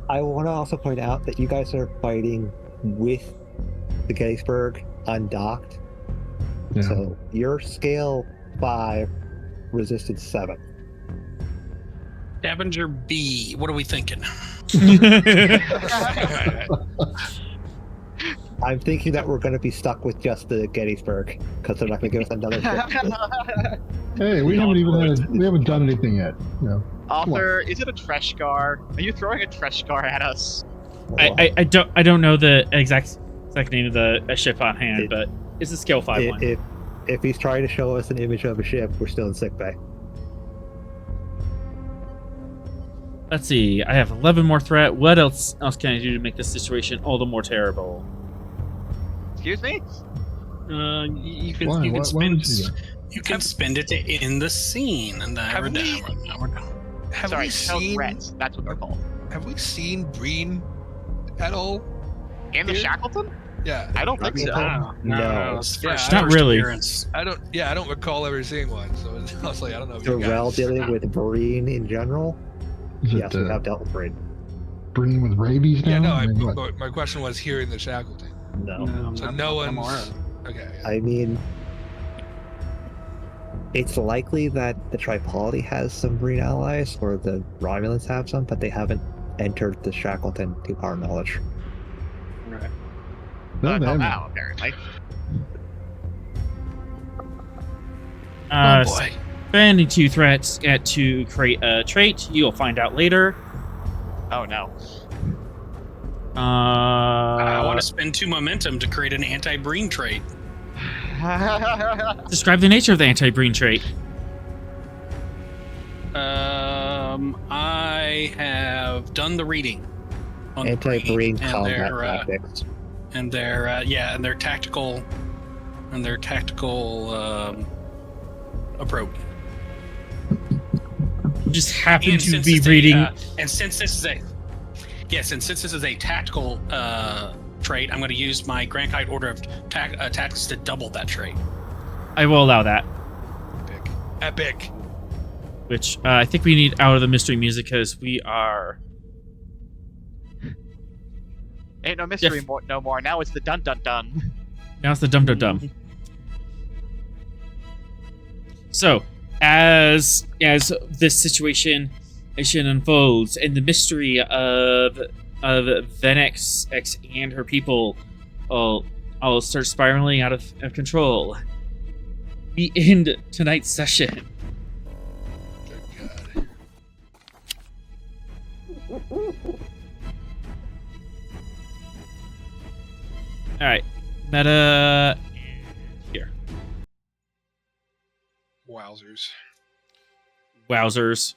I want to also point out that you guys are fighting with the Gettysburg undocked. Yeah. So your scale 5 resisted 7. Stavanger B. What are we thinking? I'm thinking that we're going to be stuck with just the Gettysburg because they're not going to give us another ship. Hey, we haven't done anything yet. No. Author, is it a Treshgar? Are you throwing a Treshgar at us? I don't know the exact name of the ship on hand, but it's a scale 5 one. If he's trying to show us an image of a ship, we're still in sickbay. Let's see. I have 11 more threat. What else can I do to make this situation all the more terrible? Excuse me? You can Why? you Why can would spend you do that? you can spend it to end the scene, and Have we're we- done. We're done. Have Sorry, we seen Reds. That's what they're called. Have we seen Breen at all? In the Here? Shackleton? Yeah. I don't think so. No. it's Yeah, first not really. appearance. I don't recall ever seeing one, so I was like, I don't know if you Durrell guys... dealing with Breen in general? Is Yes, it we have dealt with Breen. Breen with rabies now? Yeah, no, I mean, what? but my question was here in the Shackleton. No. So I'm no I'm one's... aware. Okay. I mean, it's likely that the Tripoli has some Breen allies, or the Romulans have some, but they haven't entered the Shackleton to our knowledge. No, they Until haven't. now, apparently. Oh boy. Spending 2 threats to create a trait. You'll find out later. Oh no. I want to spend 2 momentum to create an anti-breen trait. Describe the nature of the anti-Breen trait. I have done the reading on the Anti-Breen and combat their, tactics. and their tactical approach. Just happen And to since be it's reading. and since this is a tactical trait, I'm going to use my Grand Kite Order of Tactics to double that trait. I will allow that. Epic. Which I think we need out of the mystery music because we are. Ain't no mystery Yes. no more. Now it's the dun dun dun. Now it's the dum dum dum. So, as this situation unfolds and the mystery of Ven'x and her people all start spiraling out of control, we end tonight's session. Good God. All right, meta here. Wowzers. Wowzers.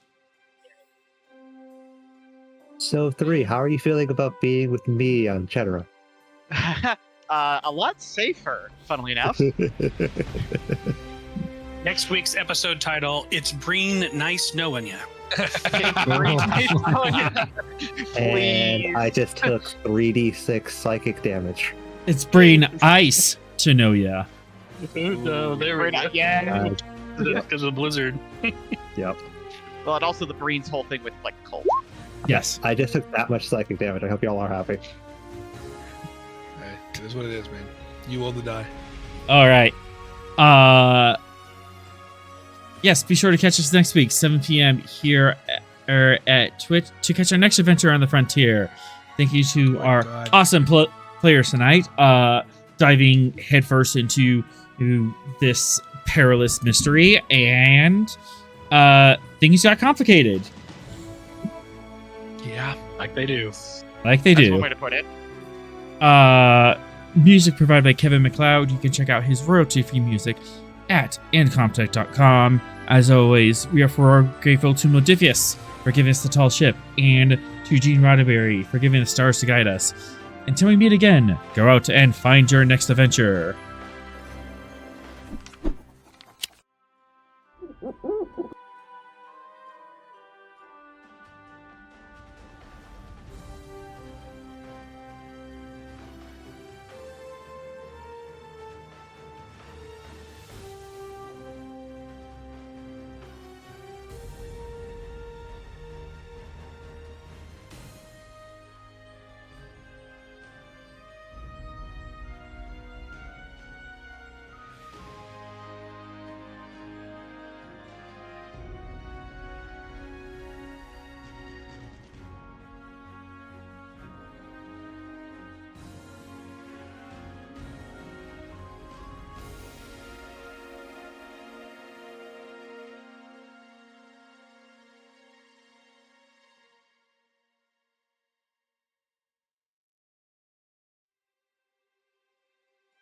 So 3, how are you feeling about being with me on Chetera? a lot safer, funnily enough. Next week's episode title: It's Breen Nice Knowing Ya. And I just took 3d6 psychic damage. It's brain ice to know ya. No, there we go. Yeah. Because of the blizzard. Yep. Well, and also the Breen's whole thing with like cold. Yes. I just took that much psychic damage. I hope y'all are happy. Hey, it is what it is, man. You own the die. All right. Yes, be sure to catch us next week, 7 p.m. here at Twitch to catch our next adventure on the frontier. Thank you to our awesome players tonight, diving headfirst into this perilous mystery, and things got complicated. Yeah, like they do. Like they That's do. one way to put it. Music provided by Kevin Macloud. You can check out his royalty-free music at incomtech.com. As always, we are forever grateful to Modifius for giving us the tall ship, and to Gene Roddenberry for giving the stars to guide us. Until we meet again, go out and find your next adventure.